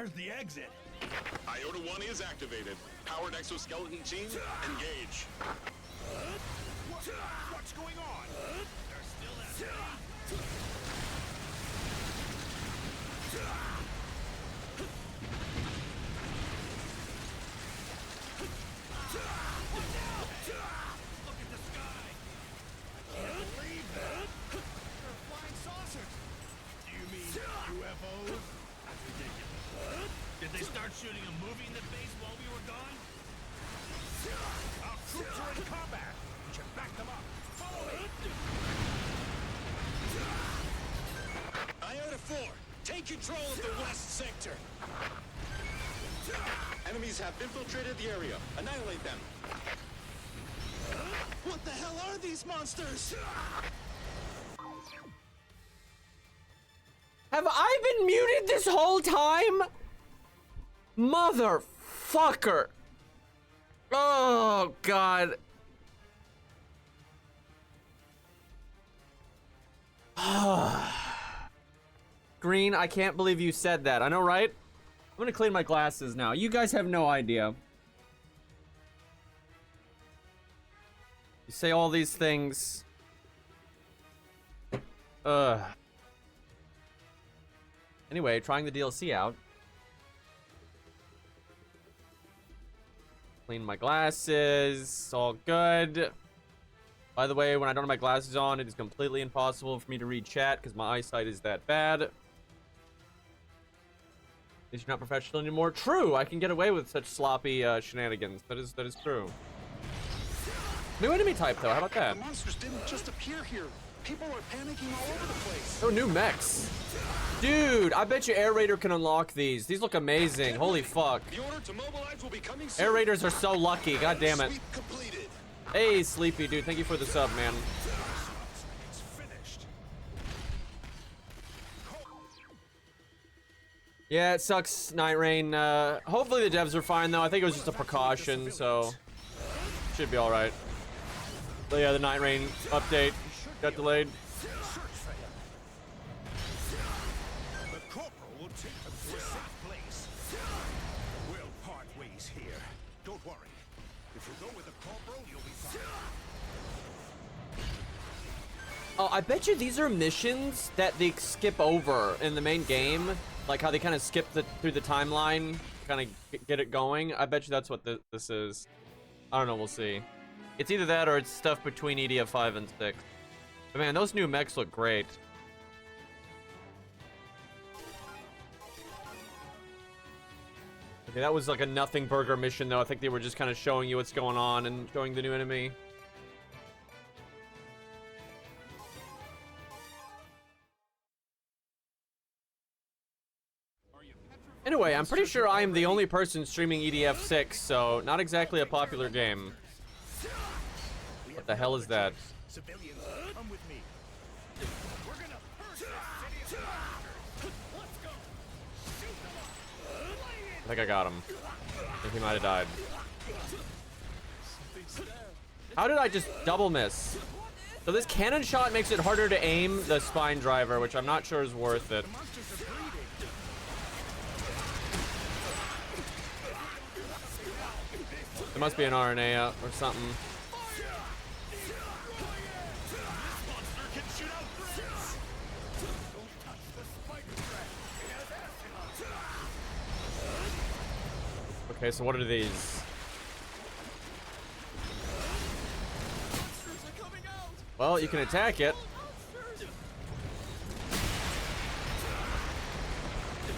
There's the exit. Iota 1 is activated. Powered exoskeleton team, engage. What's going on? They're still that many? Look at the sky. I can't believe that. They're flying saucers. Do you mean UFOs? That's ridiculous. Did they start shooting a movie in the base while we were gone? Our troops are in combat. We should back them up. Follow me. Iota 4, take control of the west sector. Enemies have infiltrated the area. Annihilate them. What the hell are these monsters? Have I been muted this whole time? Motherfucker. Oh, God. Green, I can't believe you said that. I know, right? I'm gonna clean my glasses now. You guys have no idea. You say all these things. Anyway, trying the DLC out. Clean my glasses. All good. By the way, when I don't have my glasses on, it is completely impossible for me to read chat because my eyesight is that bad. Is you're not professional anymore? True, I can get away with such sloppy shenanigans. That is true. New enemy type though, how about that? The monsters didn't just appear here. People are panicking all over the place. Oh, new mechs. Dude, I bet you Air Raider can unlock these. These look amazing. Holy fuck. The order to mobilize will be coming soon. Air Raiders are so lucky, god damn it. Sweep completed. Hey, Sleepy dude, thank you for the sub, man. It's finished. Yeah, it sucks, Night Rain. Hopefully the devs are fine though. I think it was just a precaution, so should be all right. But yeah, the Night Rain update got delayed. The corporal will take them to a safe place. We'll part ways here. Don't worry. If you go with the corporal, you'll be fine. Oh, I bet you these are missions that they skip over in the main game. Like how they kind of skip through the timeline, kind of get it going. I bet you that's what this is. I don't know, we'll see. It's either that or it's stuff between EDF5 and 6. But man, those new mechs look great. Okay, that was like a nothing burger mission though. I think they were just kind of showing you what's going on and showing the new enemy. Anyway, I'm pretty sure I am the only person streaming EDF6, so not exactly a popular game. What the hell is that? Civilians, come with me. We're gonna burst this city of monsters. Let's go. Shoot them up. I think I got him. I think he might have died. How did I just double miss? So this cannon shot makes it harder to aim the spine driver, which I'm not sure is worth it. There must be an RNA or something. Okay, so what are these? Well, you can attack it.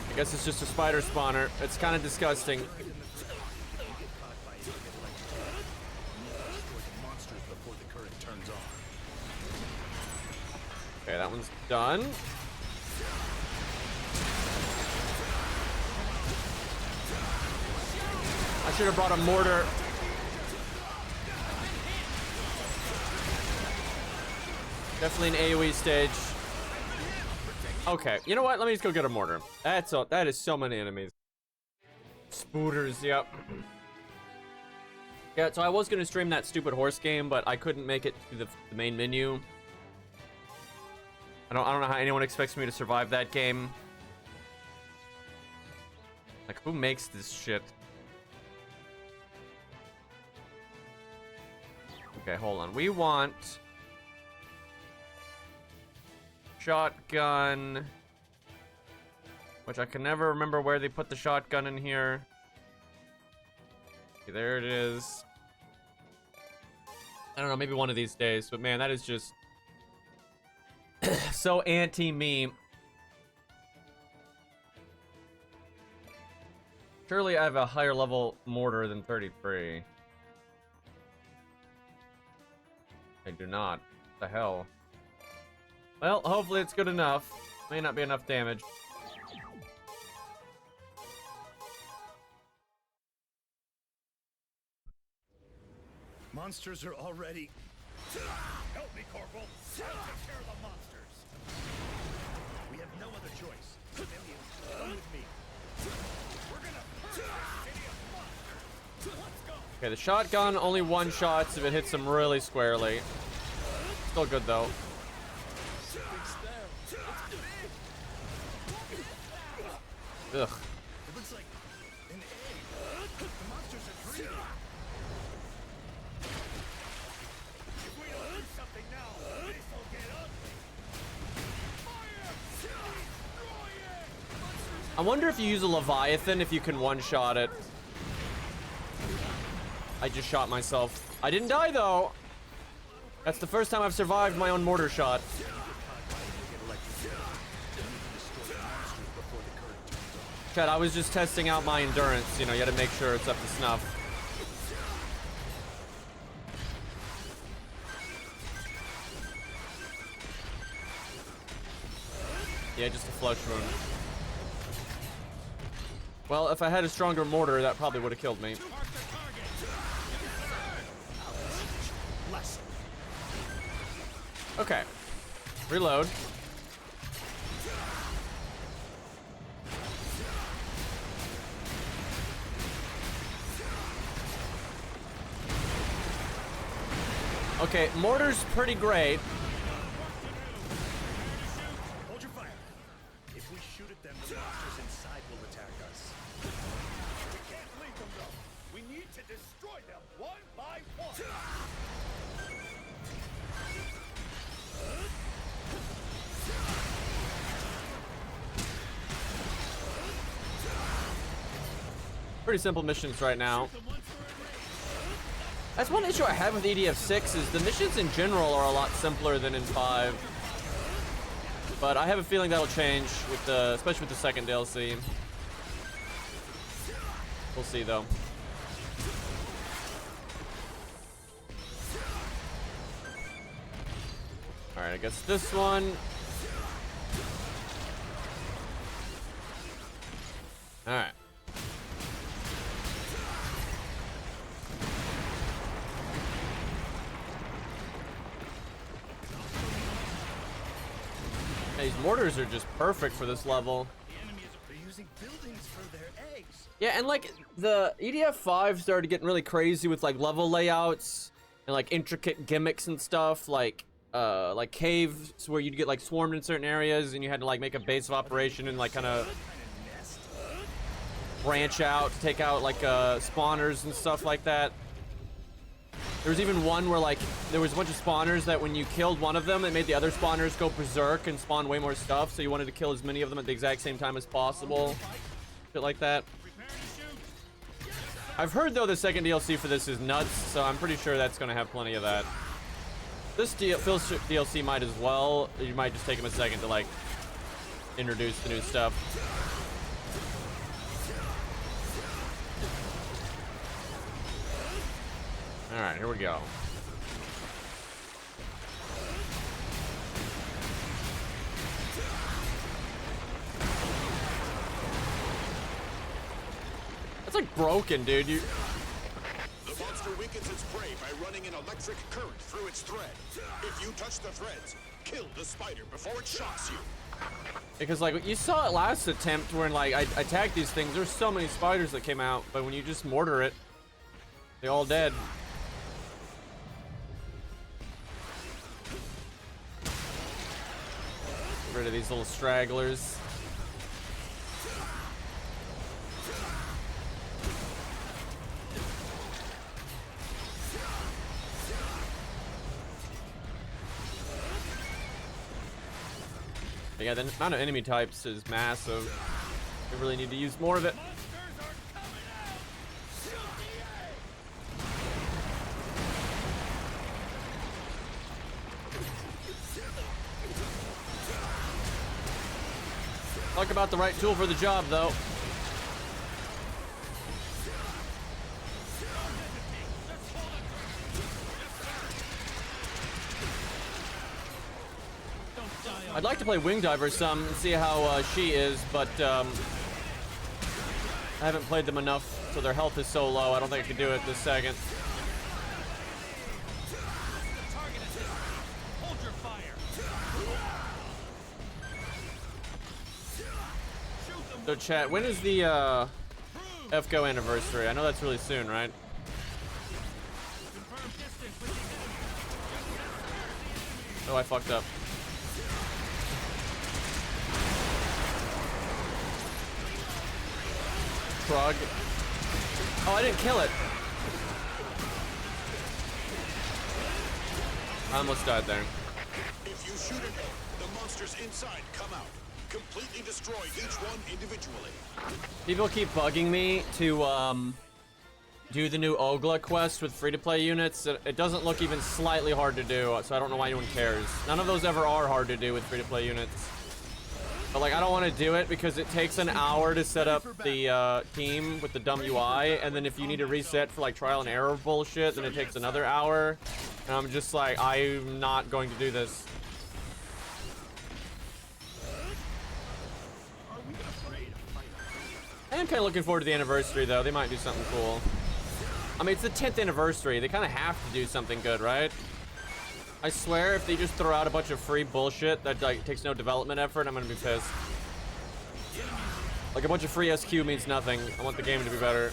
I guess it's just a spider spawner. It's kind of disgusting. Okay, that one's done. I should have brought a mortar. Definitely an AoE stage. Okay, you know what? Let me just go get a mortar. That is so many enemies. Spooters, yep. Yeah, so I was gonna stream that stupid horse game, but I couldn't make it to the main menu. I don't know how anyone expects me to survive that game. Like, who makes this shit? Okay, hold on. We want shotgun, which I can never remember where they put the shotgun in here. Okay, there it is. I don't know, maybe one of these days, but man, that is just so anti-me. Surely I have a higher level mortar than 33. I do not. What the hell? Well, hopefully it's good enough. May not be enough damage. Monsters are already... Help me, Corporal! I'll take care of the monsters! We have no other choice. Civilians, come with me. We're gonna purge this city of monsters! Let's go! Okay, the shotgun only one shots if it hits them really squarely. Still good though. Ugh. It looks like an egg. The monsters are greedy. If we don't do something now, this'll get ugly. Fire! Destroy it! I wonder if you use a Leviathan if you can one-shot it. I just shot myself. I didn't die though. That's the first time I've survived my own mortar shot. Chad, I was just testing out my endurance. You know, you gotta make sure it's up to snuff. Yeah, just a flesh wound. Well, if I had a stronger mortar, that probably would have killed me. Okay. Reload. Okay, mortar's pretty great. Hold your fire. If we shoot at them, the monsters inside will attack us. We can't leave them though. We need to destroy them one by one. Pretty simple missions right now. That's one issue I have with EDF6 is the missions in general are a lot simpler than in 5. But I have a feeling that'll change with the, especially with the second DLC. We'll see though. Alright, I guess this one. Alright. These mortars are just perfect for this level. They're using buildings for their eggs. Yeah, and like the EDF5 started getting really crazy with like level layouts and like intricate gimmicks and stuff, like caves where you'd get like swarmed in certain areas and you had to like make a base of operation and like kind of branch out to take out like spawners and stuff like that. There was even one where like there was a bunch of spawners that when you killed one of them, it made the other spawners go berserk and spawn way more stuff. So you wanted to kill as many of them at the exact same time as possible. Shit like that. I've heard though the second DLC for this is nuts, so I'm pretty sure that's gonna have plenty of that. This DLC might as well. You might just take them a second to like introduce the new stuff. All right, here we go. That's like broken, dude. The monster weakens its prey by running an electric current through its thread. If you touch the threads, kill the spider before it shocks you. Because like you saw it last attempt when like I attacked these things, there's so many spiders that came out, but when you just mortar it, they all dead. Get rid of these little stragglers. But yeah, the amount of enemy types is massive. We really need to use more of it. Talk about the right tool for the job, though. I'd like to play Wing Diver some and see how she is, but I haven't played them enough, so their health is so low. I don't think I can do it this second. So chat, when is the FGO anniversary? I know that's really soon, right? Oh, I fucked up. Frog. Oh, I didn't kill it. I almost died there. If you shoot an egg, the monsters inside come out. Completely destroy each one individually. People keep bugging me to do the new Ogla quest with free-to-play units. It doesn't look even slightly hard to do, so I don't know why anyone cares. None of those ever are hard to do with free-to-play units. But like, I don't want to do it because it takes an hour to set up the team with the dumb UI, and then if you need to reset for like trial and error bullshit, then it takes another hour. And I'm just like, I'm not going to do this. I am kind of looking forward to the anniversary, though. They might do something cool. I mean, it's the 10th anniversary. They kind of have to do something good, right? I swear, if they just throw out a bunch of free bullshit that like takes no development effort, I'm gonna be pissed. Like, a bunch of free SQ means nothing. I want the game to be better.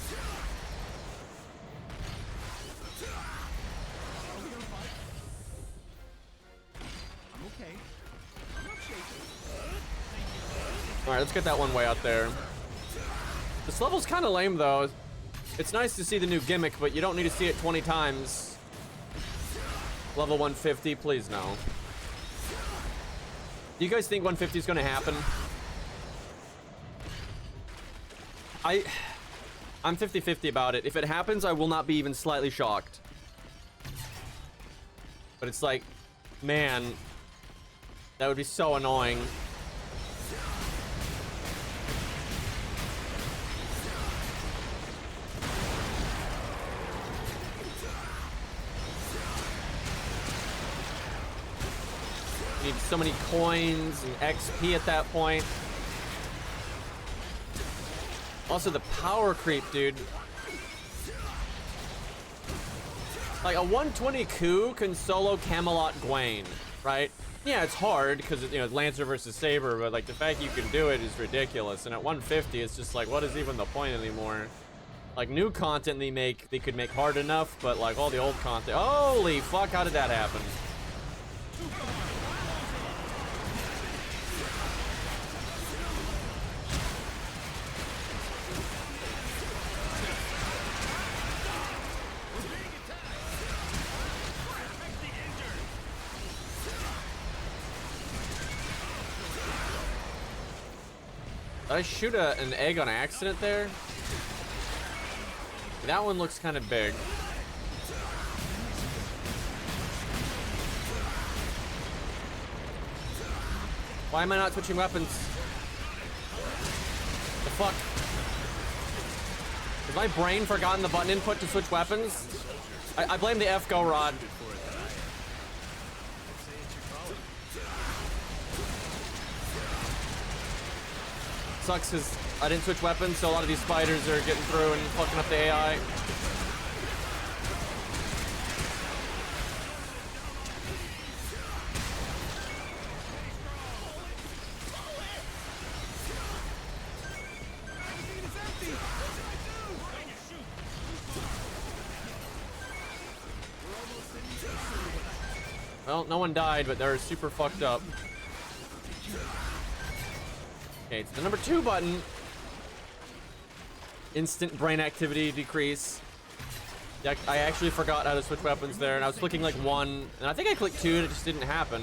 All right, let's get that one way out there. This level's kind of lame, though. It's nice to see the new gimmick, but you don't need to see it 20 times. Level 150, please no. Do you guys think 150 is going to happen? I'm 50-50 about it. If it happens, I will not be even slightly shocked. But it's like, man, that would be so annoying. Need so many coins and XP at that point. Also, the power creep, dude. Like, a 120 coup can solo Camelot Gwaine, right? Yeah, it's hard because, you know, Lancer versus Saber, but like the fact you can do it is ridiculous. And at 150, it's just like, what is even the point anymore? Like, new content they could make hard enough, but like all the old content. Holy fuck, how did that happen? Did I shoot an egg on accident there? That one looks kind of big. Why am I not switching weapons? The fuck? Has my brain forgotten the button input to switch weapons? I blame the F-Go rod. Sucks because I didn't switch weapons, so a lot of these spiders are getting through and fucking up the AI. Well, no one died, but they're super fucked up. Okay, it's the number 2 button. Instant brain activity decrease. Yeah, I actually forgot how to switch weapons there, and I was clicking like 1, and I think I clicked 2, and it just didn't happen.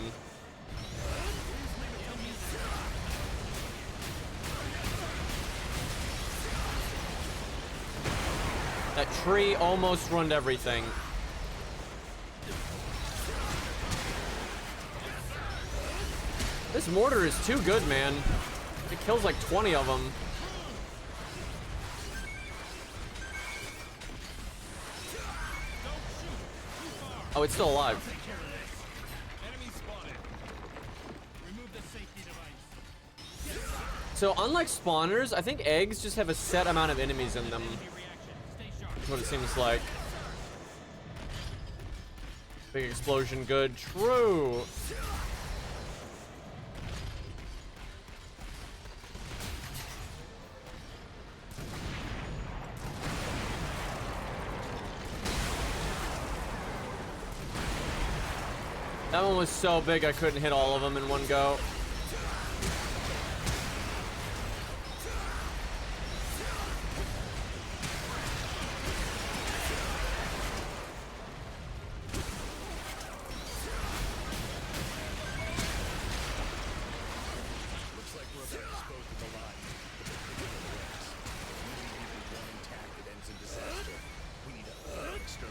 That tree almost ruined everything. This mortar is too good, man. It kills like 20 of them. Oh, it's still alive. So unlike spawners, I think eggs just have a set amount of enemies in them. That's what it seems like. Big explosion, good. True. That one was so big I couldn't hit all of them in one go.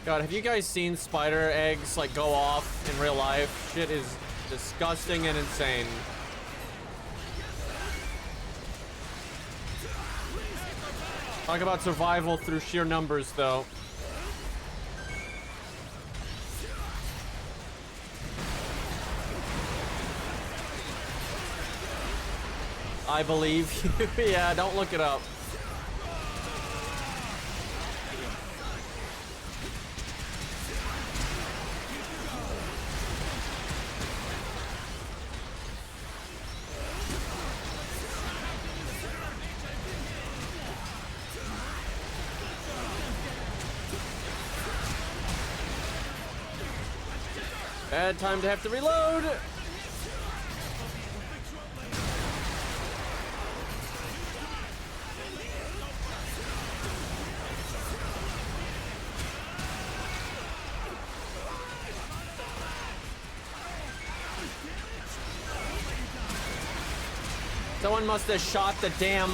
God, have you guys seen spider eggs like go off in real life? Shit is disgusting and insane. Talk about survival through sheer numbers, though. I believe you. Yeah, don't look it up. Bad time to have to reload. Someone must have shot the damn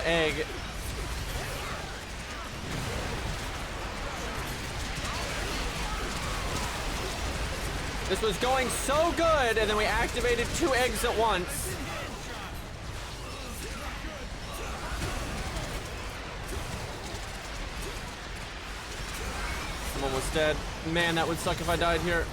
egg. This was going so good, and then we activated 2 eggs at once. I'm almost dead. Man, that would suck if I died here.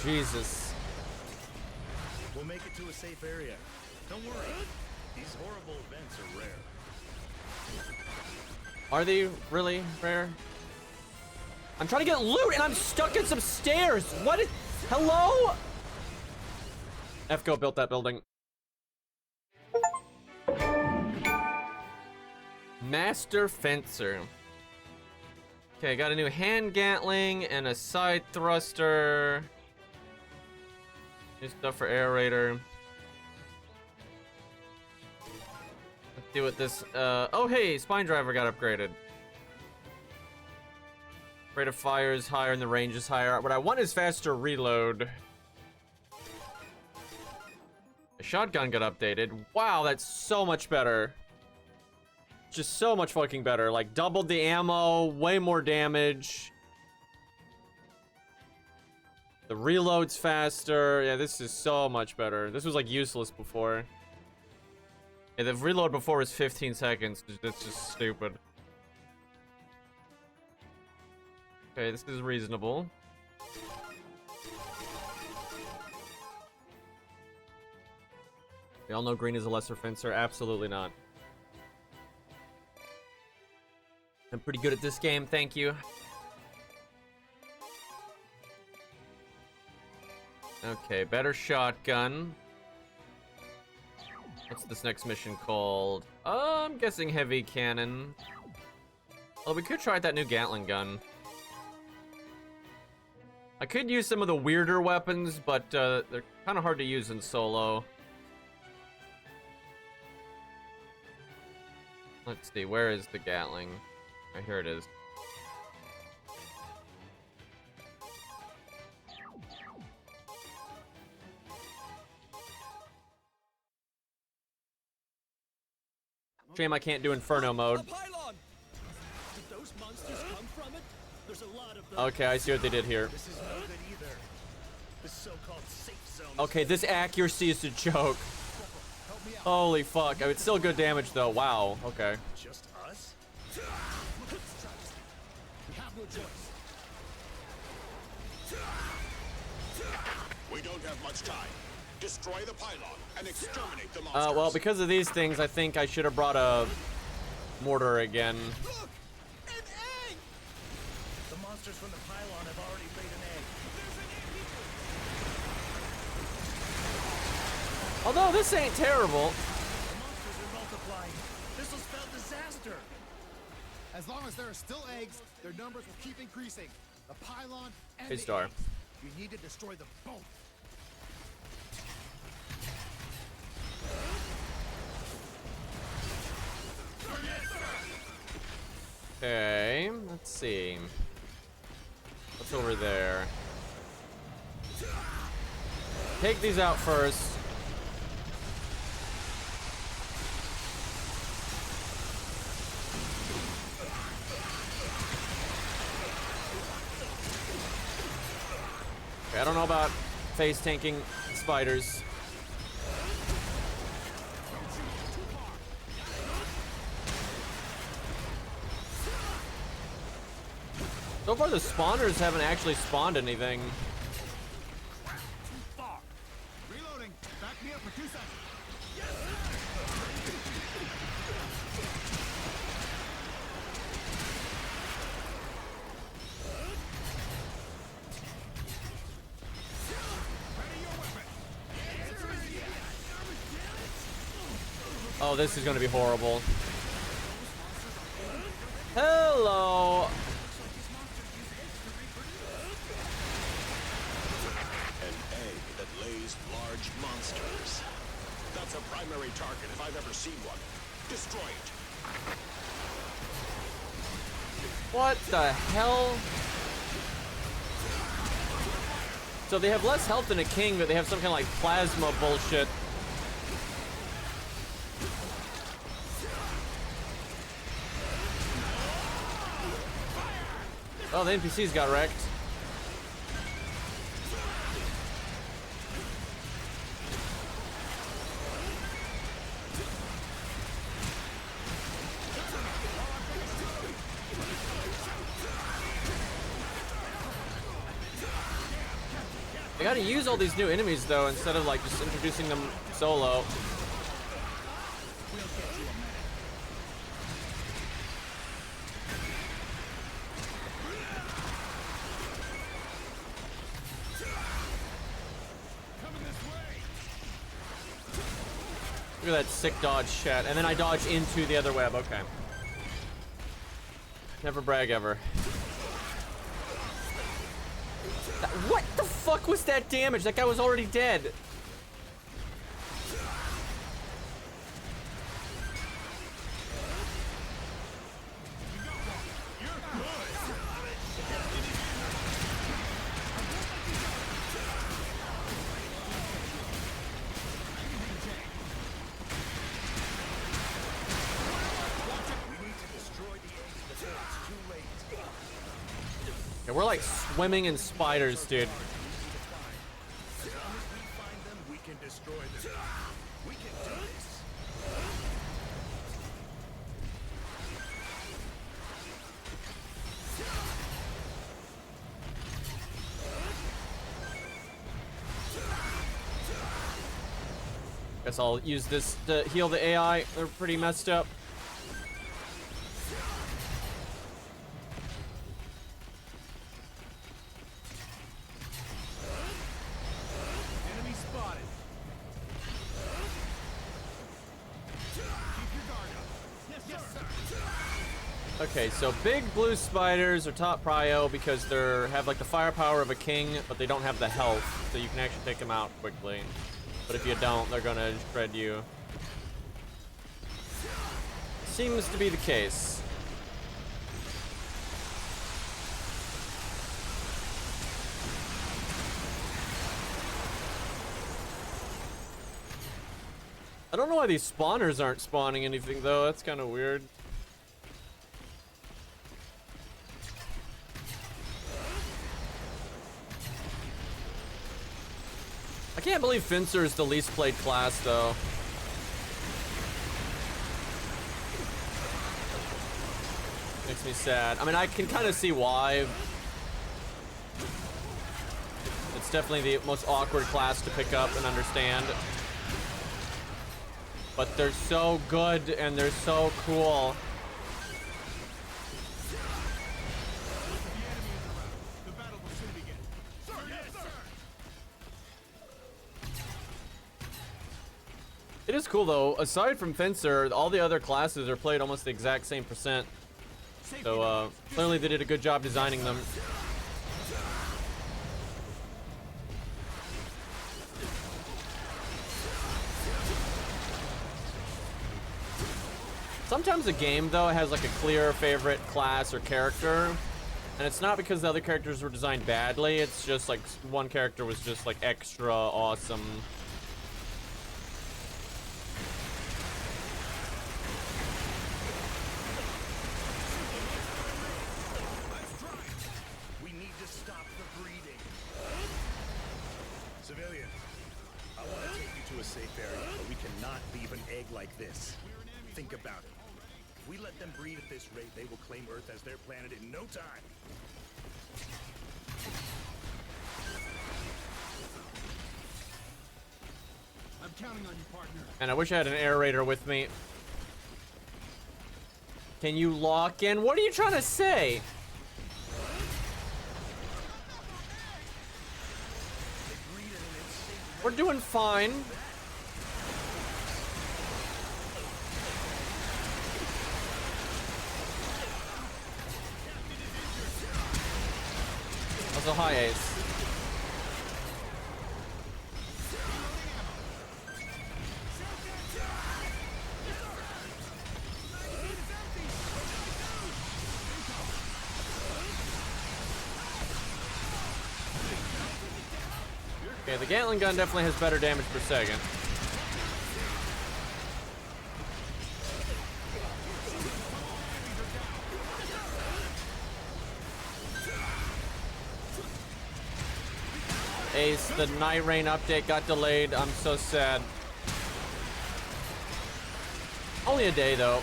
Jesus. We'll make it to a safe area. Don't worry. These horrible events are rare. Are they really rare? I'm trying to get loot and I'm stuck in some stairs. What is... Hello? FGO built that building. Master Fencer. Okay, got a new hand Gatling and a side thruster. New stuff for aerator. Let's see what this, oh hey, spine driver got upgraded. Rate of fire is higher and the range is higher. What I want is faster reload. The shotgun got updated. Wow, that's so much better. Just so much fucking better. Like doubled the ammo, way more damage. The reload's faster. Yeah, this is so much better. This was like useless before. Yeah, the reload before was 15 seconds. That's just stupid. Okay, this is reasonable. We all know green is a lesser fencer. Absolutely not. I'm pretty good at this game, thank you. Okay, better shotgun. What's this next mission called? I'm guessing heavy cannon. Oh, we could try that new Gatling gun. I could use some of the weirder weapons, but they're kind of hard to use in solo. Let's see, where is the Gatling? Oh, here it is. Shame I can't do Inferno mode. A pylon! Did those monsters come from it? There's a lot of them. Okay, I see what they did here. This is no good either. The so-called safe zone. Okay, this accuracy is a joke. Holy fuck. It's still good damage though. Wow. Okay. Just us? We have no choice. We don't have much time. Destroy the pylon and exterminate the monsters. Well, because of these things, I think I should have brought a mortar again. Look! An egg! The monsters from the pylon have already laid an egg. There's an egg! Although this ain't terrible. The monsters are multiplying. This will spell disaster. As long as there are still eggs, their numbers will keep increasing. The pylon and Hey, the Star. eggs. You need to destroy them both. Okay, let's see. What's over there? Take these out first. Okay, I don't know about face tanking spiders. So far, the spawners haven't actually spawned anything. Too far. Reloading. Back me up for 2 seconds. Oh, this is gonna be horrible. Hello. An egg that lays large monsters. That's a primary target if I've ever seen one. Destroy it. What the hell? So they have less health than a king, but they have some kind of like plasma bullshit. Oh, the NPCs got wrecked. I gotta use all these new enemies though, instead of like just introducing them solo. Look at that sick dodge shit. And then I dodge into the other web. Okay. Never brag ever. What the fuck was that damage? That guy was already dead. Yeah, we're like swimming in spiders, dude. As long as we find them, we can destroy them. We can do this. Guess I'll use this to heal the AI. They're pretty messed up. Enemy spotted. Keep your guard up. Yes, sir. Okay, so big blue spiders are top prio because they have like the firepower of a king, but they don't have the health, so you can actually take them out quickly. But if you don't, they're gonna shred you. seems to be the case. I don't know why these spawners aren't spawning anything though. That's kind of weird. I can't believe Fencer is the least played class though. Makes me sad. I mean, I can kind of see why. It's definitely the most awkward class to pick up and understand. But they're so good and they're so cool. The battle will soon begin. Sir, yes, sir. It is cool though. Aside from Fencer, all the other classes are played almost the exact same percent. So clearly they did a good job designing them. Sometimes a game though has like a clear favorite class or character, and it's not because the other characters were designed badly, it's just like one character was just like extra awesome. We need to stop the breeding. Civilians, I want to take you to a safe area, but we cannot leave an egg like this. Think about it. If we let them breed at this rate, they will claim Earth as their planet in no time. I'm counting on you, partner. And I wish I had an aerator with me. Can you lock in? What are you trying to say? We're doing fine. That's a high ace. Okay, the Gatling gun definitely has better damage per second. Ace, the Night Rain update got delayed. I'm so sad. Only a day though.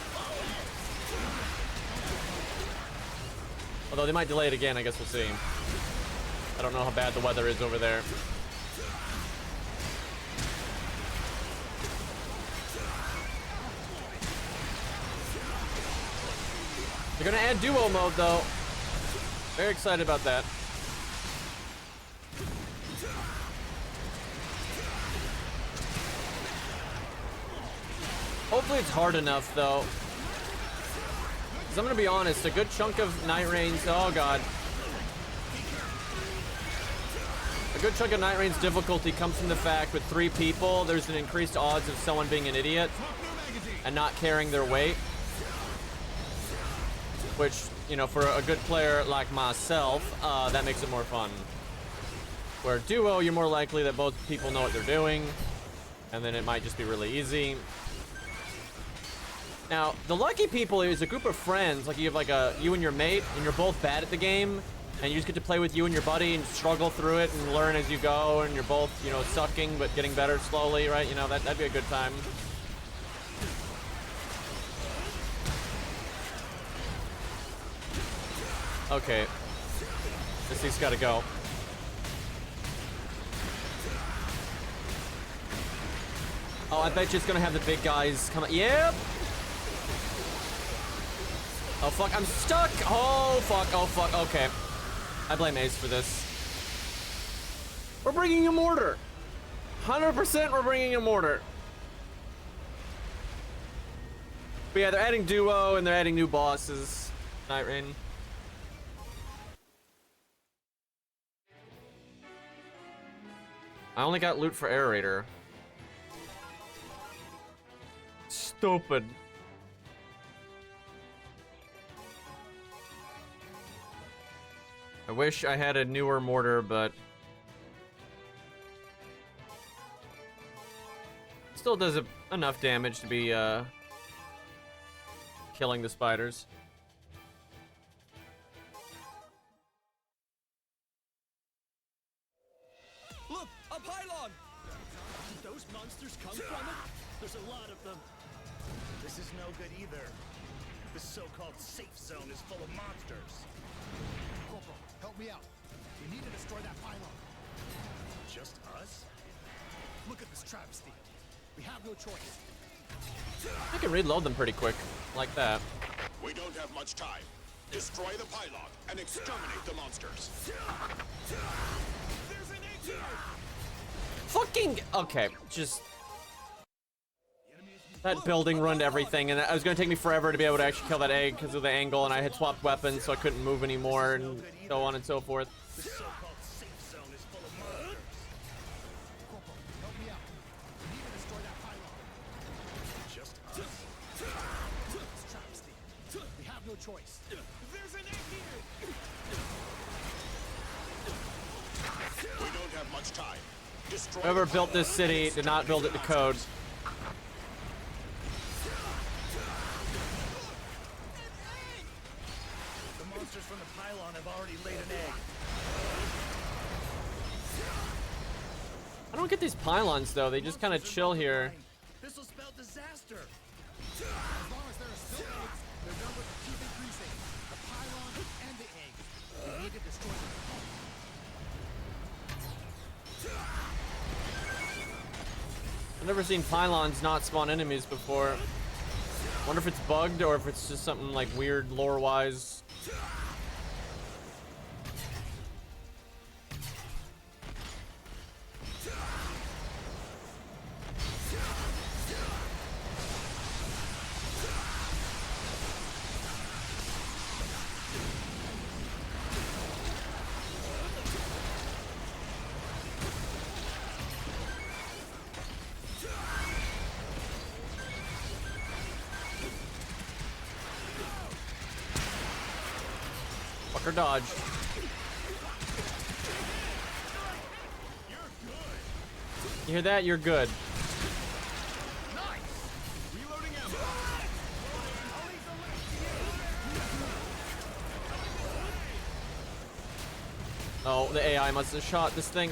Although they might delay it again, I guess we'll see. I don't know how bad the weather is over there. They're gonna add duo mode though. Very excited about that. Hopefully it's hard enough though. Because I'm gonna be honest, a good chunk of Night Rain's, oh god. A good chunk of Night Rain's difficulty comes from the fact with 3 people, there's an increased odds of someone being an idiot and not carrying their weight. Which, you know, for a good player like myself, that makes it more fun. Where duo, you're more likely that both people know what they're doing, and then it might just be really easy. Now, the lucky people is a group of friends, like you have like you and your mate, and you're both bad at the game, and you just get to play with you and your buddy and struggle through it and learn as you go, and you're both, you know, sucking but getting better slowly, right? You know, that'd be a good time. Okay. This thing's gotta go. Oh, I bet you it's gonna have the big guys come. Yep! Oh, fuck, I'm stuck! Oh, fuck, oh, fuck, okay. I blame Ace for this. We're bringing a mortar! 100% we're bringing a mortar. But yeah, they're adding duo and they're adding new bosses. Night Rain. I only got loot for aerator. Stupid. I wish I had a newer mortar, but still does enough damage to be killing the spiders. Look, a pylon! Did those monsters come from it? There's a lot of them. This is no good either. This so-called safe zone is full of monsters. Corporal, help me out. We need to destroy that pylon. Just us? Look at this travesty. We have no choice. I can reload them pretty quick, like that. We don't have much time. Destroy the pylon and exterminate the monsters. There's an egg here! Fucking okay, just that building ruined everything, and it was gonna take me forever to be able to actually kill that egg because of the angle, and I had swapped weapons, so I couldn't move anymore, and so on and so forth. This so-called safe zone is full of monsters. Corporal, help me out. We need to destroy that pylon. Just us? This travesty. We have no choice. There's an egg here! We don't have much time. Destroy Whoever the built pylon this city and did not build it to code. The monsters from the pylon have already laid an egg. I don't get these pylons though, they just kind of chill here. This will spell disaster. As long as there are still eggs, they're done with the keep increasing. The pylon and the eggs. We need to destroy them. I've never seen pylons not spawn enemies before. Wonder if it's bugged or if it's just something like weird lore-wise. Fucker dodge. You hear that? You're good. Reloading ammo. Oh, the AI must have shot this thing.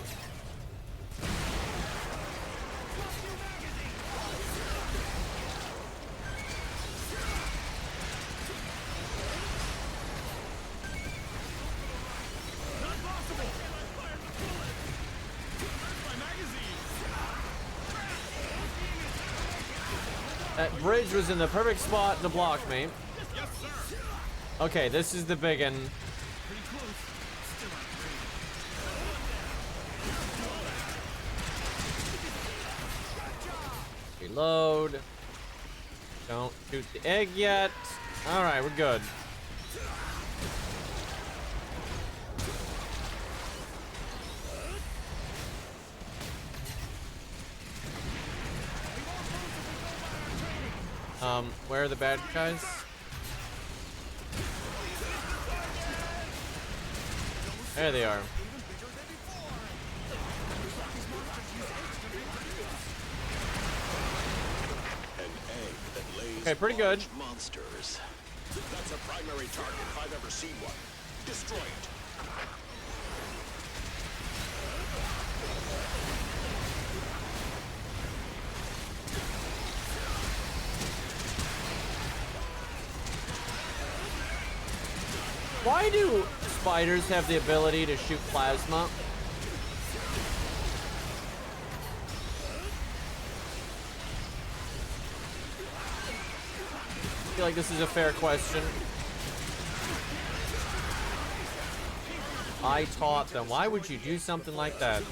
That bridge was in the perfect spot to block me. Yes, sir. Okay, this is the big one. Pretty close. Still on range. Reload. Don't shoot the egg yet. All right, we're good. Where are the bad guys? There they are. An egg that lays Okay, pretty good. large monsters. That's a primary target if I've ever seen one. Destroy it. Why do spiders have the ability to shoot plasma? I feel like this is a fair question. I taught them. Why would you do something like that?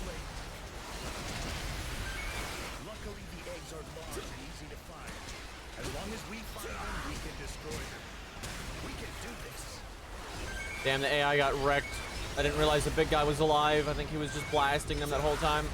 Luckily, the eggs are large and easy to find. As long as we find them, we can destroy them. We can do this. Damn, the AI got wrecked. I didn't realize the big guy was alive. I think he was just blasting them that whole time.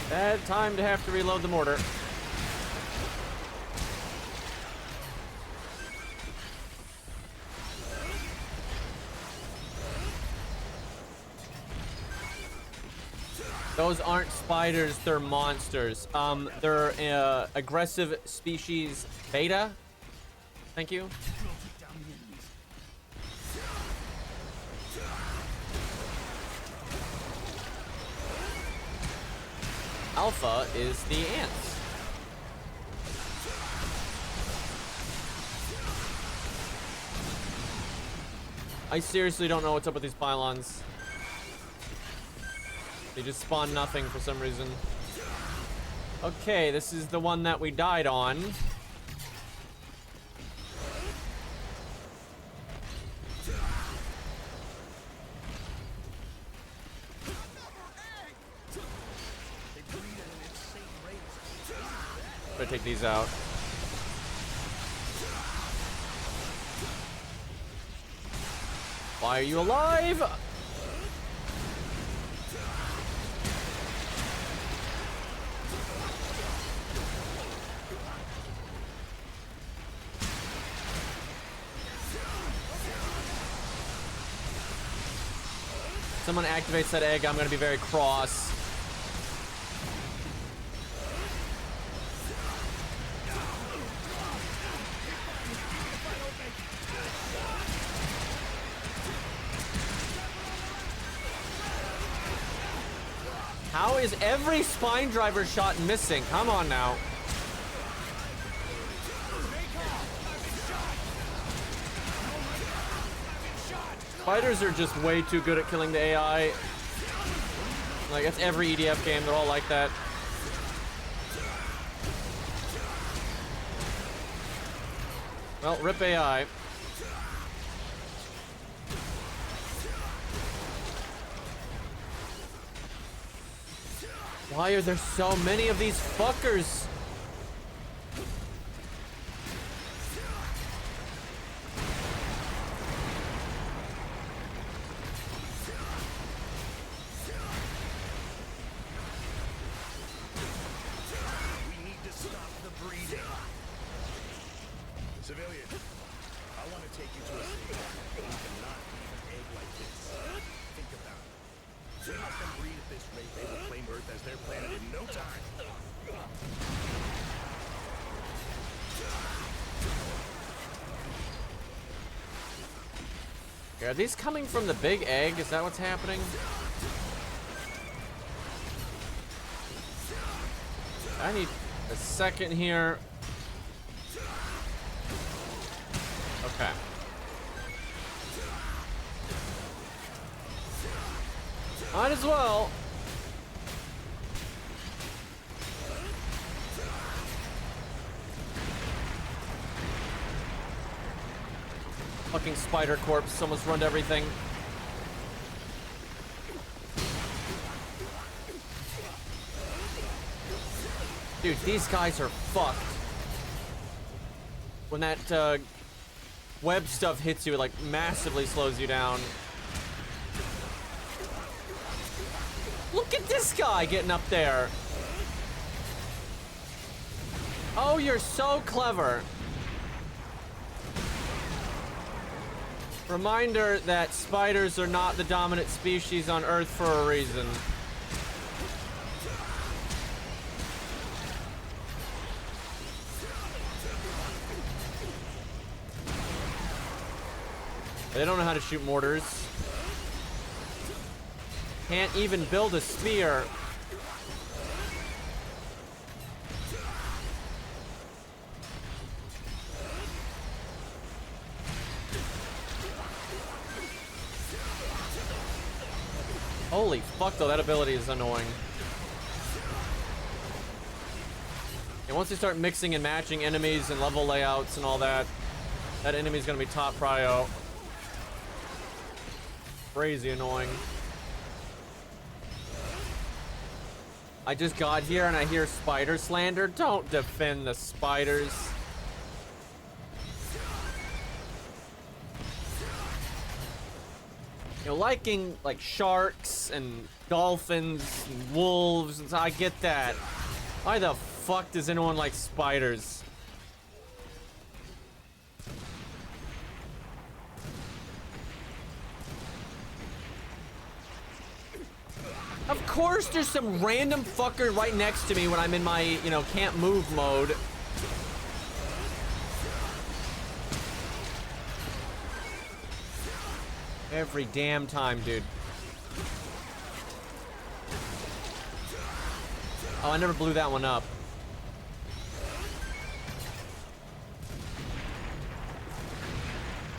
Bad time to have to reload the mortar. Those aren't spiders, they're monsters. They're aggressive species beta. Thank you. Alpha is the ants. I seriously don't know what's up with these pylons. They just spawn nothing for some reason. Okay, this is the one that we died on. Better take these out. Why are you alive? Someone activates that egg, I'm gonna be very cross. How is every spine driver shot missing? Come on now. Spiders are just way too good at killing the AI. Like, that's every EDF game, they're all like that. Well, rip AI. Why are there so many of these fuckers? We need to stop the breeding. Civilian, I want to take you to a state where you cannot leave an egg like this. Think about it. If we let them breed at this rate, they will claim Earth as their planet in no time. Are these coming from the big egg? Is that what's happening? I need a second here. Okay. Might as well. Fucking spider corpse almost ruined everything. Dude, these guys are fucked. When that web stuff hits you, it like massively slows you down. Look at this guy getting up there. Oh, you're so clever. Reminder that spiders are not the dominant species on Earth for a reason. They don't know how to shoot mortars. Can't even build a spear. Holy fuck though, that ability is annoying. And once you start mixing and matching enemies and level layouts and all that, that enemy's gonna be top prio. Crazy annoying. I just got here and I hear spider slander. Don't defend the spiders. You know, liking like sharks and dolphins, and wolves, and I get that. Why the fuck does anyone like spiders? Of course there's some random fucker right next to me when I'm in my, you know, can't move mode. Every damn time, dude. Oh, I never blew that one up.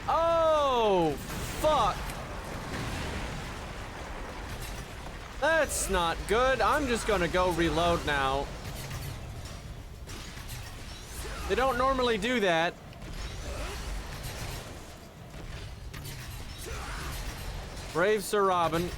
Oh, fuck. That's not good. I'm just gonna go reload now. They don't normally do that. Brave Sir Robin.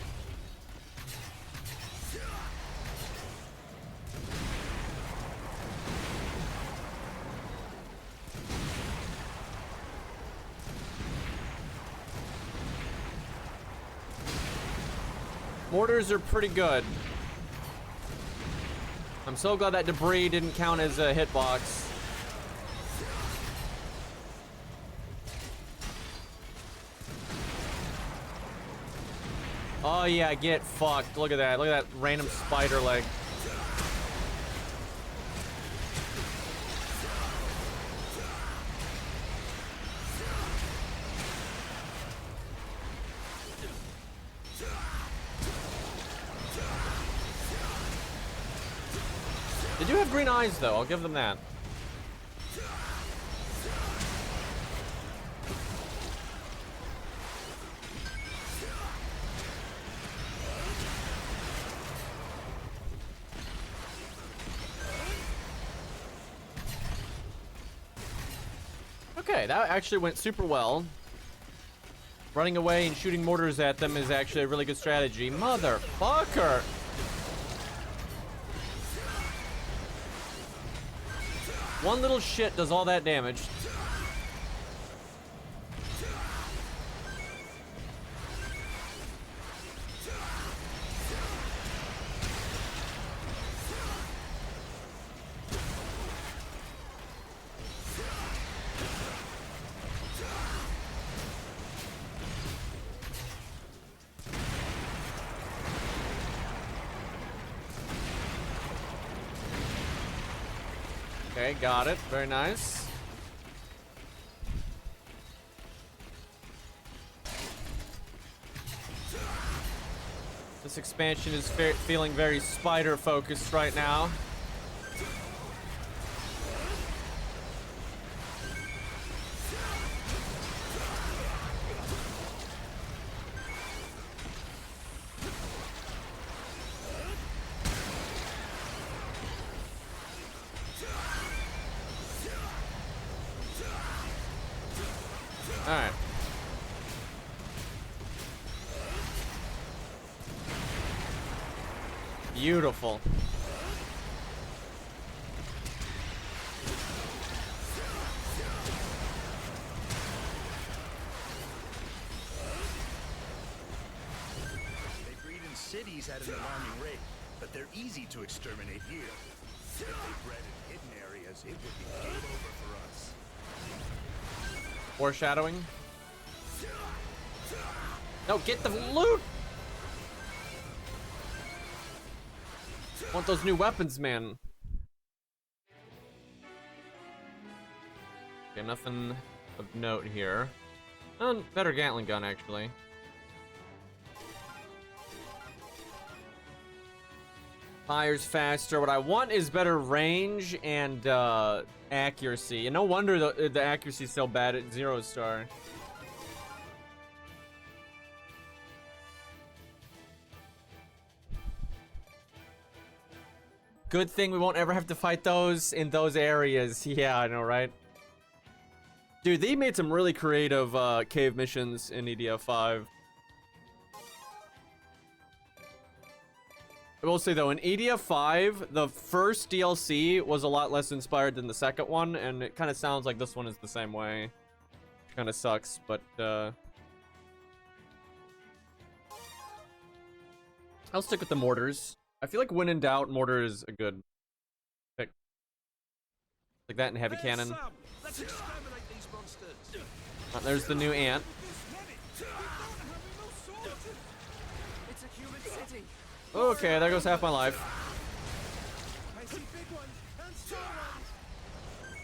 Mortars are pretty good. I'm so glad that debris didn't count as a hitbox. Oh yeah, get fucked. Look at that. Look at that random spider leg. They do have green eyes though, I'll give them that. Okay, that actually went super well. Running away and shooting mortars at them is actually a really good strategy. Motherfucker! One little shit does all that damage. Okay, got it. Very nice. This expansion is feeling very spider focused right now. Alright. Beautiful. They breed in cities at an alarming rate, but they're easy to exterminate here. If they bred in hidden areas, it would be game over for us. Foreshadowing. No, get the loot! Want those new weapons, man. Okay, nothing of note here. Better Gatling gun, actually. Fires faster. What I want is better range and accuracy. And no wonder the accuracy is so bad at 0-star. Good thing we won't ever have to fight those in those areas. Yeah, I know, right? Dude, they made some really creative cave missions in EDF5. I will say though, in EDF5, the first DLC was a lot less inspired than the second one, and it kind of sounds like this one is the same way. Kind of sucks, but I'll stick with the mortars. I feel like when in doubt, mortar is a good pick. Like that and heavy cannon. Let's exterminate these monsters. There's the new ant. It's a human city. Okay, there goes half my life. I see big ones and small ones.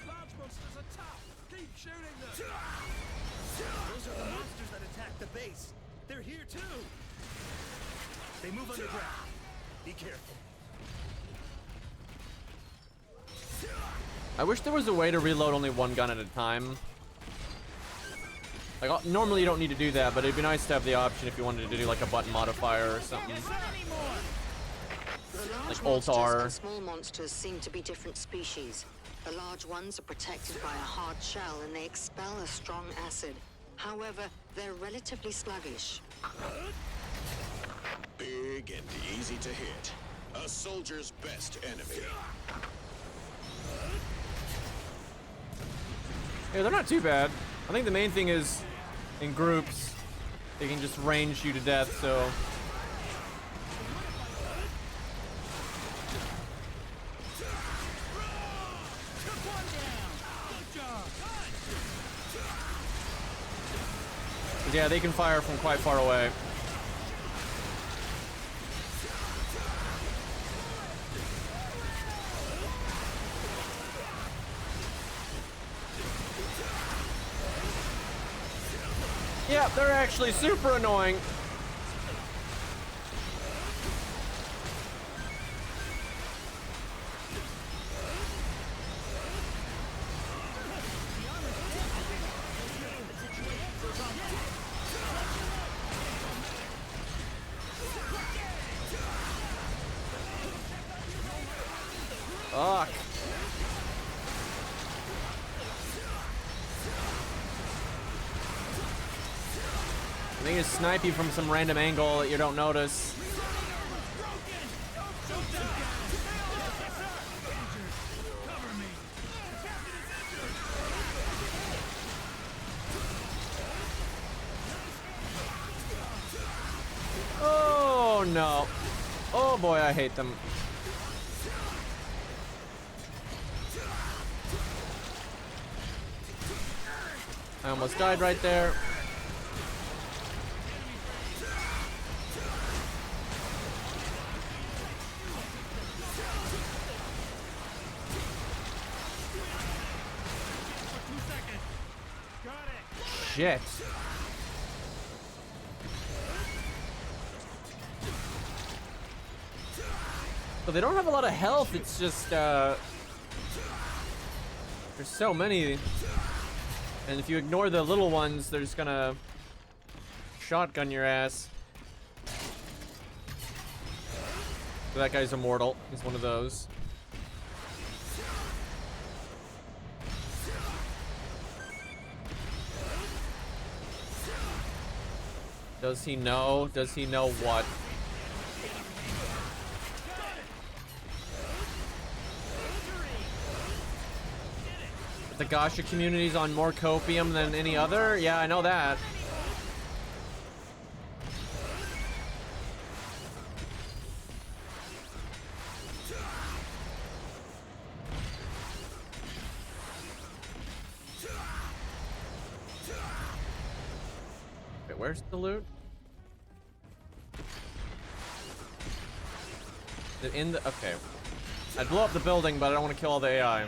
Large monsters are tough. Keep shooting them. Those are the monsters that attacked the base. They're here too. They move underground. Be careful. I wish there was a way to reload only one gun at a time. Like, normally you don't need to do that, but it'd be nice to have the option if you wanted to do like a button modifier or something. The large Like monsters Altar. and small monsters seem to be different species. The large ones are protected by a hard shell and they expel a strong acid. However, they're relatively sluggish. Big and easy to hit. A soldier's best enemy. Yeah, they're not too bad. I think the main thing is in groups, they can just range you to death, so. Yeah, they can fire from quite far away. Yeah, they're actually super annoying. Fuck. I think it's snipe you from some random angle that you don't notice. Oh no. Oh boy, I hate them. I almost died right there. Shit. So they don't have a lot of health, it's just, there's so many. And if you ignore the little ones, they're just gonna shotgun your ass. So that guy's immortal. He's one of those. Does he know? Does he know what? The gacha community's on more copium than any other? Yeah, I know that. Wait, where's the loot? Is it in the... Okay. I'd blow up the building, but I don't want to kill all the AI.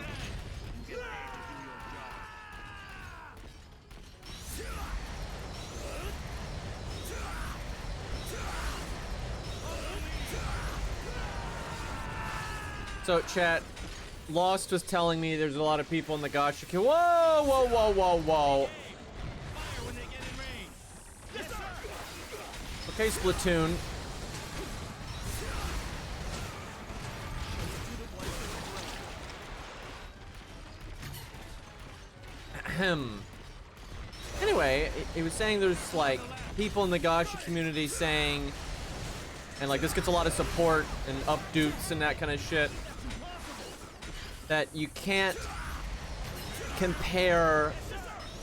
So, chat, Lost was telling me there's a lot of people in the gacha. Whoa, whoa, whoa, whoa, whoa. Okay, Splatoon. Ahem. Anyway, he was saying there's like people in the gacha community saying, and like this gets a lot of support and updoots and that kind of shit, that you can't compare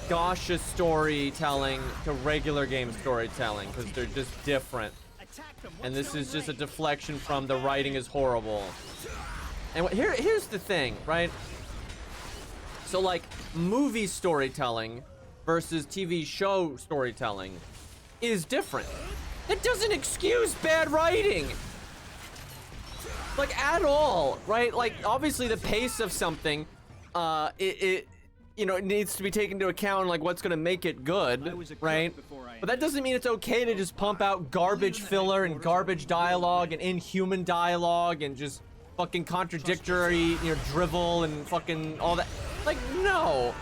gacha storytelling to regular game storytelling because they're just different. And this is just a deflection from the writing is horrible. And here's the thing, right? So like movie storytelling versus TV show storytelling is different. That doesn't excuse bad writing. Like at all, right? Like obviously the pace of something, it you know, it needs to be taken into account, like what's gonna make it good, right? But that doesn't mean it's okay to just pump out garbage filler and garbage dialogue and inhuman dialogue and just fucking contradictory, you know, drivel and fucking all that. Like, no.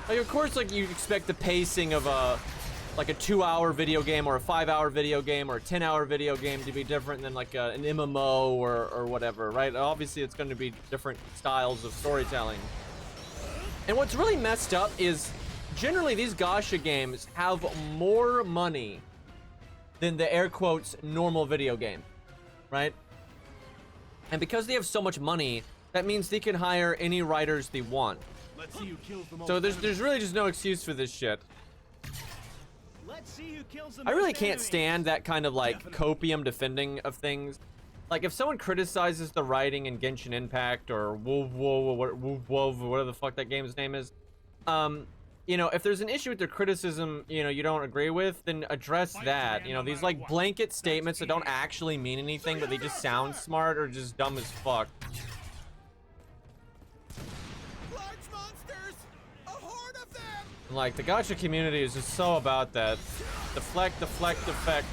Like, of course, like, you expect the pacing of a 2-hour video game or a 5-hour video game or a 10-hour video game to be different than, like, an MMO or whatever, right? Obviously, it's going to be different styles of storytelling. And what's really messed up is, generally, these gacha games have more money than the, air quotes, normal video game, right? And because they have so much money, that means they can hire any writers they want. Let's see who kills the most. So there's really just no excuse for this shit. Let's see who kills the I really most can't enemies. stand that kind of like copium defending of things. Like if someone criticizes the writing in Genshin Impact or whatever the fuck that game's name is, you know, if there's an issue with their criticism, you know, you don't agree with, then address that. You know, these like blanket statements that don't actually mean anything, but they just sound smart or just dumb as fuck. Large monsters! A horde of them! And, like the gacha community is just so about that. Deflect, deflect, defect.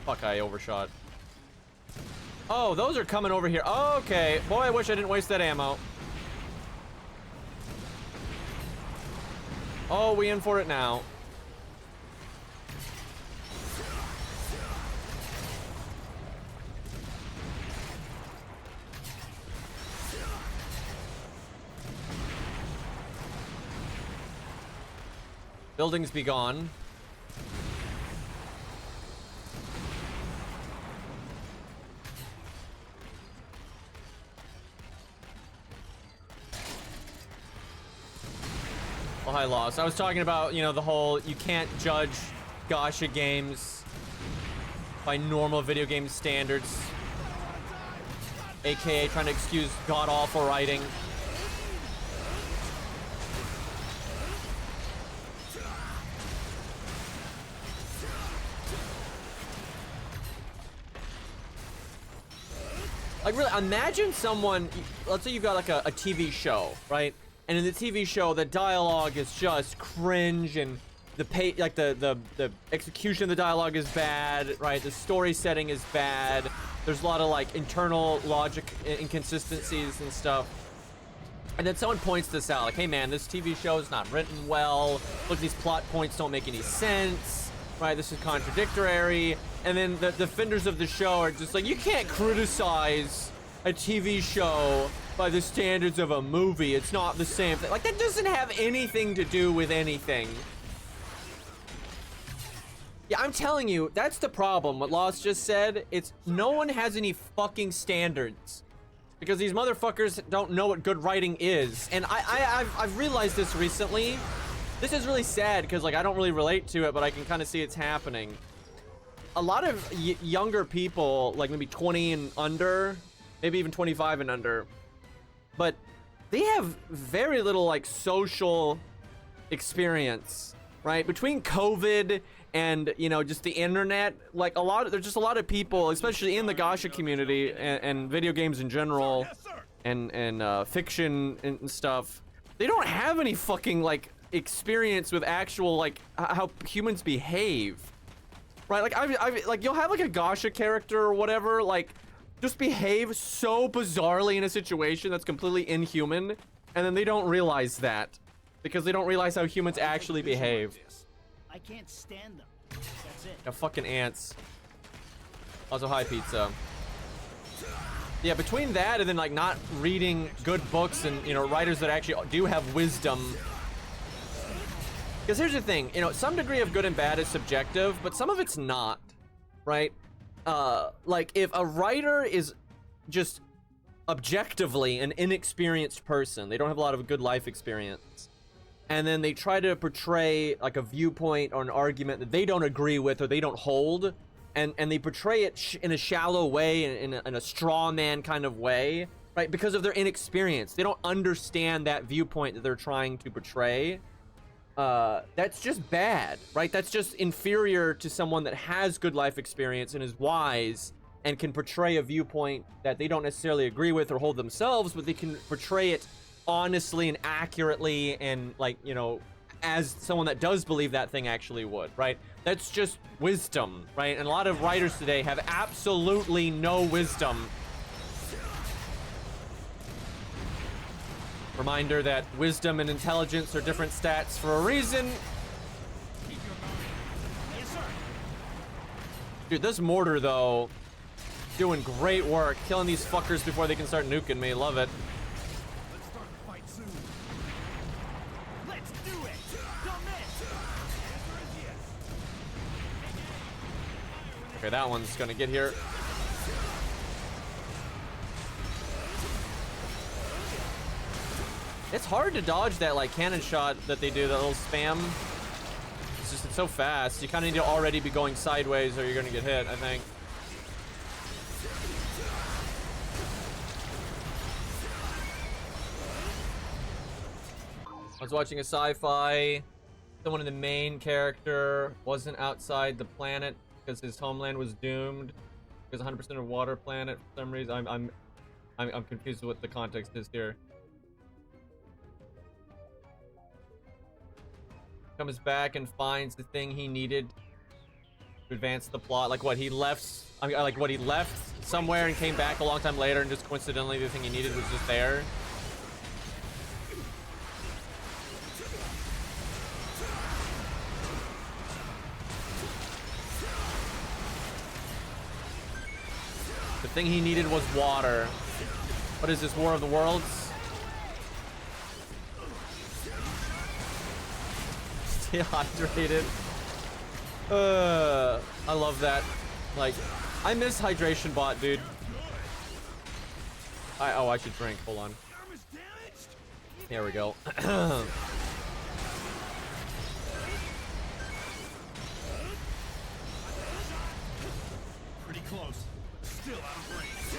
Fuck, I overshot. Oh, those are coming over here. Oh, okay. Boy, I wish I didn't waste that ammo. Oh, we in for it now. Buildings be gone. Oh, hi, Lost. I was talking about, you know, the whole you can't judge gacha games by normal video game standards, aka trying to excuse god-awful writing. Like, really, imagine someone, let's say you've got like a TV show, right? And in the TV show, the dialogue is just cringe, and the execution of the dialogue is bad, right? The story setting is bad. There's a lot of like internal logic inconsistencies and stuff. And then someone points this out, like, hey man, this TV show is not written well. Look, these plot points don't make any sense, right? This is contradictory. And then the defenders of the show are just like, you can't criticize a TV show by the standards of a movie. It's not the same thing. Like, that doesn't have anything to do with anything. Yeah, I'm telling you, that's the problem. What Lost just said, it's no one has any fucking standards. Because these motherfuckers don't know what good writing is. And I've realized this recently. This is really sad because, like, I don't really relate to it, but I can kind of see it's happening. A lot of younger people, like maybe 20 and under, maybe even 25 and under, but they have very little like social experience, right? Between COVID and, you know, just the internet, like there's just a lot of people, especially in the gacha community and video games in general, and fiction and stuff. They don't have any fucking like experience with actual like how humans behave, right? Like I like you'll have like a gacha character or whatever, like just behave so bizarrely in a situation that's completely inhuman, and then they don't realize that because they don't realize how humans actually behave. I can't stand them. That's it. Yeah, fucking ants. Also, hi, pizza. Yeah, between that and then like not reading good books and, you know, writers that actually do have wisdom. Because here's the thing, you know, some degree of good and bad is subjective, but some of it's not, right? Like if a writer is just objectively an inexperienced person, they don't have a lot of good life experience, and then they try to portray like a viewpoint or an argument that they don't agree with or they don't hold, and they portray it in a shallow way, in a straw man kind of way, right? Because of their inexperience. They don't understand that viewpoint that they're trying to portray. That's just bad, right? That's just inferior to someone that has good life experience and is wise and can portray a viewpoint that they don't necessarily agree with or hold themselves, but they can portray it honestly and accurately and, like, you know, as someone that does believe that thing actually would, right? That's just wisdom, right? And a lot of writers today have absolutely no wisdom. Reminder that wisdom and intelligence are different stats for a reason. Dude, this mortar, though, doing great work. Killing these fuckers before they can start nuking me. Love it. Let's start the fight soon. Let's do it. Don't miss. Answer is yes. Okay, that one's gonna get here. It's hard to dodge that, like, cannon shot that they do, that little spam. It's so fast. You kind of need to already be going sideways or you're gonna get hit, I think. I was watching a sci-fi. Someone in the main character wasn't outside the planet because his homeland was doomed. It was 100% a water planet for some reason. I'm confused with what the context is here. Comes back and finds the thing he needed to advance the plot. Like what he left, I mean, like what he left somewhere and came back a long time later, and just coincidentally the thing he needed was just there. The thing he needed was water. What is this, War of the Worlds? Stay hydrated. I love that. Like, I miss Hydration Bot, dude. Oh, I should drink. Hold on. There we go. Pretty close. Still out of range.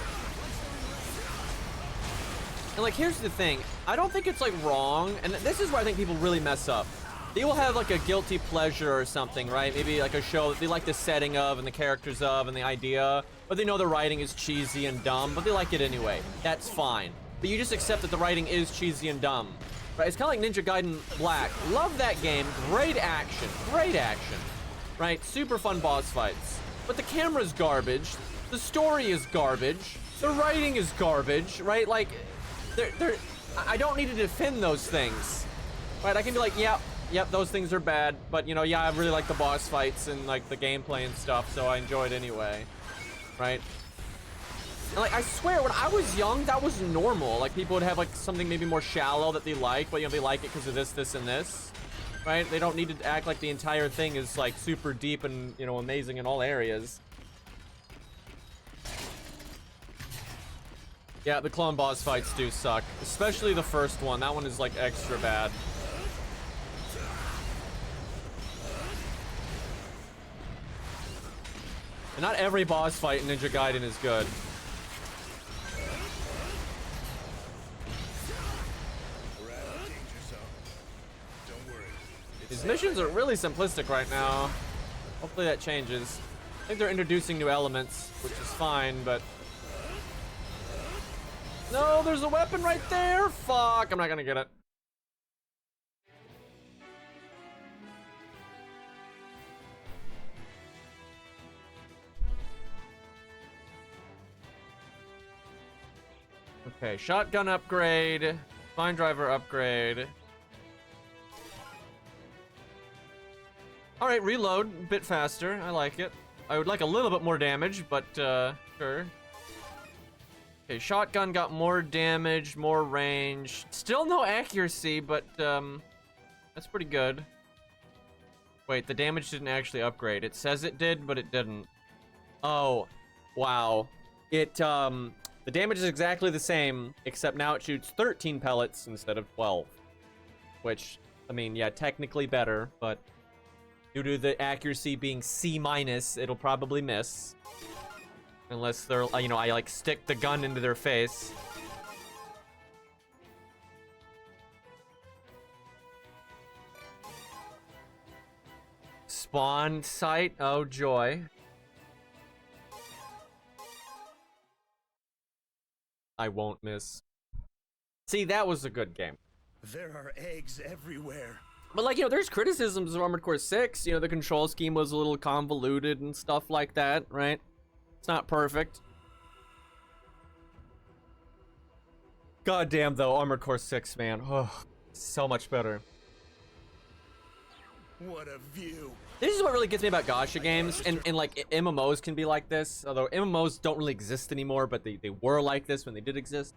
And like, here's the thing. I don't think it's like wrong, and this is where I think people really mess up. They will have like a guilty pleasure or something, right? Maybe like a show that they like the setting of and the characters of and the idea, but they know the writing is cheesy and dumb, but they like it anyway. That's fine. But you just accept that the writing is cheesy and dumb, right? It's kind of like Ninja Gaiden Black. Love that game. Great action, right? Super fun boss fights. But the camera's garbage. The story is garbage. The writing is garbage, right? Like, I don't need to defend those things, right? I can be like, yep, those things are bad, but you know, yeah, I really like the boss fights and like the gameplay and stuff, so I enjoy it anyway, right? And like, I swear, when I was young, that was normal. Like, people would have like something maybe more shallow that they like, but you know, they like it because of this, this, and this, right? They don't need to act like the entire thing is like super deep and, you know, amazing in all areas. Yeah, the clone boss fights do suck, especially the first one. That one is like extra bad. And not every boss fight in Ninja Gaiden is good. We're out of the danger zone. Don't worry. These missions are really simplistic right now. Hopefully that changes. I think they're introducing new elements, which is fine, but... No, there's a weapon right there! Fuck, I'm not gonna get it. Okay, shotgun upgrade, spine driver upgrade. All right, reload a bit faster. I like it. I would like a little bit more damage, but sure. Okay, shotgun got more damage, more range. Still no accuracy, but that's pretty good. Wait, the damage didn't actually upgrade. It says it did, but it didn't. Oh, wow. It the damage is exactly the same, except now it shoots 13 pellets instead of 12. Which, I mean, yeah, technically better, but due to the accuracy being C-, it'll probably miss. Unless they're, you know, I like stick the gun into their face. Spawn site, oh joy. I won't miss. See, that was a good game. There are eggs everywhere. But like, you know, there's criticisms of Armored Core 6. You know, the control scheme was a little convoluted and stuff like that, right? It's not perfect. God damn, though, Armored Core 6, man. Oh, so much better. What a view. This is what really gets me about gacha games, and like, MMOs can be like this. Although MMOs don't really exist anymore, but they were like this when they did exist.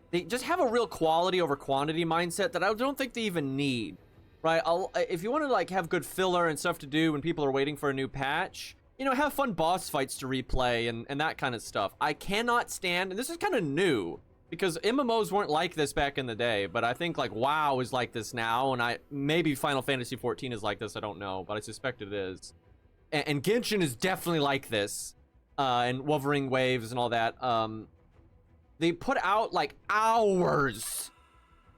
They just have a real quality over quantity mindset that I don't think they even need, right? If you want to like have good filler and stuff to do when people are waiting for a new patch, you know, have fun boss fights to replay and that kind of stuff. I cannot stand, and this is kind of new, because MMOs weren't like this back in the day, but I think like WoW is like this now, and maybe Final Fantasy 14 is like this, I don't know, but I suspect it is. And Genshin is definitely like this, and Wuthering Waves and all that. They put out like hours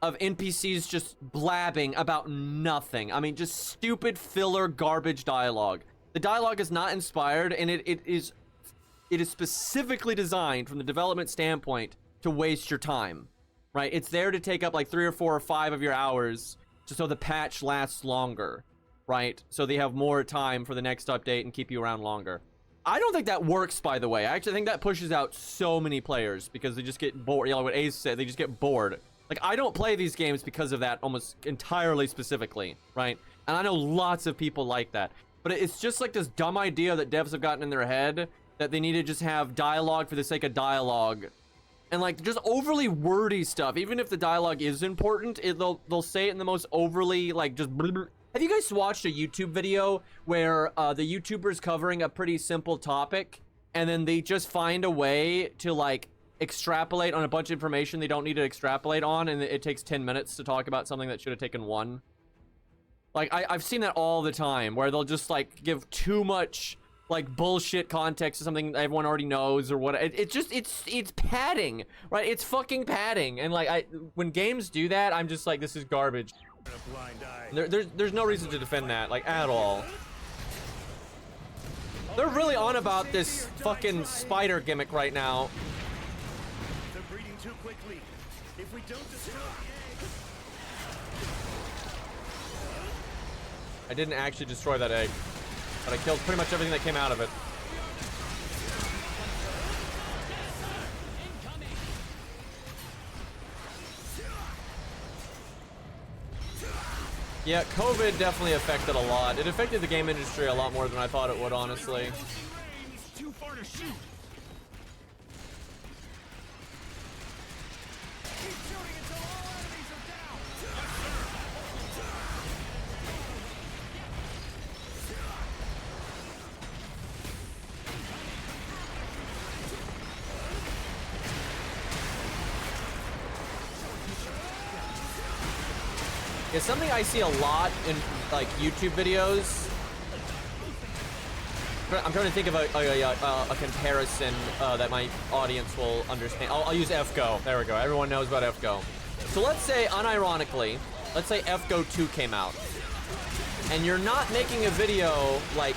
of NPCs just blabbing about nothing. I mean, just stupid filler garbage dialogue. The dialogue is not inspired, and it is specifically designed from the development standpoint to waste your time, right? It's there to take up like 3 or 4 or 5 of your hours just so the patch lasts longer, right? So they have more time for the next update and keep you around longer. I don't think that works, by the way. I actually think that pushes out so many players because they just get bored. You know, what Ace said, they just get bored. Like, I don't play these games because of that almost entirely specifically, right? And I know lots of people like that. But it's just like this dumb idea that devs have gotten in their head that they need to just have dialogue for the sake of dialogue. And like, just overly wordy stuff. Even if the dialogue is important, they'll say it in the most overly, like, just... Have you guys watched a YouTube video where the YouTuber's covering a pretty simple topic, and then they just find a way to like extrapolate on a bunch of information they don't need to extrapolate on, and it takes 10 minutes to talk about something that should have taken 1? Like, I've seen that all the time, where they'll just like give too much like bullshit context to something everyone already knows or what. It's padding, right? It's fucking padding, and like when games do that, I'm just like, this is garbage. A blind eye. There's no reason to defend that, like, at all. They're really on about this fucking spider gimmick right now. They're breeding too quickly. If we don't destroy the eggs. I didn't actually destroy that egg, but I killed pretty much everything that came out of it. Yeah, COVID definitely affected a lot. It affected the game industry a lot more than I thought it would, honestly. Too far to shoot. Keep shooting until all enemies are down. It's something I see a lot in like YouTube videos. I'm trying to think of a comparison that my audience will understand. I'll use FGO. There we go. Everyone knows about FGO. So let's say, unironically, let's say FGO 2 came out, and you're not making a video like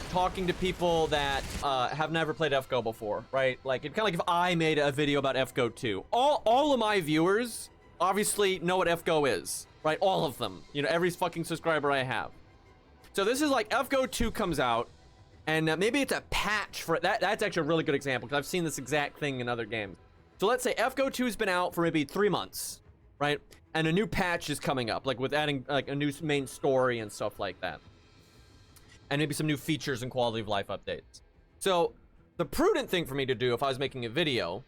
talking to people that have never played FGO before, right? Like, it's kind of like if I made a video about FGO 2. All of my viewers obviously know what FGO is. Right, all of them. You know, every fucking subscriber I have. So this is like FGO 2 comes out, and maybe it's a patch for it. That's actually a really good example, because I've seen this exact thing in other games. So let's say FGO 2 has been out for maybe 3 months, right? And a new patch is coming up, like with adding like a new main story and stuff like that. And maybe some new features and quality of life updates. So the prudent thing for me to do if I was making a video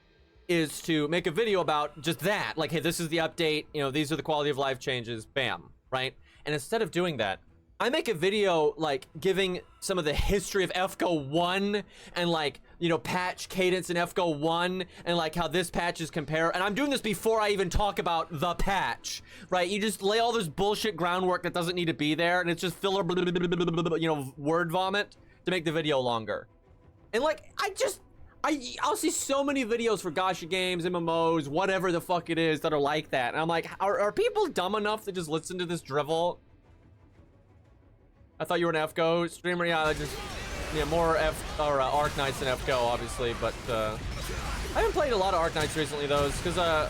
is to make a video about just that. Like, hey, this is the update, you know, these are the quality of life changes, bam, right? And instead of doing that, I make a video like giving some of the history of FGO 1 and like, you know, patch cadence in FGO 1 and like how this patch is compared. And I'm doing this before I even talk about the patch, right? You just lay all this bullshit groundwork that doesn't need to be there, and it's just filler, you know, word vomit to make the video longer. And like, I'll see so many videos for Gacha games, MMOs, whatever the fuck it is that are like that. And I'm like, are people dumb enough to just listen to this drivel? I thought you were an FGO streamer. Yeah, more Arc Knights than FGO, obviously. But I haven't played a lot of Arc Knights recently, though, because I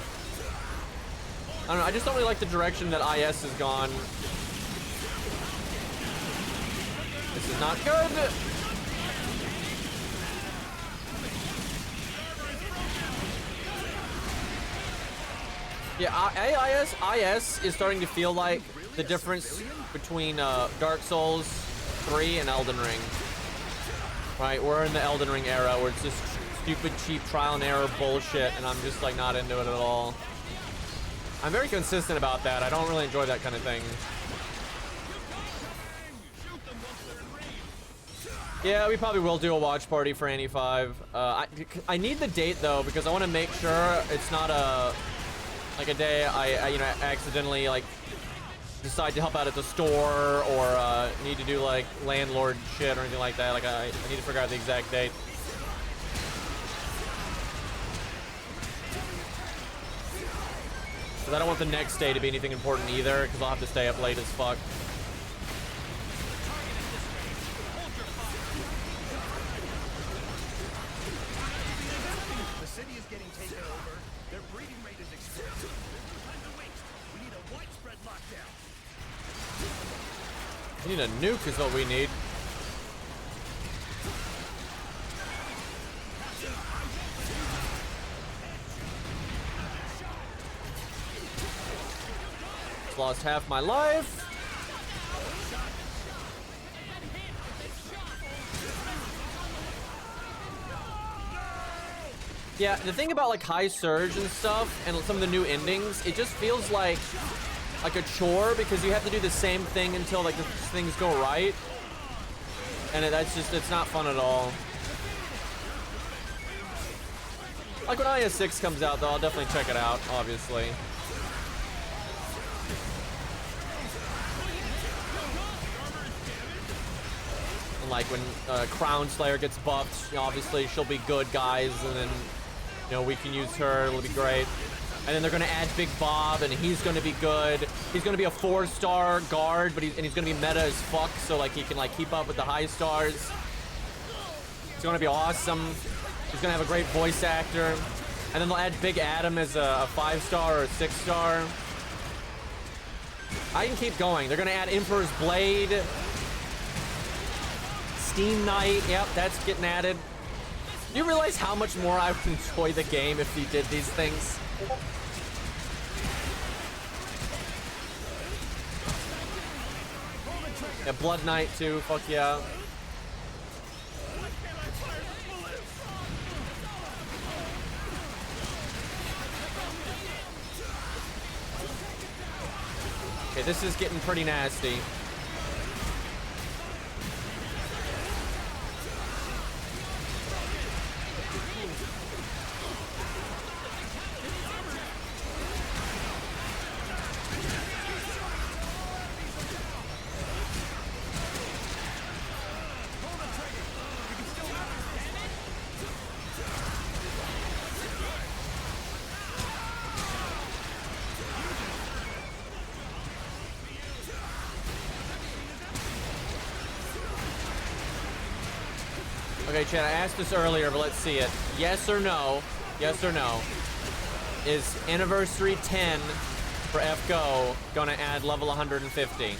don't know. I just don't really like the direction that IS has gone. This is not good. Yeah, IS is starting to feel like the difference between Dark Souls 3 and Elden Ring. Right, we're in the Elden Ring era where it's just stupid, cheap trial and error bullshit, and I'm just like not into it at all. I'm very consistent about that. I don't really enjoy that kind of thing. Yeah, we probably will do a watch party for Annie 5. I need the date though, because I want to make sure it's not a day I you know, accidentally like decide to help out at the store or need to do like landlord shit or anything like that. Like I need to figure out the exact date. Because I don't want the next day to be anything important either, because I'll have to stay up late as fuck. The city is getting taken over. Their breeding rate is explosive. Time to waste. We need a widespread lockdown. We need a nuke is what we need. Just lost half my life. Yeah, the thing about like High Surge and stuff and some of the new endings, it just feels like a chore because you have to do the same thing until like the things go right. And it's not fun at all. Like when IS6 comes out though, I'll definitely check it out, obviously. And like when Crown Slayer gets buffed, obviously she'll be good, guys, and then you know we can use her, it'll be great. And then they're gonna add Big Bob, and he's gonna be good. He's gonna be a 4-star guard, but he's gonna be meta as fuck, so like he can like keep up with the high stars. He's gonna be awesome. He's gonna have a great voice actor. And then they'll add Big Adam as a 5-star or a 6-star. I can keep going. They're gonna add Emperor's Blade. Steam Knight, yep, that's getting added. Do you realize how much more I would enjoy the game if he did these things? Yeah, Blood Knight too, fuck yeah. Okay, this is getting pretty nasty. Okay, Chad, I asked this earlier, but let's see it. Yes or no? Yes or no? Is Anniversary 10 for FGO gonna add level 150?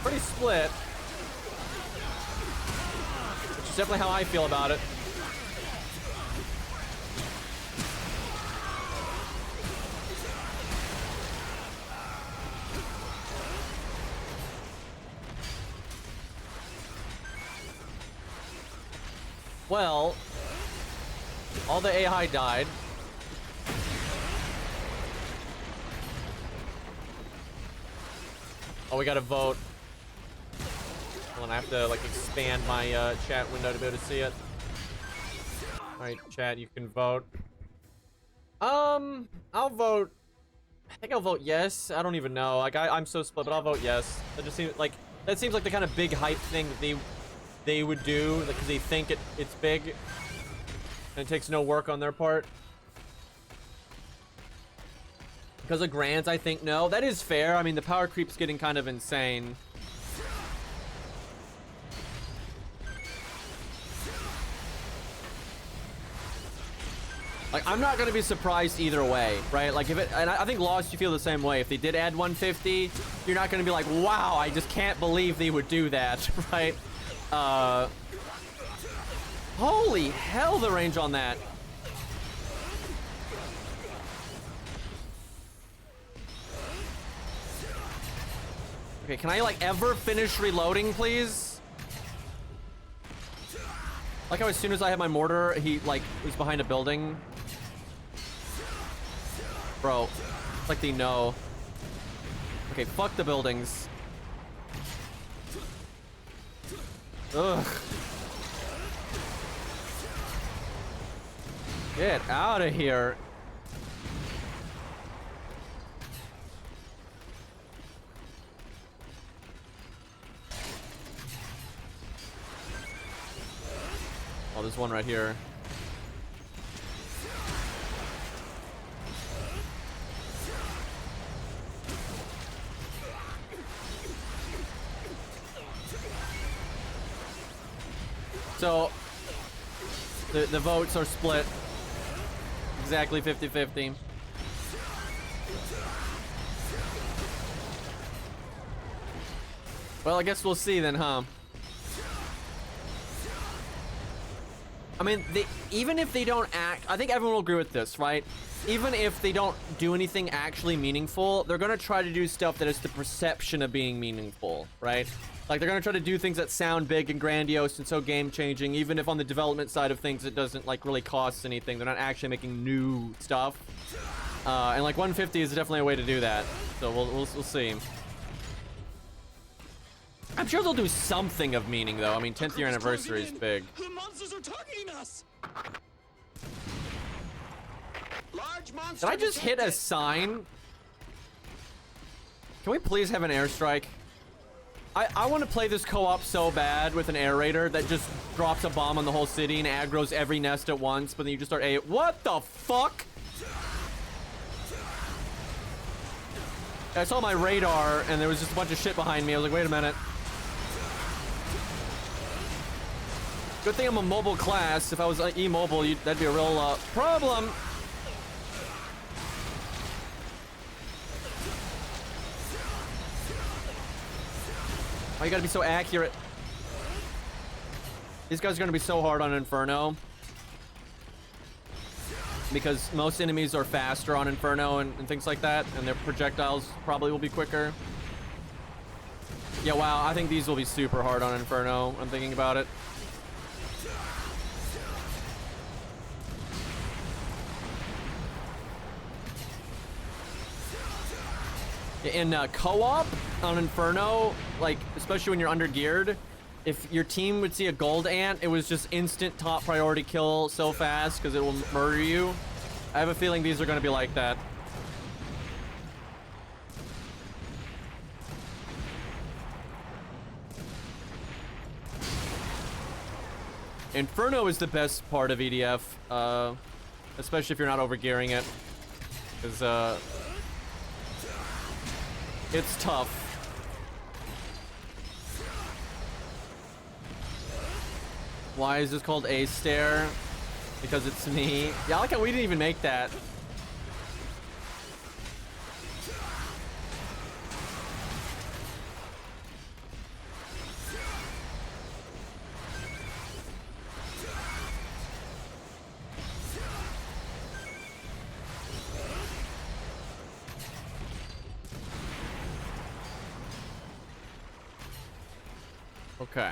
Pretty split. Which is definitely how I feel about it. Well, all the AI died. Oh, we gotta vote. Hold on, I have to like expand my chat window to be able to see it. All right, chat, you can vote. I'll vote. I think I'll vote yes. I don't even know. Like I'm so split, but I'll vote yes. That just seems like the kind of big hype thing that they would do because they think it's big and it takes no work on their part. Because of grants, I think no. That is fair. I mean, the power creep's getting kind of insane. Like, I'm not gonna be surprised either way, right? Like, if it, and I think Lost, you feel the same way. If they did add 150, you're not gonna be like, wow, I just can't believe they would do that, right? Holy hell, the range on that. Okay, can I, like, ever finish reloading, please? Like how as soon as I had my mortar, he, like, was behind a building. Bro, it's like they know. Okay, fuck the buildings. Ugh. Get out of here. Oh, there's one right here. So, the votes are split. Exactly 50-50. Well, I guess we'll see then, huh? I mean, even if they don't act, I think everyone will agree with this, right? Even if they don't do anything actually meaningful, they're gonna try to do stuff that is the perception of being meaningful, right? Like, they're gonna try to do things that sound big and grandiose and so game-changing, even if on the development side of things it doesn't, like, really cost anything. They're not actually making new stuff. And, like, 150 is definitely a way to do that. So we'll see. I'm sure they'll do something of meaning, though. I mean, 10th year anniversary is big. The monsters are targeting us. Large monster. Did I just hit a sign? Can we please have an airstrike? I want to play this co-op so bad with an air raider that just drops a bomb on the whole city and aggroes every nest at once, but then you just start what the fuck? I saw my radar and there was just a bunch of shit behind me. I was like, wait a minute. Good thing I'm a mobile class. If I was e-mobile, that'd be a real problem. Oh, you gotta be so accurate. These guys are gonna be so hard on Inferno. Because most enemies are faster on Inferno and things like that, and their projectiles probably will be quicker. Yeah, wow, I think these will be super hard on Inferno. I'm thinking about it. In co-op on Inferno, like, especially when you're under geared, if your team would see a gold ant, it was just instant top priority kill so fast because it will murder you. I have a feeling these are going to be like that. Inferno is the best part of EDF, especially if you're not overgearing it, because it's tough. Why is this called A Stair? Because it's me. Yeah, I like how we didn't even make that. Okay.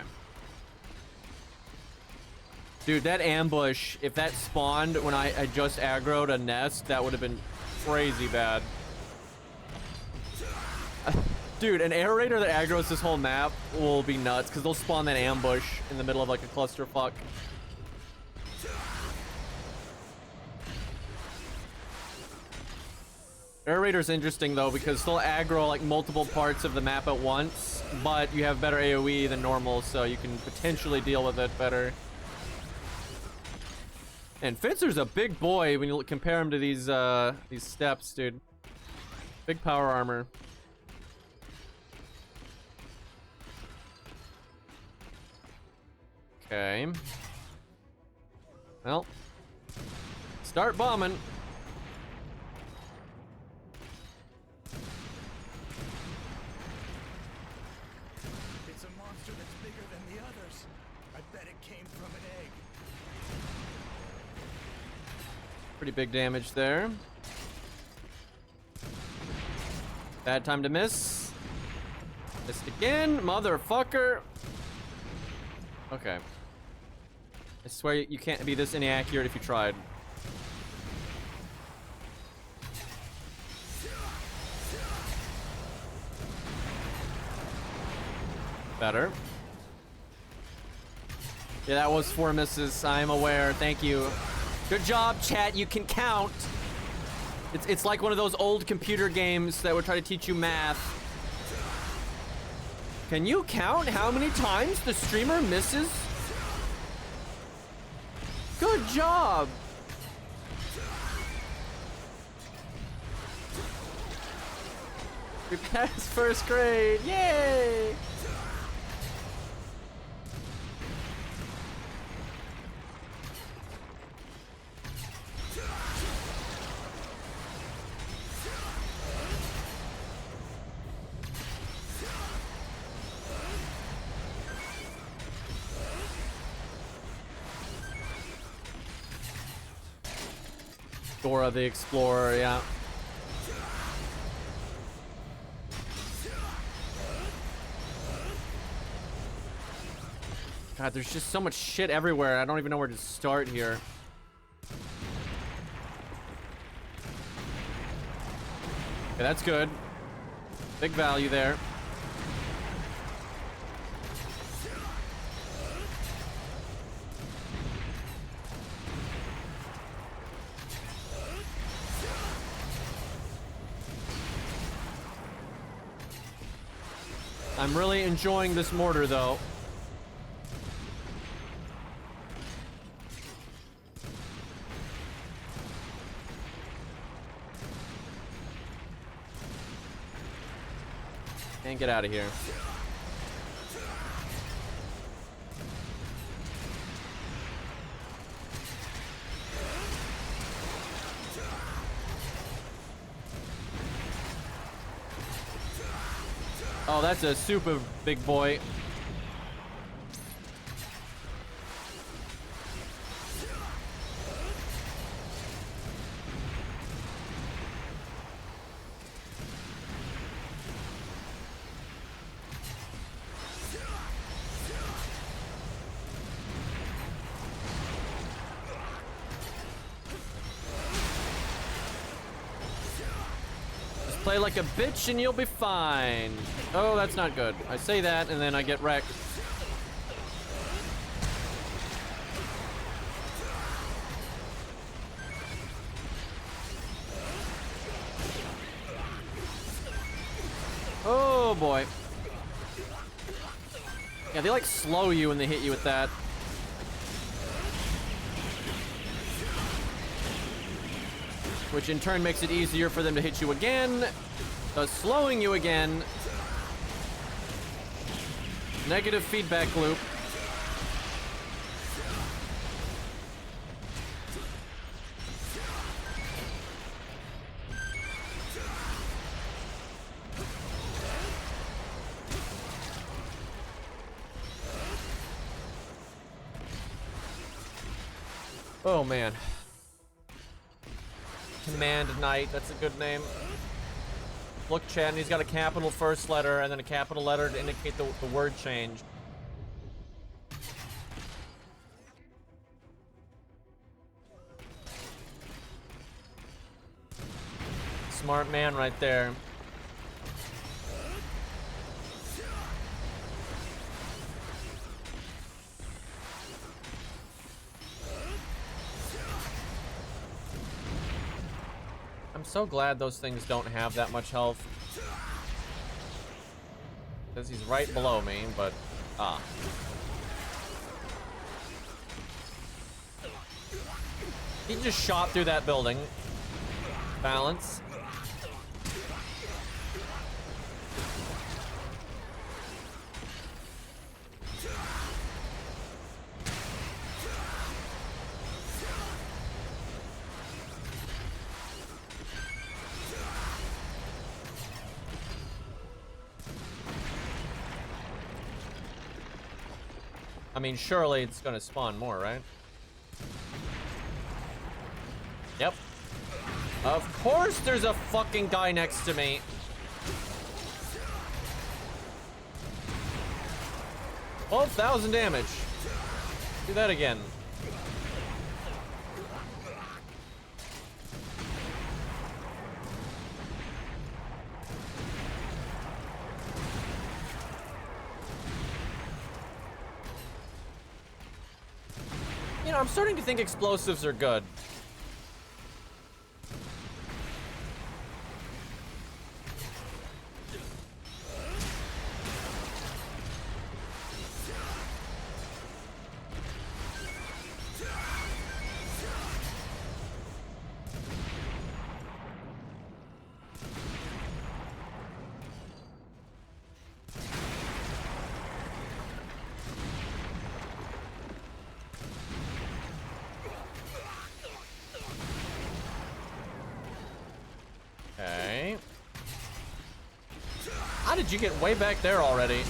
Dude, that ambush, if that spawned when I just aggroed a nest, that would have been crazy bad. Dude, an air raider that aggroes this whole map will be nuts, because they'll spawn that ambush in the middle of like a clusterfuck. Air raider's interesting though, because they'll aggro like multiple parts of the map at once, but you have better AoE than normal, so you can potentially deal with it better. And Finster's a big boy when you compare him to these steps, dude. Big power armor. Okay. Well, start bombing. It's a monster that's bigger than the others. I bet it came from an egg. Pretty big damage there. Bad time to miss. Missed again, motherfucker. Okay. I swear you can't be this inaccurate if you tried. Better. Yeah, that was 4 misses. I'm aware. Thank you. Good job, chat. You can count. It's like one of those old computer games that would try to teach you math. Can you count how many times the streamer misses? Good job. We passed first grade. Yay! Dora the Explorer, yeah. God, there's just so much shit everywhere. I don't even know where to start here. Okay, that's good. Big value there. I'm really enjoying this mortar, though. And get out of here. Oh, that's a super big boy. Play like a bitch and you'll be fine. Oh, that's not good. I say that and then I get wrecked. Oh boy. Yeah, they like slow you when they hit you with that. Which in turn makes it easier for them to hit you again, thus slowing you again. Negative feedback loop. Oh man. Command Knight, that's a good name. Look, chat, and he's got a capital first letter and then a capital letter to indicate the word change. Smart man right there. I'm so glad those things don't have that much health. Because he's right below me, but... ah. He just shot through that building. Balance. I mean, surely it's gonna spawn more, right? Yep. Of course there's a fucking guy next to me. Oh, 1,000 damage. Do that again. You know, I'm starting to think explosives are good. Okay. How did you get way back there already?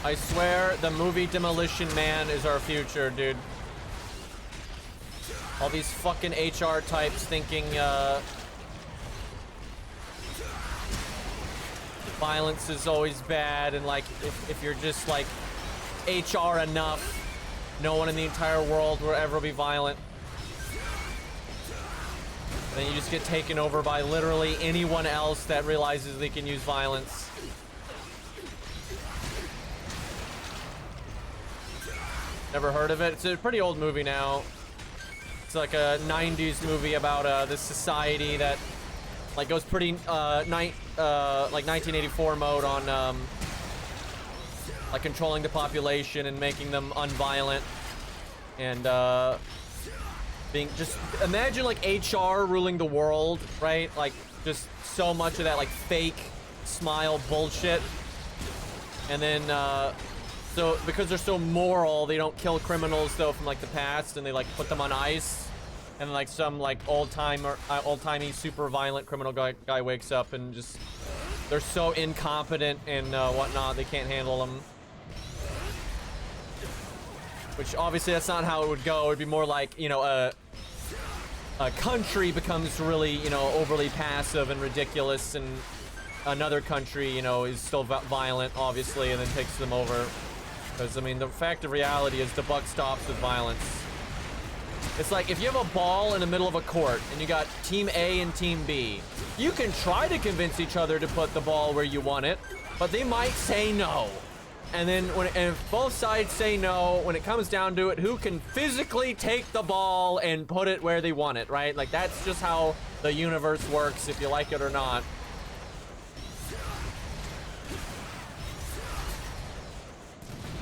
I swear the movie Demolition Man is our future, dude. All these fucking HR types thinking, violence is always bad, and like, if you're just like HR enough, no one in the entire world will ever be violent. Then you just get taken over by literally anyone else that realizes they can use violence. Never heard of it? It's a pretty old movie now. It's like a 90s movie about this society that like goes pretty like 1984 mode on like controlling the population and making them unviolent, and being just, imagine like HR ruling the world, right? Like just so much of that like fake smile bullshit, and then so because they're so moral, they don't kill criminals though from like the past, and they like put them on ice, and like some like old-timey super violent criminal guy wakes up, and just they're so incompetent and whatnot, they can't handle them. Which obviously that's not how it would go. It would be more like, you know, a country becomes really, you know, overly passive and ridiculous, and another country, you know, is still violent, obviously, and then takes them over. Because, I mean, the fact of reality is the buck stops with violence. It's like, if you have a ball in the middle of a court, and you got Team A and Team B, you can try to convince each other to put the ball where you want it, but they might say no. And then, if both sides say no, when it comes down to it, who can physically take the ball and put it where they want it, right? Like, that's just how the universe works, if you like it or not.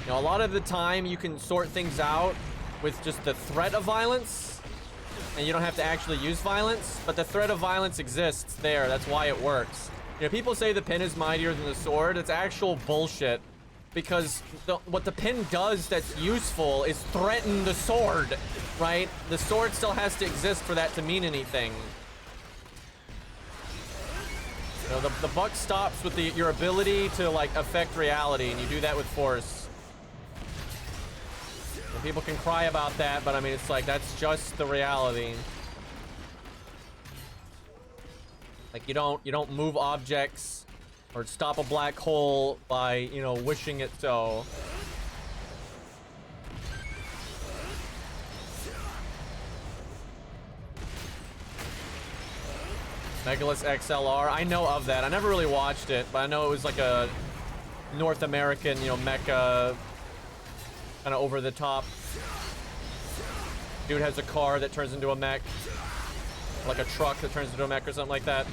You know, a lot of the time you can sort things out with just the threat of violence, and you don't have to actually use violence, but the threat of violence exists there. That's why it works. You know, people say the pen is mightier than the sword. It's actual bullshit, because what the pen does that's useful is threaten the sword, right? The sword still has to exist for that to mean anything. You know, the buck stops with your ability to like affect reality, and you do that with force. People can cry about that, but I mean, it's like, that's just the reality. Like you don't move objects or stop a black hole by, you know, wishing it so. Megalus XLR. I know of that. I never really watched it, but I know it was like a North American, you know, mecha, kind of over the top. Dude has a car that turns into a mech, like a truck that turns into a mech or something like that.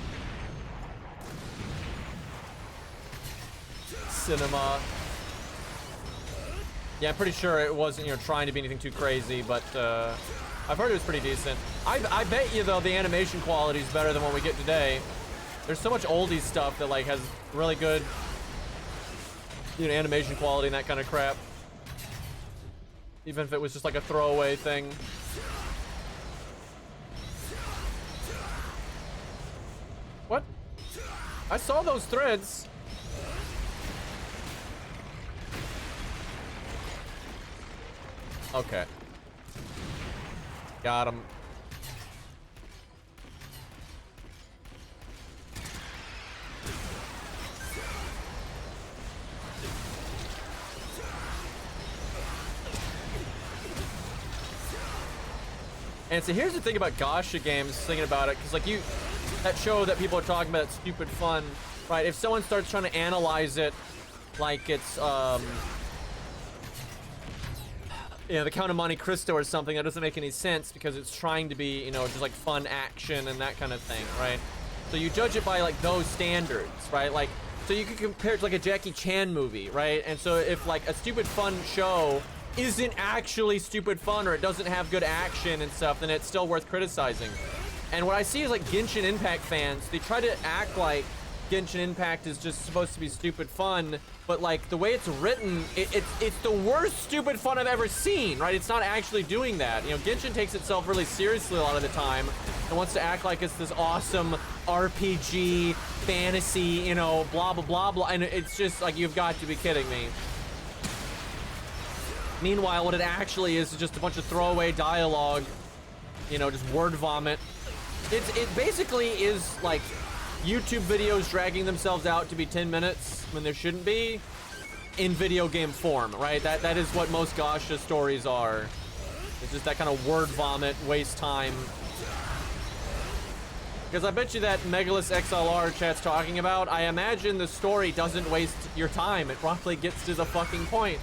Cinema. Yeah, I'm pretty sure it wasn't, you know, trying to be anything too crazy, but I've heard it was pretty decent. I bet you though the animation quality is better than what we get today. There's so much oldie stuff that like has really good, you know, animation quality and that kind of crap. Even if it was just like a throwaway thing. What? I saw those threads. Okay. Got him. And so here's the thing about gacha games, thinking about it, because like that show that people are talking about, that Stupid Fun, right? If someone starts trying to analyze it like it's, you know, the Count of Monte Cristo or something, that doesn't make any sense because it's trying to be, you know, just like fun action and that kind of thing, right? So you judge it by like those standards, right? Like, so you could compare it to like a Jackie Chan movie, right? And so if like a Stupid Fun show isn't actually stupid fun or it doesn't have good action and stuff, then it's still worth criticizing. And what I see is like Genshin Impact fans, they try to act like Genshin Impact is just supposed to be stupid fun, but like the way it's written, it's the worst stupid fun I've ever seen, right? It's not actually doing that. You know, Genshin takes itself really seriously a lot of the time and wants to act like it's this awesome RPG, fantasy, you know, blah, blah, blah, blah. And it's just like, you've got to be kidding me. Meanwhile, what it actually is just a bunch of throwaway dialogue, you know, just word vomit. It basically is like YouTube videos dragging themselves out to be 10 minutes when there shouldn't be, in video game form, right? That is what most gacha stories are. It's just that kind of word vomit, waste time. Because I bet you that Megalus XLR chat's talking about, I imagine the story doesn't waste your time. It promptly gets to the fucking point.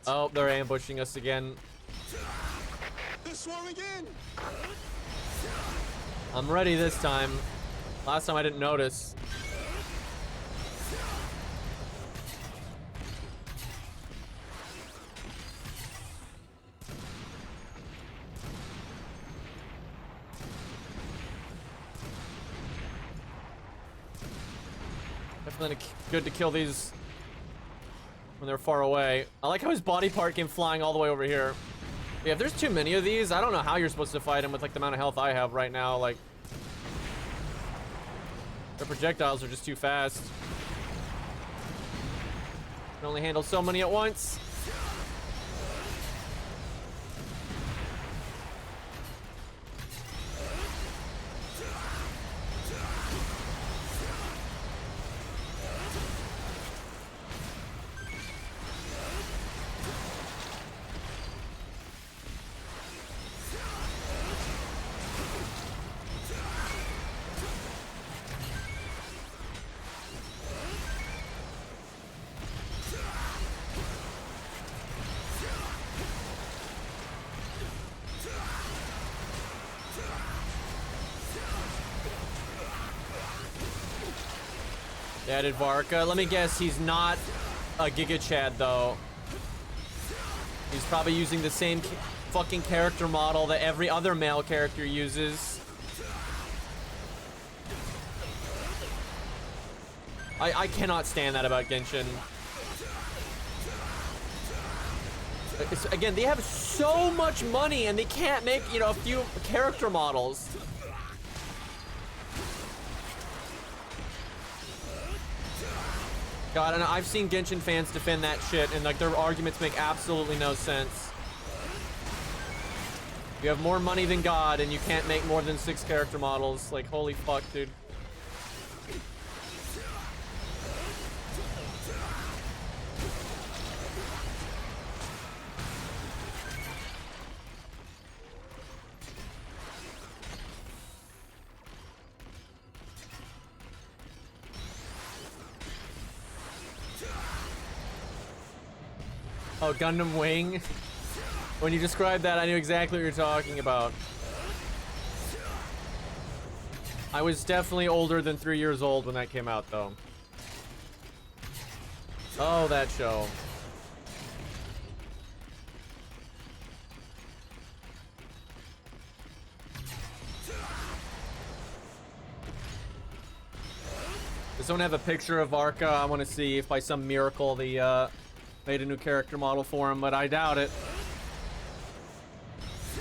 Oh, they're ambushing us again. They're swarming in. I'm ready this time. Last time I didn't notice. Definitely good to kill these when they're far away. I like how his body part came flying all the way over here. Yeah, if there's too many of these, I don't know how you're supposed to fight him with like the amount of health I have right now. Like, their projectiles are just too fast. Can only handle so many at once. Added Varka. Let me guess, he's not a Giga Chad though. He's probably using the same fucking character model that every other male character uses. I cannot stand that about Genshin. Again, they have so much money and they can't make, you know, a few character models. God, and I've seen Genshin fans defend that shit, and like their arguments make absolutely no sense. You have more money than God, and you can't make more than 6 character models. Like, holy fuck, dude. Oh, Gundam Wing. When you described that, I knew exactly what you're talking about. I was definitely older than 3 years old when that came out, though. Oh, that show. Does someone have a picture of Arca? I want to see if by some miracle they made a new character model for him, but I doubt it.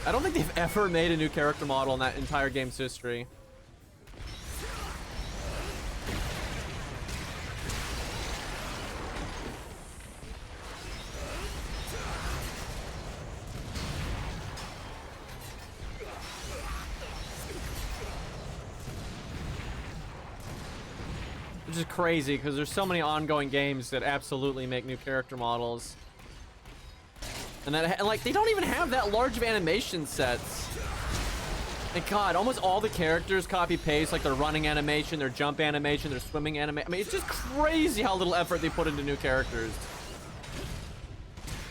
I don't think they've ever made a new character model in that entire game's history. Which is crazy because there's so many ongoing games that absolutely make new character models. And that, like, they don't even have that large of animation sets. And God, almost all the characters copy paste, like their running animation, their jump animation, their swimming animation. I mean, it's just crazy how little effort they put into new characters.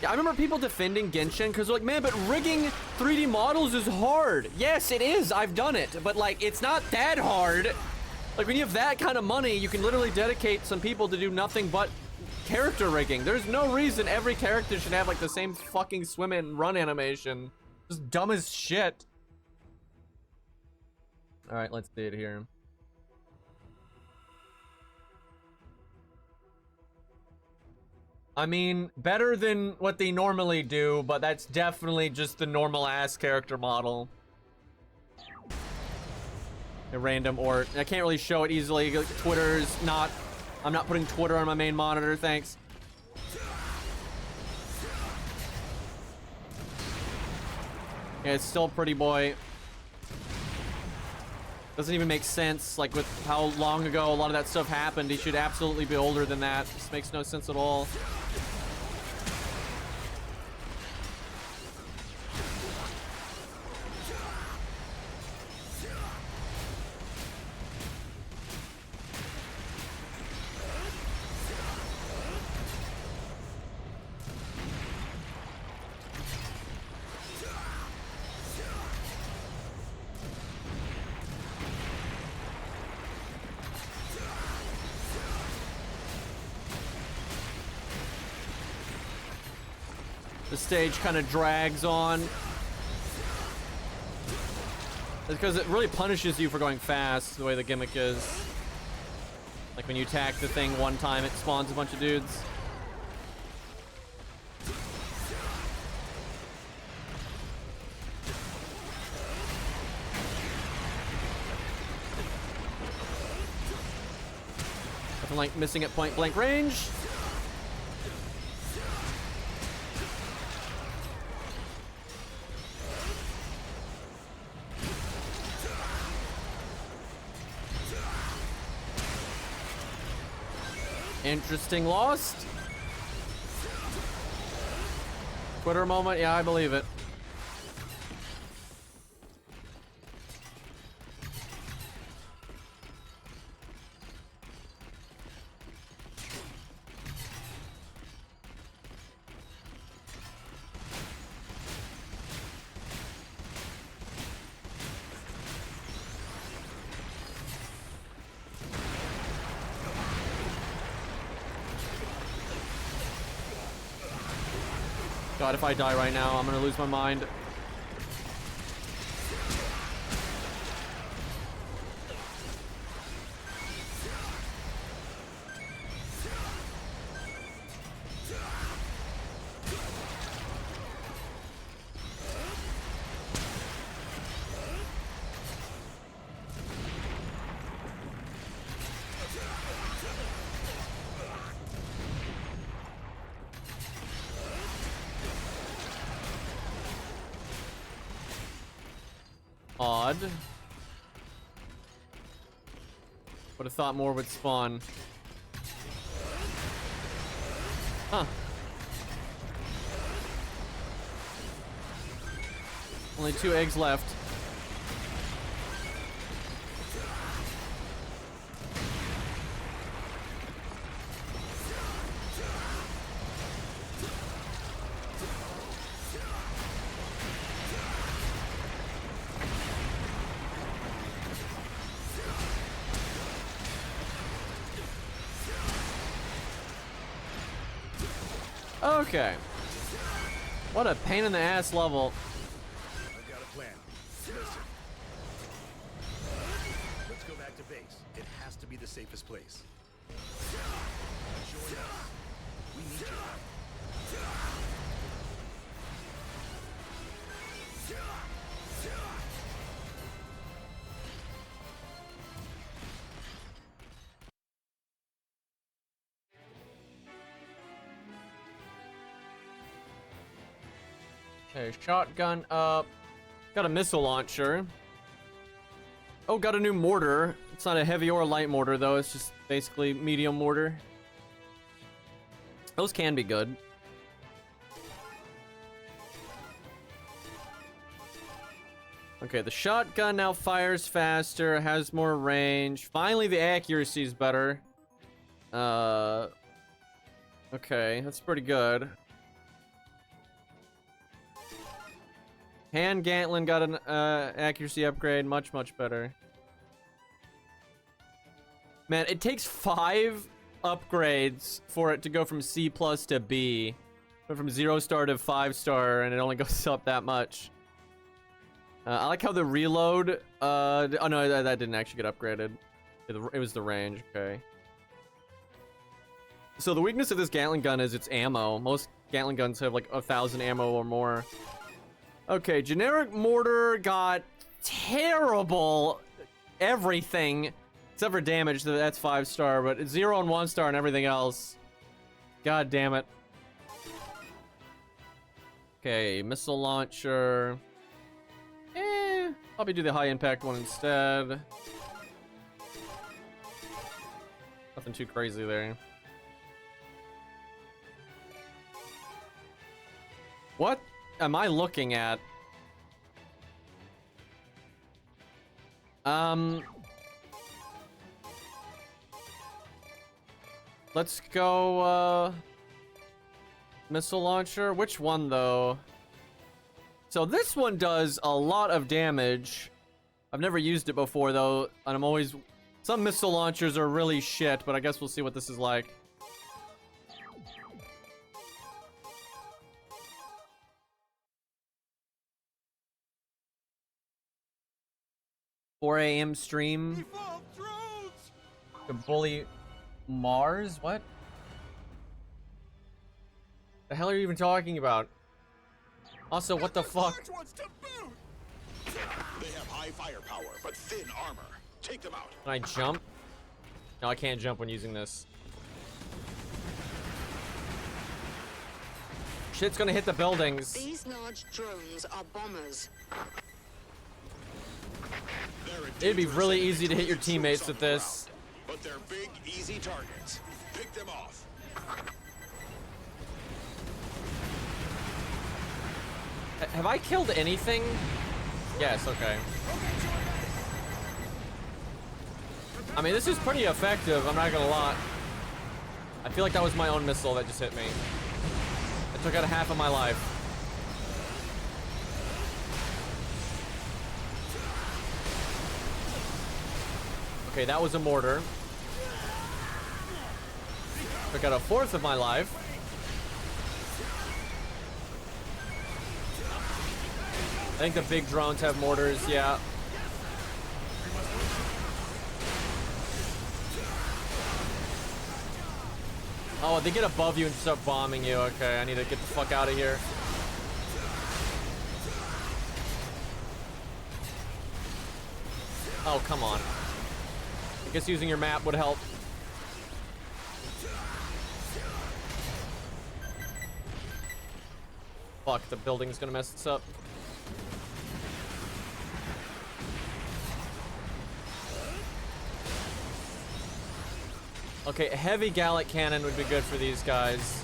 Yeah, I remember people defending Genshin because they're like, man, but rigging 3D models is hard. Yes, it is. I've done it. But, like, it's not that hard. Like, when you have that kind of money, you can literally dedicate some people to do nothing but character rigging. There's no reason every character should have, like, the same fucking swim and run animation. Just dumb as shit. Alright, let's see it here. I mean, better than what they normally do, but that's definitely just the normal-ass character model. A random ort. I can't really show it easily. Twitter's not... I'm not putting Twitter on my main monitor, thanks. Yeah, it's still Pretty Boy. Doesn't even make sense, like, with how long ago a lot of that stuff happened. He should absolutely be older than that. This makes no sense at all. The stage kind of drags on. It's because it really punishes you for going fast, the way the gimmick is. Like when you attack the thing one time, it spawns a bunch of dudes. Nothing like missing at point blank range. Interesting lost. Twitter moment, yeah, I believe it. God, if I die right now, I'm gonna lose my mind. odd. Would have thought more would spawn. Huh. Only 2 eggs left. Okay. What a pain in the ass level. I've got a plan. Listen. Let's go back to base. It has to be the safest place. Join us. We need your help. Okay, shotgun up. Got a missile launcher. Oh, got a new mortar. It's not a heavy or a light mortar, though. It's just basically medium mortar. Those can be good. Okay, the shotgun now fires faster, has more range. Finally, the accuracy is better. Okay, that's pretty good. Hand Gantlin got an accuracy upgrade, much better. Man, it takes 5 upgrades for it to go from C+ to B. Went from 0 star to 5 star, and it only goes up that much. I like how the reload, oh no, that didn't actually get upgraded. It was the range, okay. So the weakness of this Gatling gun is its ammo. Most Gatling guns have like 1,000 ammo or more. Okay, generic mortar got terrible everything except for damage. That's 5 star, but it's 0 and 1 star and everything else. God damn it. Okay, missile launcher. Probably do the high impact one instead. Nothing too crazy there. What am I looking at? Let's go, missile launcher. Which one, though? So this one does a lot of damage. I've never used it before, though, and I'm always... Some missile launchers are really shit, but I guess we'll see what this is like. $4 a.m. stream to bully Mars? What? The hell are you even talking about? Also, what the fuck? They have high firepower, but thin armor. Take them out. Can I jump? No, I can't jump when using this. Shit's gonna hit the buildings. These large drones are bombers. It'd be really easy to hit your teammates with this. But they're big, easy targets. Pick them off. Have I killed anything? Yes, okay. I mean, this is pretty effective, I'm not gonna lie. I feel like that was my own missile that just hit me. It took out half of my life. Okay, that was a mortar. Took out 1/4 of my life. I think the big drones have mortars, yeah. Oh, they get above you and start bombing you. Okay, I need to get the fuck out of here. Oh, come on. I guess using your map would help. Fuck, the building's gonna mess this up. Okay, heavy Gallic cannon would be good for these guys.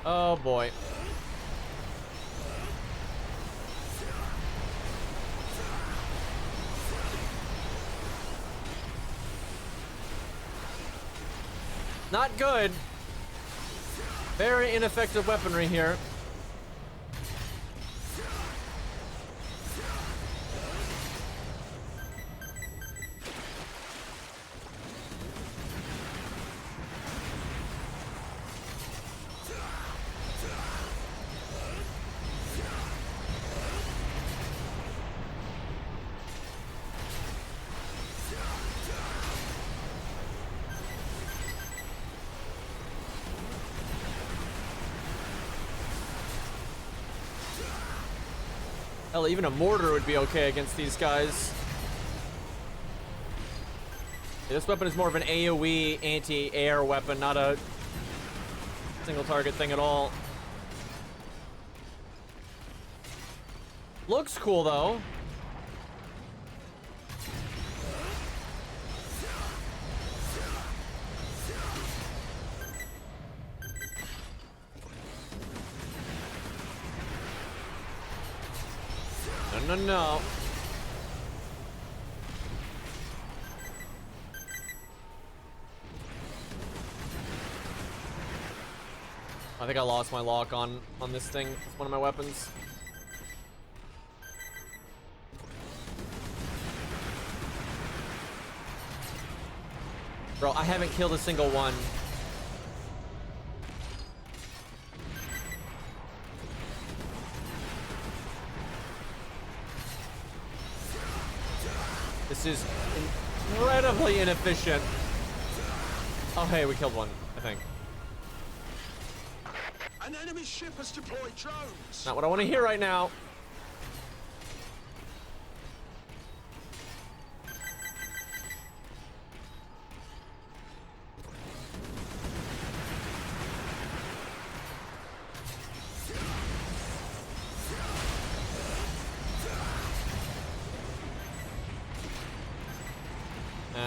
Oh boy. Not good. Very ineffective weaponry here. Hell, even a mortar would be okay against these guys. Yeah, this weapon is more of an AoE anti-air weapon, not a single target thing at all. Looks cool though. No. I think I lost my lock on this thing. It's one of my weapons. Bro, I haven't killed a single one. This is incredibly inefficient. Oh, hey, we killed one, I think. An enemy ship has deployed drones. Not what I want to hear right now.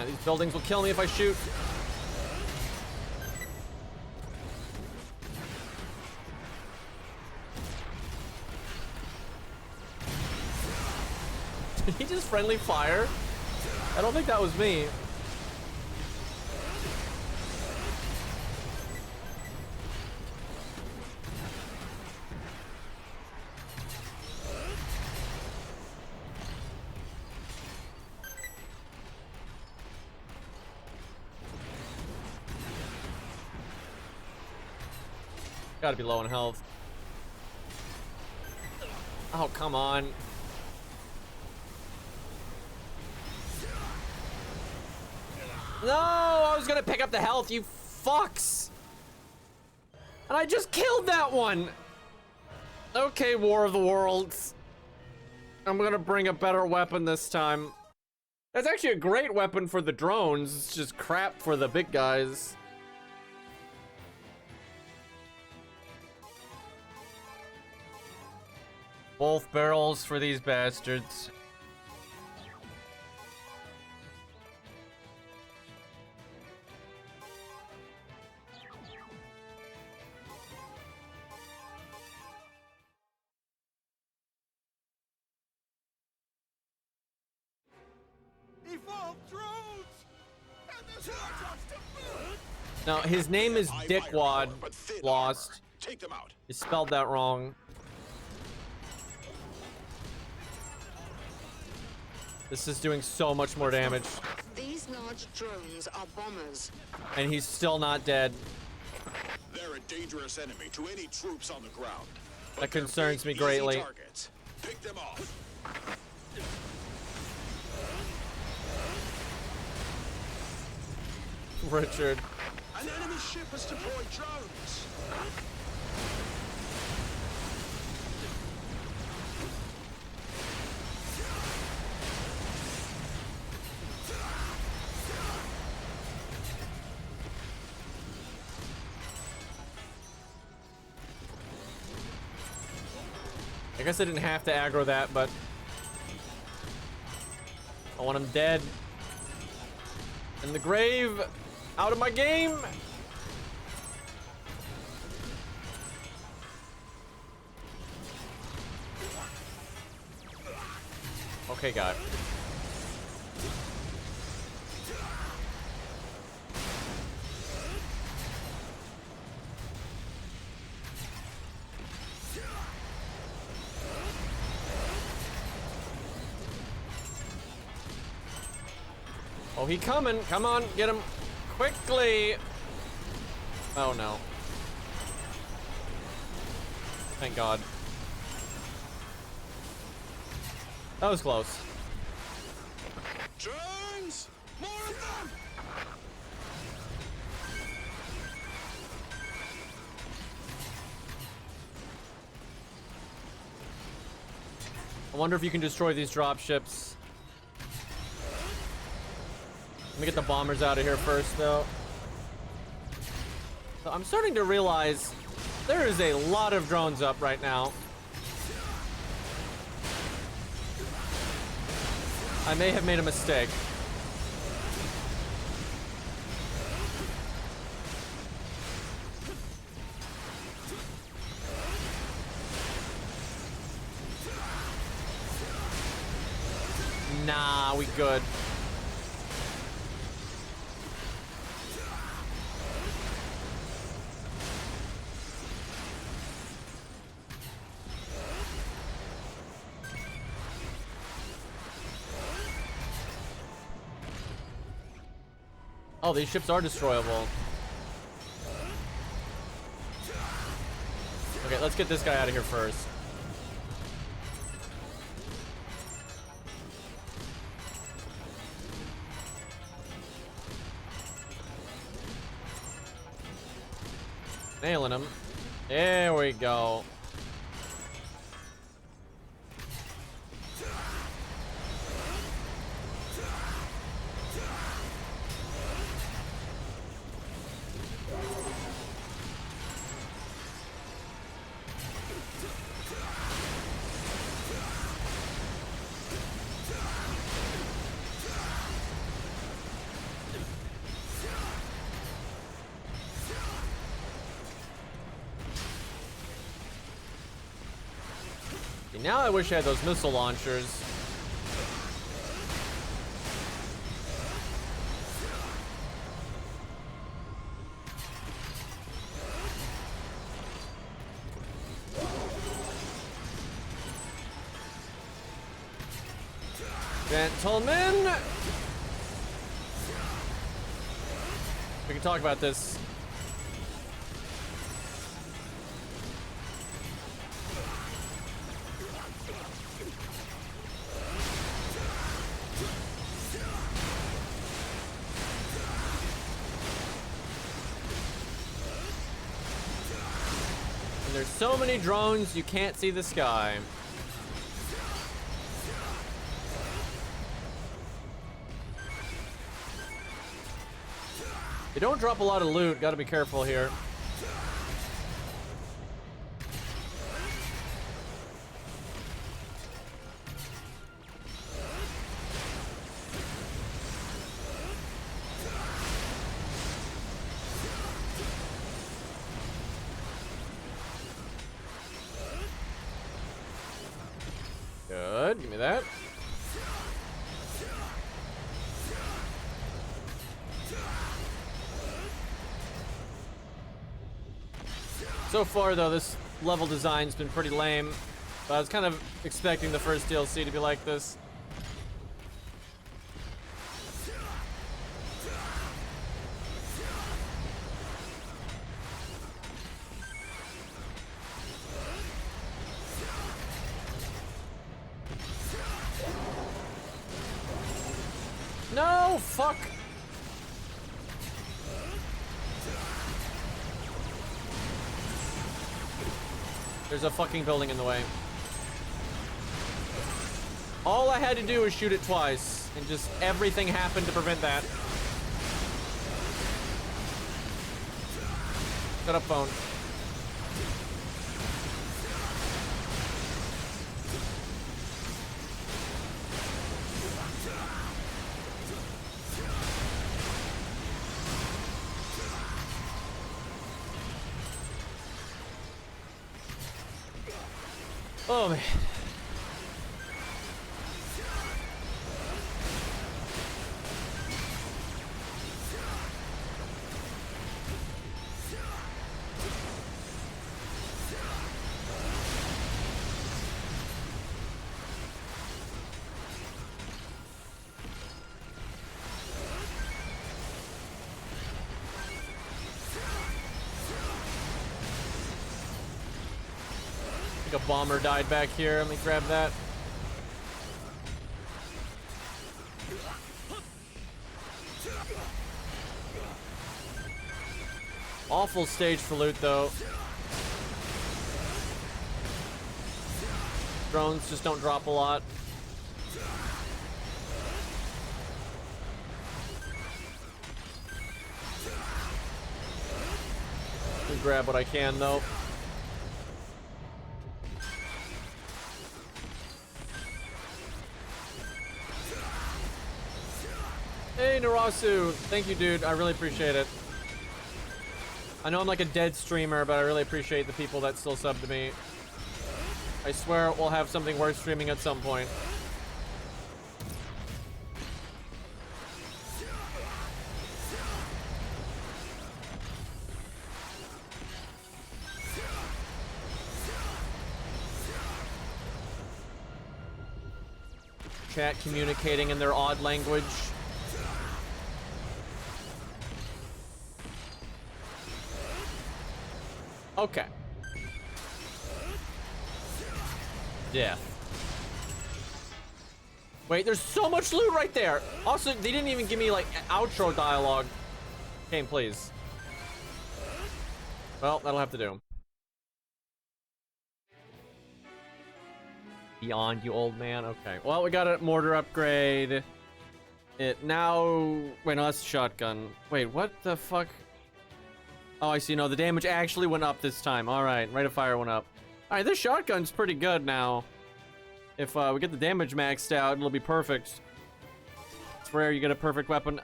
These buildings will kill me if I shoot. Did he just friendly fire? I don't think that was me. Gotta be low on health. Oh, come on. No, I was gonna pick up the health, you fucks. And I just killed that one. Okay, War of the Worlds. I'm gonna bring a better weapon this time. That's actually a great weapon for the drones. It's just crap for the big guys. Both barrels for these bastards. Evolved drones! And there's lots to boot! Now, his name is High Dickwad. firepower, but thin Lost. armor. Take them out. You spelled that wrong. This is doing so much more damage. These large drones are bombers. And he's still not dead. They're a dangerous enemy to any troops on the ground. But That they're concerns big, me greatly. easy targets. Pick them off. Richard. An enemy ship has deployed drones. guess I didn't have to aggro that, but I want him dead. In the grave. Out of my game. Okay, God. Oh, he coming. Come on, get him quickly. Oh, no. Thank God. That was close. Jones! More of them! I wonder if you can destroy these dropships. Let me get the bombers out of here first, though. So I'm starting to realize there is a lot of drones up right now. I may have made a mistake. Nah, we good. Oh, these ships are destroyable. Okay, let's get this guy out of here first. Nailing him. There we go. Now I wish I had those missile launchers. Gentlemen! We can talk about this. There's so many drones, you can't see the sky. They don't drop a lot of loot, gotta be careful here. Good, give me that. So far, though, this level design's been pretty lame. But I was kind of expecting the first DLC to be like this. No, fuck. There's a fucking building in the way. All I had to do was shoot it twice, and just everything happened to prevent that. Shut up, phone. Oh man. I think a bomber died back here. Let me grab that. Awful stage for loot, though. Drones just don't drop a lot. Let me grab what I can, though. Hey, Narasu. Thank you, dude. I really appreciate it. I know I'm like a dead streamer, but I really appreciate the people that still sub to me. I swear we'll have something worth streaming at some point. Chat communicating in their odd language. Okay. Death. Wait, there's so much loot right there. Also, they didn't even give me like outro dialogue. Game, please. Well, that'll have to do. Beyond, you old man. Okay. Well, we got a mortar upgrade. It now. Wait, no, that's a shotgun. Wait, what the fuck? Oh, I see. No, the damage actually went up this time. All right, rate of fire went up. All right, this shotgun's pretty good now. If we get the damage maxed out, it'll be perfect. It's rare you get a perfect weapon.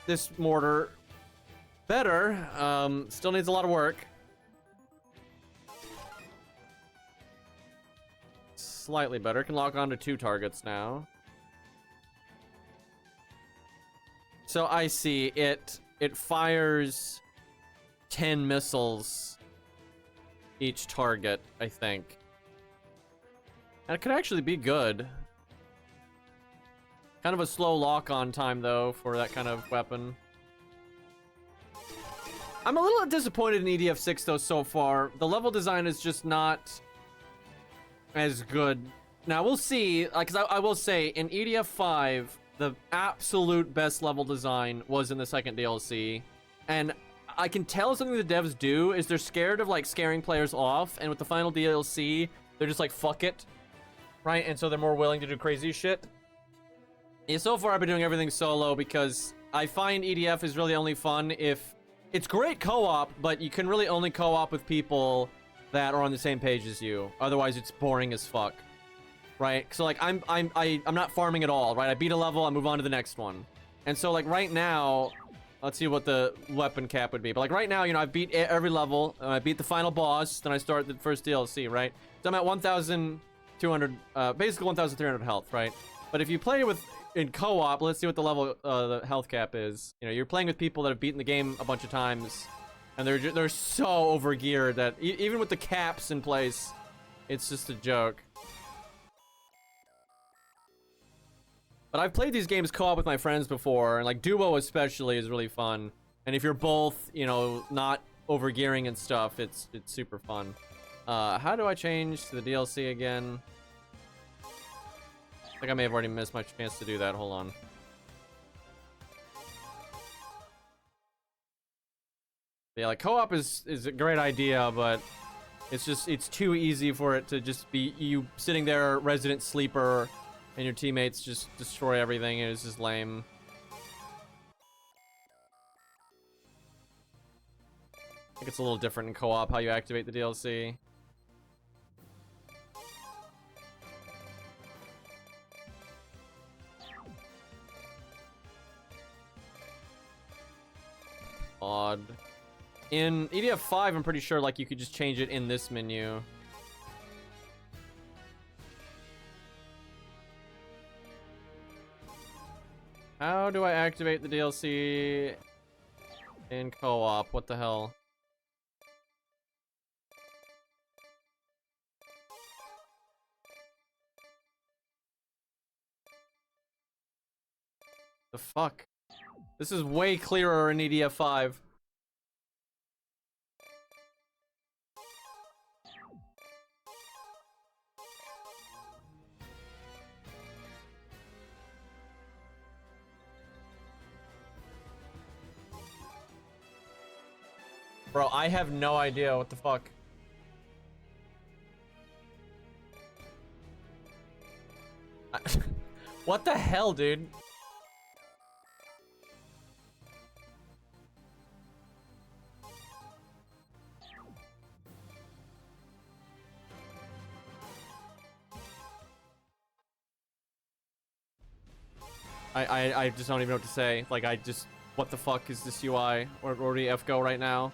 This mortar, better. Still needs a lot of work. Slightly better. Can lock onto 2 targets now. So I see it fires 10 missiles each target, I think. And it could actually be good. Kind of a slow lock-on time, though, for that kind of weapon. I'm a little disappointed in EDF6, though, so far. The level design is just not as good. Now, we'll see, because I will say, in EDF5, the absolute best level design was in the second DLC. And I can tell something the devs do is they're scared of, like, scaring players off. And with the final DLC, they're just like, fuck it. Right? And so they're more willing to do crazy shit. Yeah, so far, I've been doing everything solo because I find EDF is really only fun if... It's great co-op, but you can really only co-op with people that are on the same page as you. Otherwise, it's boring as fuck. Right? So, like, I'm not farming at all, right? I beat a level, I move on to the next one. And so, like, right now... Let's see what the weapon cap would be. But, like, right now, you know, I've beat every level. I beat the final boss. Then I start the first DLC, right? So I'm at 1,200... basically 1,300 health, right? But if you play with... In co-op, let's see what the level... the health cap is. You know, you're playing with people that have beaten the game a bunch of times. And they're so overgeared that... even with the caps in place, it's just a joke. But I've played these games co-op with my friends before, and like duo especially is really fun. And if you're both, you know, not overgearing and stuff, it's super fun. How do I change to the DLC again? I think I may have already missed my chance to do that. Hold on. Yeah, like co-op is a great idea, but it's too easy for it to just be you sitting there, resident sleeper, and your teammates just destroy everything, and it's just lame. I think it's a little different in co-op how you activate the DLC. Odd. In EDF5, I'm pretty sure like you could just change it in this menu. do I activate the DLC in co-op? What the hell? The fuck? This is way clearer in EDF5. Bro, I have no idea what the fuck. What the hell, dude? I just don't even know what to say. Like, what the fuck is this UI or the FGO right now?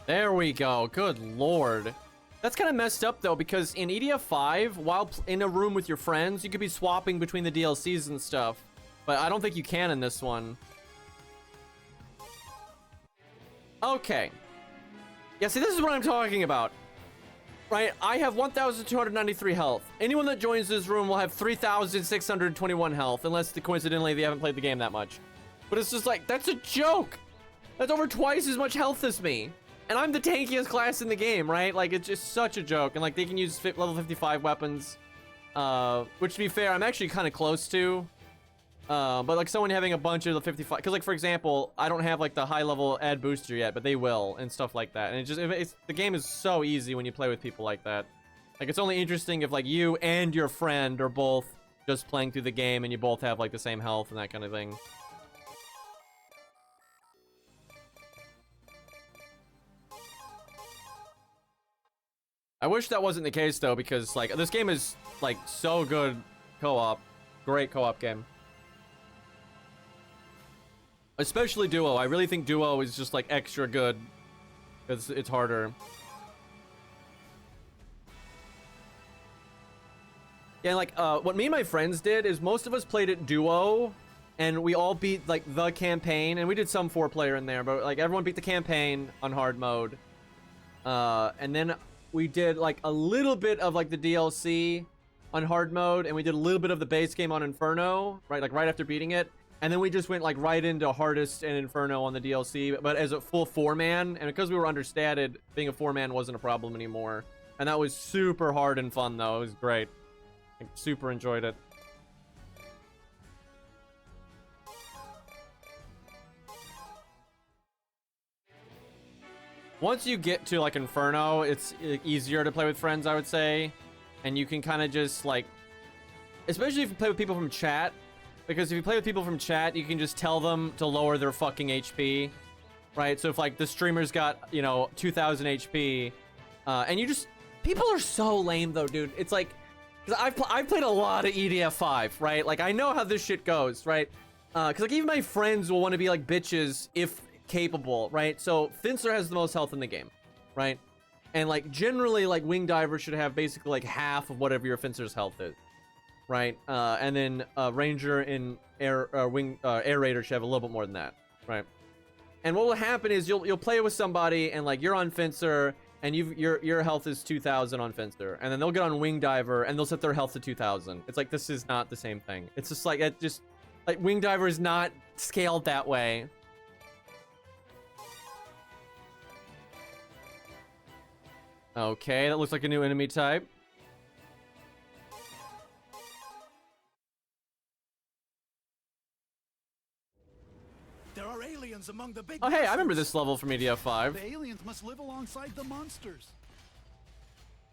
There we go. Good lord. That's kind of messed up though, because in EDF5, while in a room with your friends, you could be swapping between the DLCs and stuff. But I don't think you can in this one. Okay. Yeah, see, this is what I'm talking about. Right? I have 1,293 health. Anyone that joins this room will have 3,621 health, unless coincidentally they haven't played the game that much. But it's just like, that's a joke! That's over twice as much health as me. And I'm the tankiest class in the game, right? Like, it's just such a joke. And like, they can use level 55 weapons. Which, to be fair, I'm actually kind of close to. But like someone having a bunch of the 55, because like for example, I don't have like the high level ad booster yet, but they will and stuff like that. And the game is so easy when you play with people like that. Like, it's only interesting if like you and your friend are both just playing through the game and you both have like the same health and that kind of thing. I wish that wasn't the case though, because like this game is like so good co-op, great co-op game. Especially duo. I really think duo is just like extra good because it's harder. Yeah, like what me and my friends did is most of us played it duo, and we all beat like the campaign, and we did some 4-player in there, but like everyone beat the campaign on hard mode. And then we did like a little bit of like the DLC on hard mode, and we did a little bit of the base game on Inferno, right? Like right after beating it. And then we just went like right into hardest and Inferno on the DLC, but as a full 4-man. And because we were understated, being a 4-man wasn't a problem anymore. And that was super hard and fun though. It was great. I super enjoyed it. Once you get to like Inferno, it's easier to play with friends, I would say. And you can kind of just like, especially if you play with people from chat, because if you play with people from chat, you can just tell them to lower their fucking HP, right? So if like the streamer's got, you know, 2,000 HP, and you just, people are so lame though, dude. It's like, cause I've played a lot of EDF5, right? Like I know how this shit goes, right? Cause like even my friends will want to be like bitches if capable, right? So Finster has the most health in the game, right? And like generally like Wing Diver should have basically like half of whatever your Finster's health is, right? And then Ranger and Air Raider should have a little bit more than that, right? And what will happen is you'll play with somebody and like you're on Fencer and your health is 2,000 on Fencer, and then they'll get on Wing Diver and they'll set their health to 2,000. It's like, this is not the same thing. It's just like, it just like Wing Diver is not scaled that way. Okay, that looks like a new enemy type. There are aliens among the big Oh, hey, I remember monsters. this level from EDF5. The aliens must live alongside the monsters.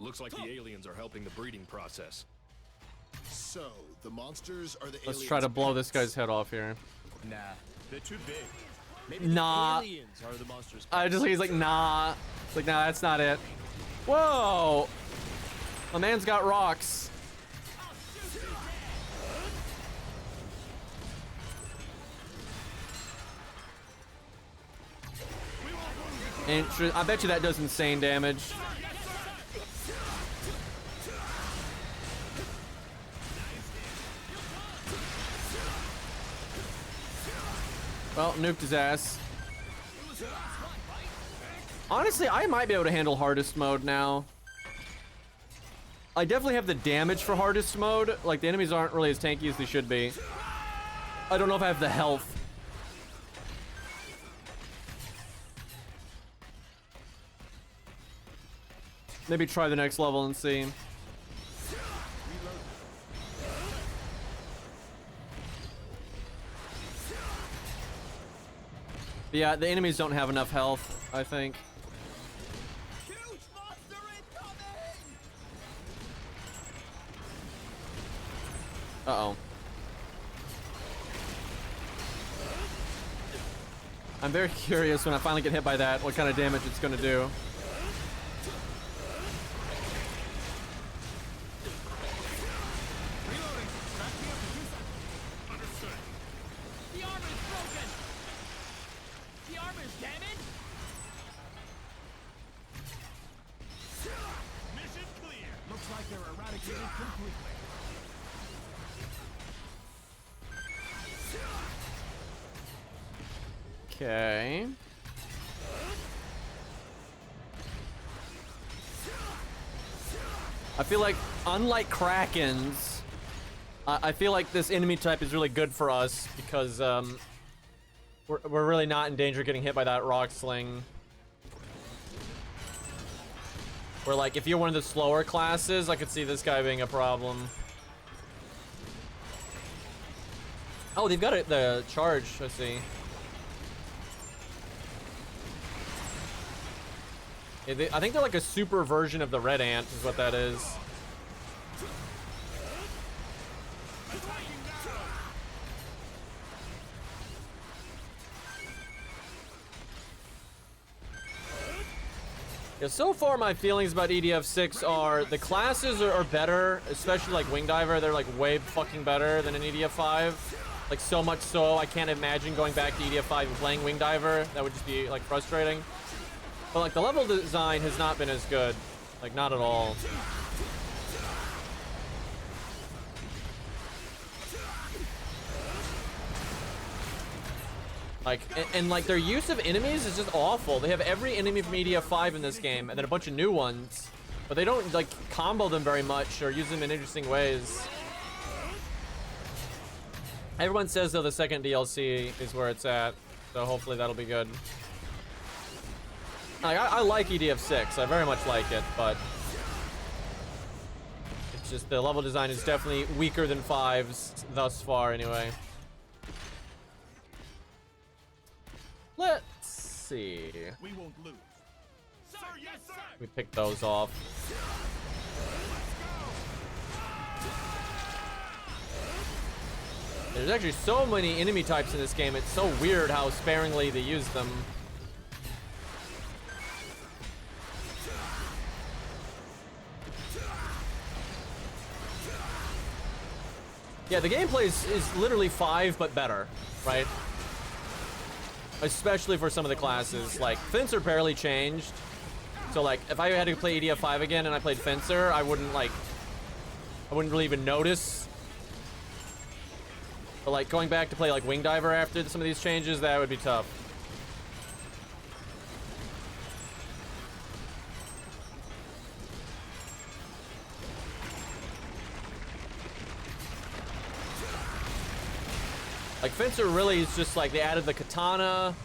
Looks like the aliens are helping the breeding process. So, the monsters are the aliens. Let's try to blow this guy's head off here. Nah, they're too big. Maybe Nah. the aliens are the monsters. I just, he's like, nah. It's like, nah, that's not it. Whoa! My man's got rocks. I bet you that does insane damage. Well, nuked his ass. Honestly, I might be able to handle hardest mode now. I definitely have the damage for hardest mode. Like, the enemies aren't really as tanky as they should be. I don't know if I have the health. Maybe try the next level and see. Yeah, the enemies don't have enough health, I think. Huge monster incoming! Uh-oh. I'm very curious when I finally get hit by that, what kind of damage it's gonna do. The armor's broken! The armor's damaged? Mission clear. Looks like they're eradicated completely. Okay. I feel like, unlike Krakens, I feel like this enemy type is really good for us because we're really not in danger of getting hit by that rock sling. Where like if you're one of the slower classes, I could see this guy being a problem. Oh, they've got the charge, I see. Yeah, I think they're like a super version of the red ant is what that is. Yeah, so far my feelings about EDF6 are the classes are better, especially like Wing Diver. They're like way fucking better than an EDF5. Like so much so I can't imagine going back to EDF5 and playing Wing Diver. That would just be like frustrating. But like the level design has not been as good. Like not at all. Like, and like their use of enemies is just awful. They have every enemy from EDF5 in this game, and then a bunch of new ones. But they don't like combo them very much or use them in interesting ways. Everyone says though the second DLC is where it's at, so hopefully that'll be good. Like, I like EDF6, I very much like it, but it's just the level design is definitely weaker than 5's thus far anyway. Let's see. We won't lose. Sir, yes, sir. We pick those off. There's actually so many enemy types in this game. It's so weird how sparingly they use them. Yeah, the gameplay is literally 5 but better, right? Especially for some of the classes. Like, Fencer barely changed. So, like, if I had to play EDF5 again and I played Fencer, I wouldn't really even notice. But, like, going back to play, like, Wing Diver after some of these changes, that would be tough. Like, Fencer really is just like they added the katana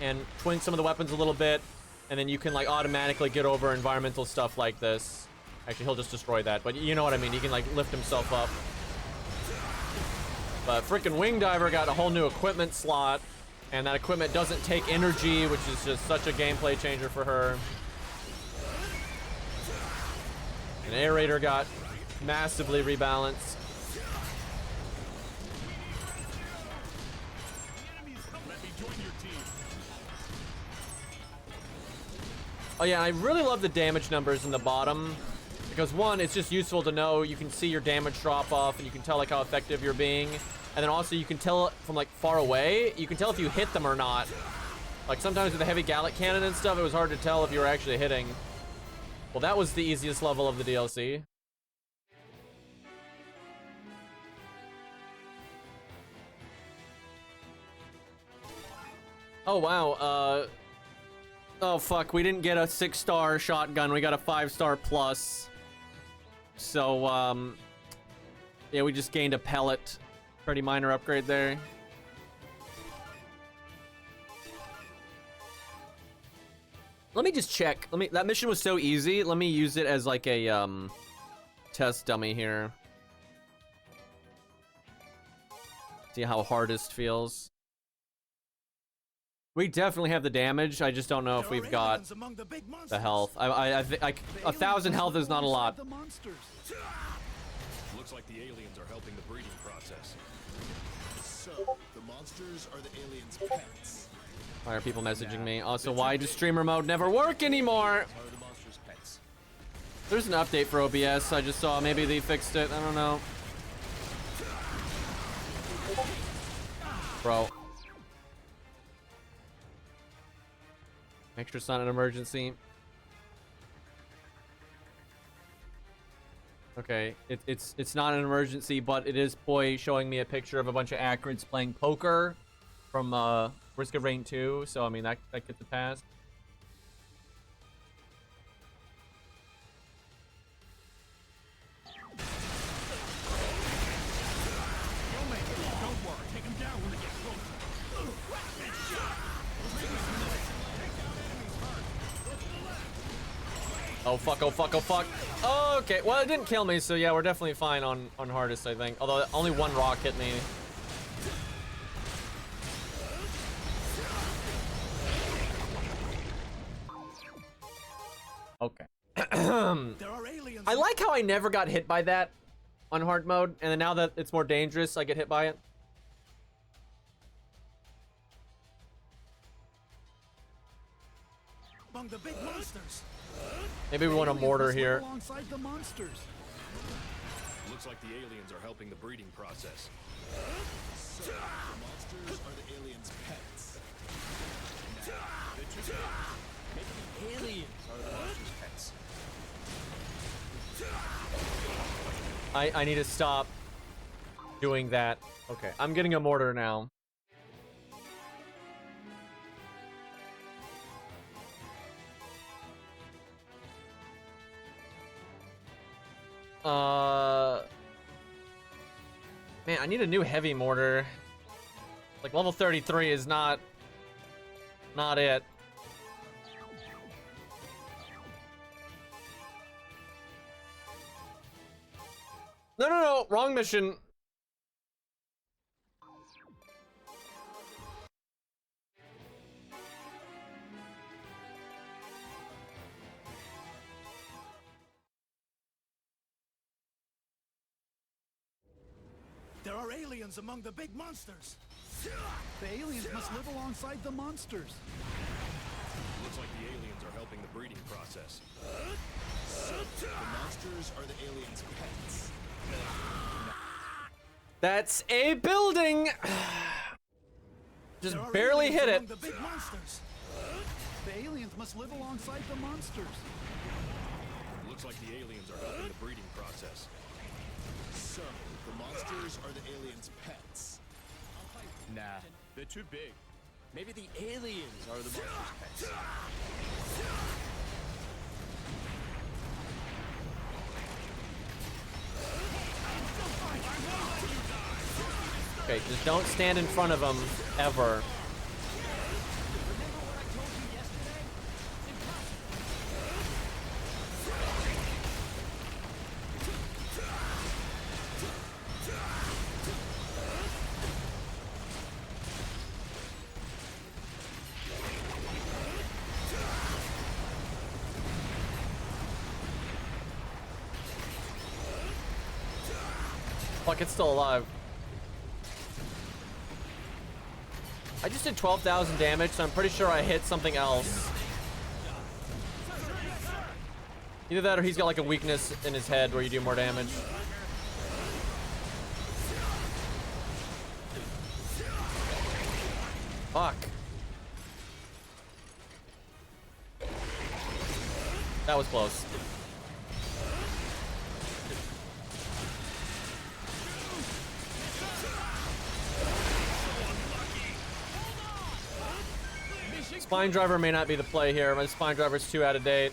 and twinned some of the weapons a little bit, and then you can like automatically get over environmental stuff like this. Actually, he'll just destroy that, but you know what I mean. He can like lift himself up. But freaking Wing Diver got a whole new equipment slot, and that equipment doesn't take energy, which is just such a gameplay changer for her. And Aerator got massively rebalanced. Oh yeah, I really love the damage numbers in the bottom because one, it's just useful to know. You can see your damage drop off and you can tell like how effective you're being. And then also you can tell from like far away, you can tell if you hit them or not. Like sometimes with the heavy Gallic cannon and stuff, it was hard to tell if you were actually hitting. Well, that was the easiest level of the DLC. Oh wow, oh fuck, we didn't get a 6-star shotgun, we got a 5-star plus. So, yeah, we just gained a pellet. Pretty minor upgrade there. Let me just check. That mission was so easy. Let me use it as like a, test dummy here. See how hardest feels. We definitely have the damage. I just don't know if we've got the health. I think 1,000 health is not a lot. Looks like the aliens are helping the breeding process. So, the monsters are the aliens' pets. Why are people messaging me? Also, why does streamer mode never work anymore? Are the monsters' pets? There's an update for OBS. I just saw. Maybe they fixed it. I don't know. Bro. Make sure it's not an emergency. Okay, it's not an emergency, but it is Boy showing me a picture of a bunch of Acrids playing poker from Risk of Rain 2, so I mean that gets a pass. Oh fuck, oh fuck, oh fuck. Okay, well it didn't kill me, so yeah, we're definitely fine on hardest, I think. Although only one rock hit me. Okay. I like how I never got hit by that on hard mode, and then now that it's more dangerous, I get hit by it. Among the big monsters. Maybe we want a mortar here. Alongside the monsters. Looks like the aliens are helping the breeding process. So, the monsters are the aliens' pets. Maybe the aliens are the monsters' pets. I need to stop doing that. Okay, I'm getting a mortar now. Man, I need a new heavy mortar. Like level 33 is not it. No, wrong mission. There are aliens among the big monsters. The aliens must live alongside the monsters. Looks like the aliens are helping the breeding process. So, the monsters are the aliens' pets. That's a building. Just barely hit it. The big monsters. The aliens must live alongside the monsters. Looks like the aliens are helping the breeding process. So, the monsters are the aliens' pets. Nah, they're too big. Maybe the aliens are the monsters' pets. Okay, just don't stand in front of them ever. Fuck, it's still alive. I just did 12,000 damage, so I'm pretty sure I hit something else. Either that or he's got like a weakness in his head where you do more damage. Fuck. That was close. Spine driver may not be the play here. My spine driver's too out of date.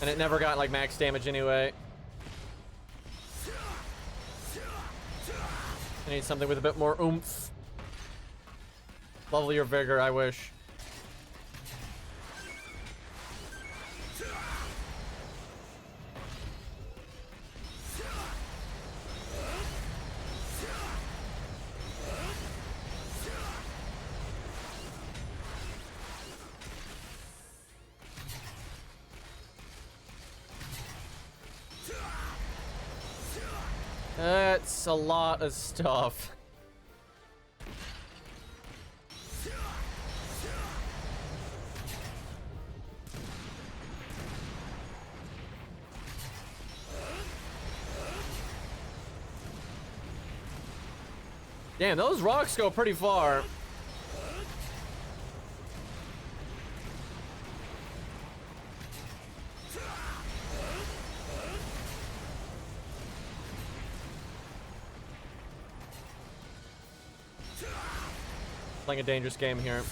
And it never got like max damage anyway. I need something with a bit more oomph. Level your vigor, I wish. That's a lot of stuff. Damn, those rocks go pretty far. Playing a dangerous game here.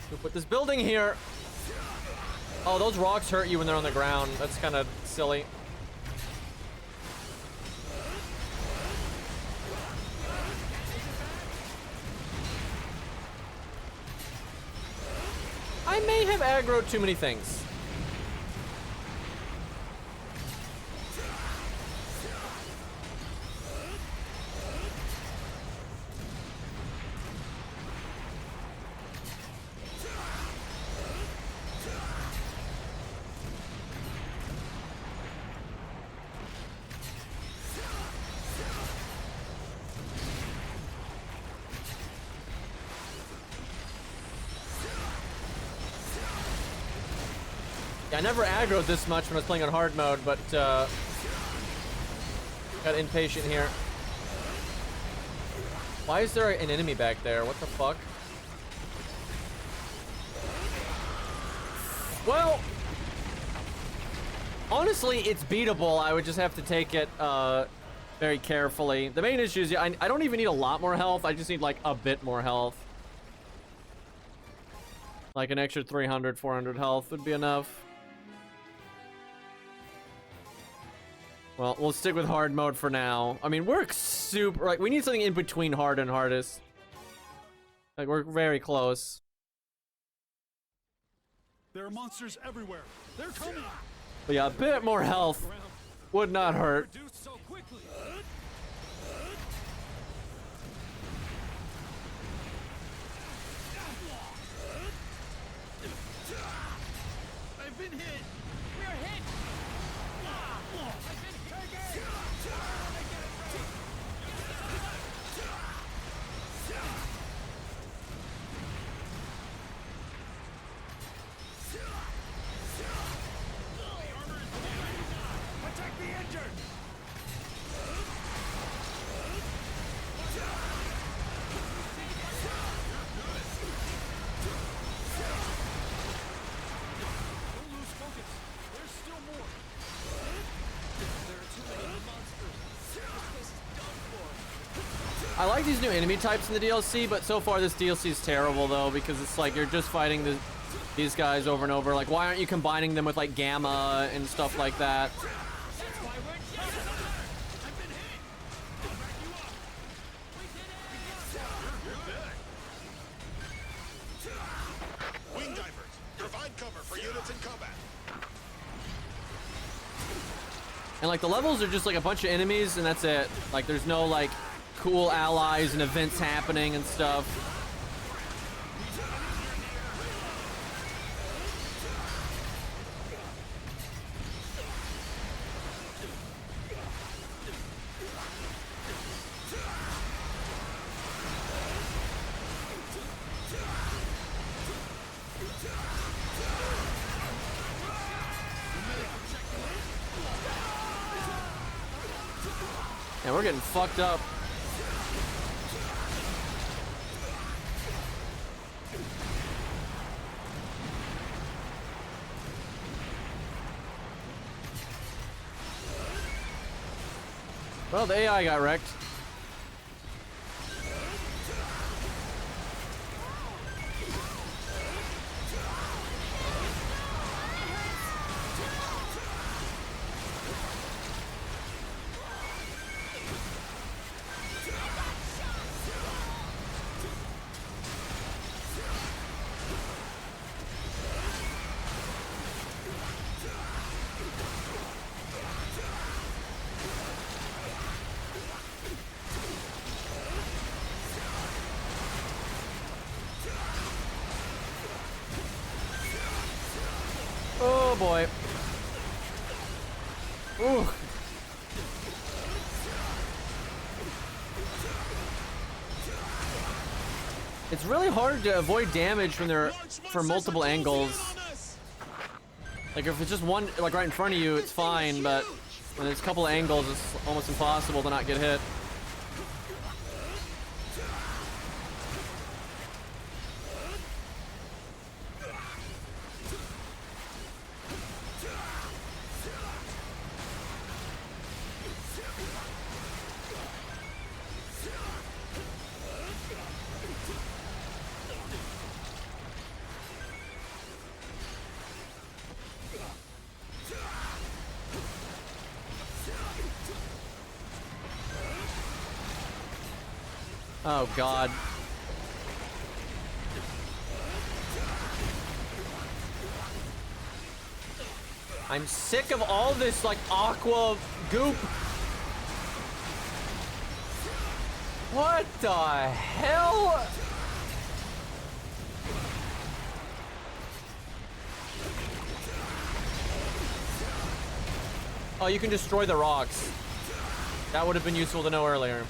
Who put this building here? Oh, those rocks hurt you when they're on the ground. That's kind of silly. I may have aggroed too many things. I never aggroed this much when I was playing on hard mode, but got impatient here. Why is there an enemy back there? What the fuck? Well, honestly, it's beatable. I would just have to take it very carefully. The main issue is I don't even need a lot more health. I just need like a bit more health. Like an extra 300, 400 health would be enough. Well, we'll stick with hard mode for now. I mean, we're super, like, we need something in between hard and hardest. Like, we're very close. There are monsters everywhere. They're coming. But yeah, a bit more health would not hurt. Reduced so quickly. I've been hit. We're hit. Protect the injured. Don't lose focus. There's still more. There are too many monsters. This place is done for. I like these new enemy types in the DLC, but so far this DLC is terrible though, because it's like you're just fighting these guys over and over. Like, why aren't you combining them with like Gamma and stuff like that? That's why we're I've been hit. I'll back you up. We did it. Wing divers, provide cover for units in combat. And like the levels are just like a bunch of enemies and that's it. Like there's no like cool allies and events happening and stuff. And we're getting fucked up. Well, the AI got wrecked. Oh boy. Ooh. It's really hard to avoid damage when they're from multiple angles. Like if it's just one, like right in front of you, it's fine, but when there's a couple of angles, it's almost impossible to not get hit. Oh god. I'm sick of all this like aqua goop. What the hell? Oh, you can destroy the rocks. That would have been useful to know earlier.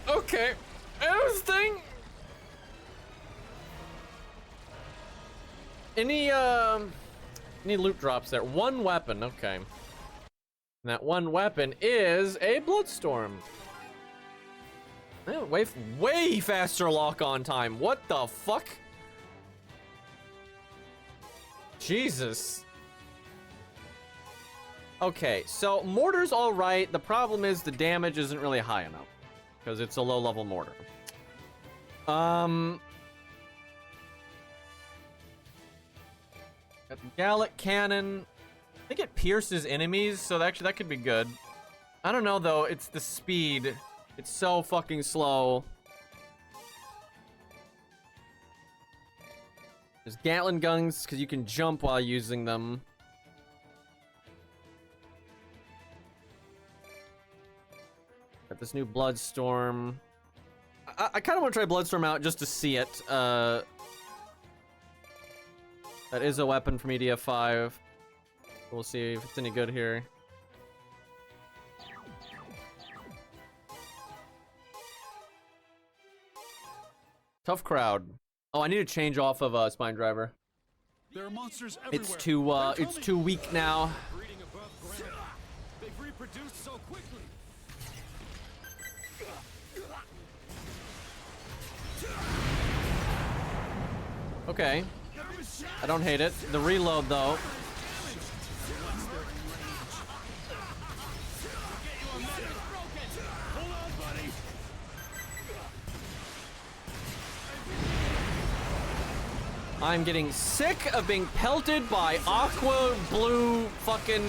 Okay, interesting. Any loot drops there? One weapon, okay. And that one weapon is a Bloodstorm. Oh, way faster lock-on time. What the fuck? Jesus. Okay, so mortar's all right. The problem is the damage isn't really high enough because it's a low-level mortar. Got the Gallic Cannon. I think it pierces enemies, so actually that could be good. I don't know though, it's the speed. It's so fucking slow. There's Gatling guns, because you can jump while using them. Got this new Bloodstorm. I kind of want to try Bloodstorm out just to see it. That is a weapon from EDF5. We'll see if it's any good here. Tough crowd. Oh, I need to change off of Spine Driver. There are monsters everywhere. It's too weak now. Breeding above ground. They've reproduced so quickly. Okay. I don't hate it. The reload though. I'm getting sick of being pelted by aqua blue fucking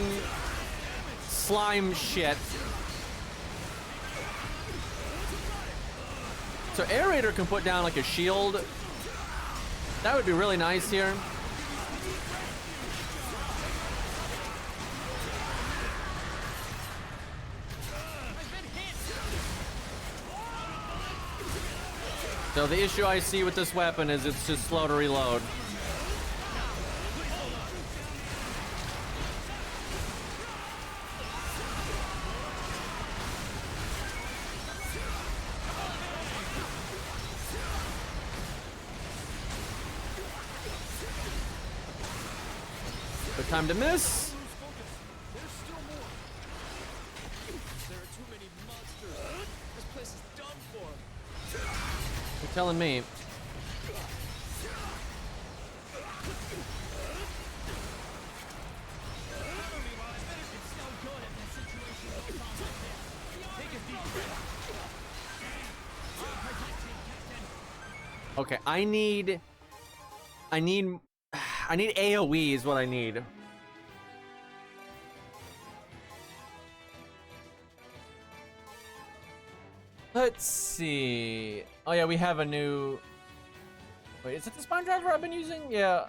slime shit. So Aerator can put down like a shield. That would be really nice here. So the issue I see with this weapon is it's just slow to reload. Good time to miss. There's still more. There are too many monsters. This place is done for. You're telling me. Okay, I need AoE is what I need. Let's see. Oh yeah, we have a new... Wait, is it the spine driver I've been using? Yeah.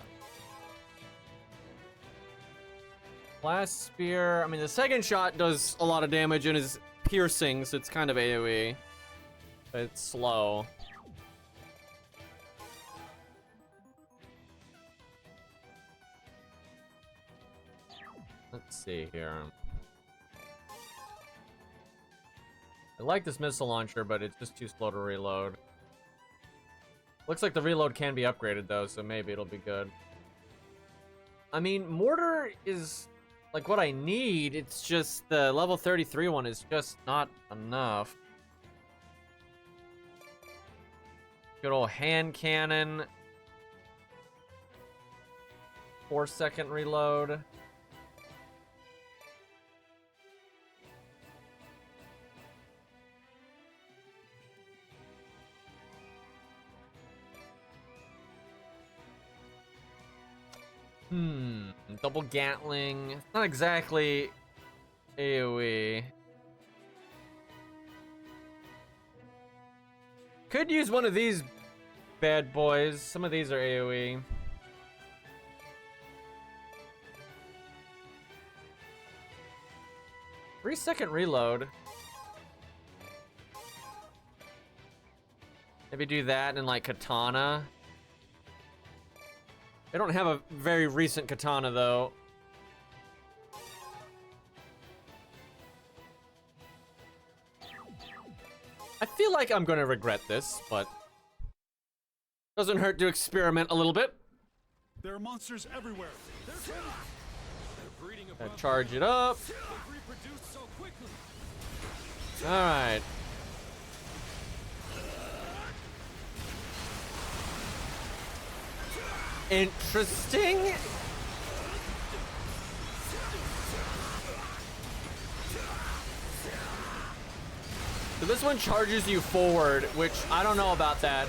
Blast spear. I mean, the second shot does a lot of damage and is piercing, so it's kind of AoE. But it's slow. Let's see here. I like this missile launcher, but it's just too slow to reload. Looks like the reload can be upgraded though, so maybe it'll be good. I mean, mortar is like what I need. It's just the level 33 one is just not enough. Good old hand cannon. 4-second reload. Double Gatling. It's not exactly AoE. Could use one of these bad boys. Some of these are AoE. Three-second reload. Maybe do that and like katana. I don't have a very recent katana, though. I feel like I'm gonna regret this, but... doesn't hurt to experiment a little bit. There are monsters everywhere. They're coming. They're breeding Gotta above. charge it up. They reproduce so quickly. Alright. Interesting. So this one charges you forward, which I don't know about that.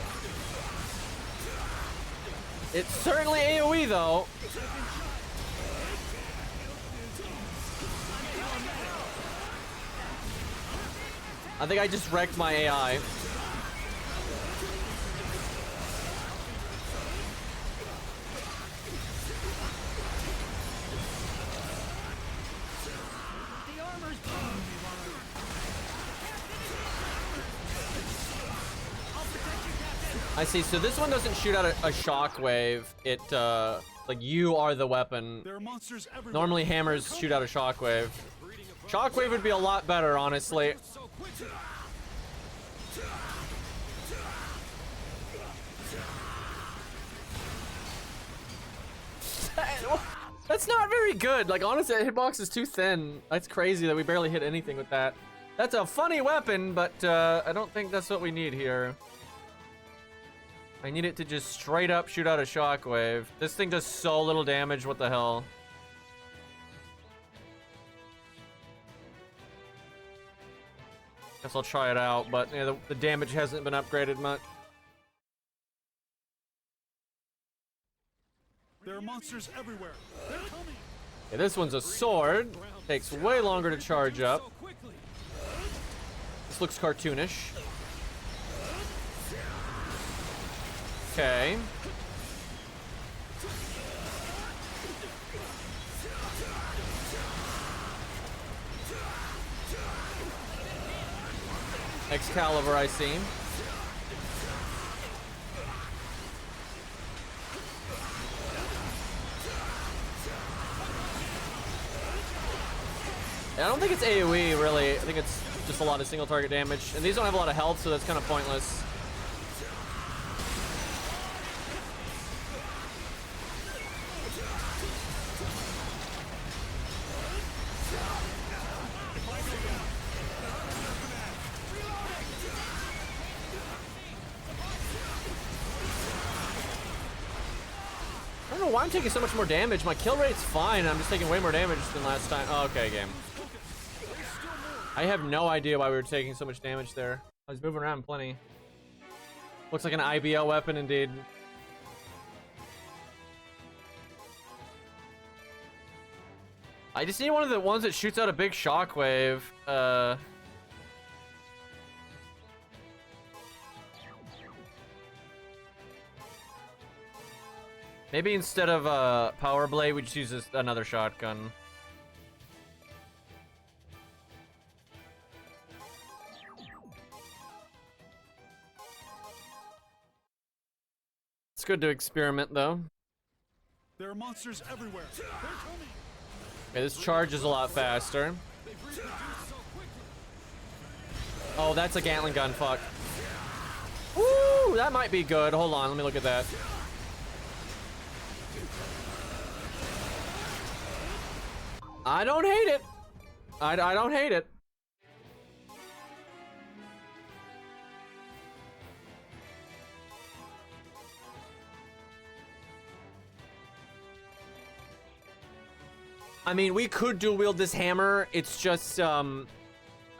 It's certainly AoE though. I think I just wrecked my AI. I see, so this one doesn't shoot out a shockwave. It, like, you are the weapon. There are monsters everywhere. Normally, hammers shoot out a shockwave. Shockwave would be a lot better, honestly. So quickly. That's not very good. Like, honestly, that hitbox is too thin. That's crazy that we barely hit anything with that. That's a funny weapon, but, I don't think that's what we need here. I need it to just straight up shoot out a shockwave. This thing does so little damage, what the hell? Guess I'll try it out, but yeah, the damage hasn't been upgraded much. There are monsters everywhere. They're coming. Yeah, this one's a sword. Takes way longer to charge up. So quickly. This looks cartoonish. Okay. Excalibur, I see. I don't think it's AoE, really. I think it's just a lot of single target damage. And these don't have a lot of health, so that's kind of pointless. I don't know why I'm taking so much more damage. My kill rate's fine. I'm just taking way more damage than last time. Oh, okay, game. I have no idea why we were taking so much damage there. I was moving around plenty. Looks like an IBL weapon indeed. I just need one of the ones that shoots out a big shockwave. Maybe instead of power blade, we just use another shotgun. It's good to experiment, though. There are monsters everywhere. They're coming. Okay, this charge is a lot faster. Oh, that's a Gatling gun. Fuck. Woo! That might be good. Hold on, let me look at that. I don't hate it. I don't hate it. I mean, we could dual wield this hammer. It's just, I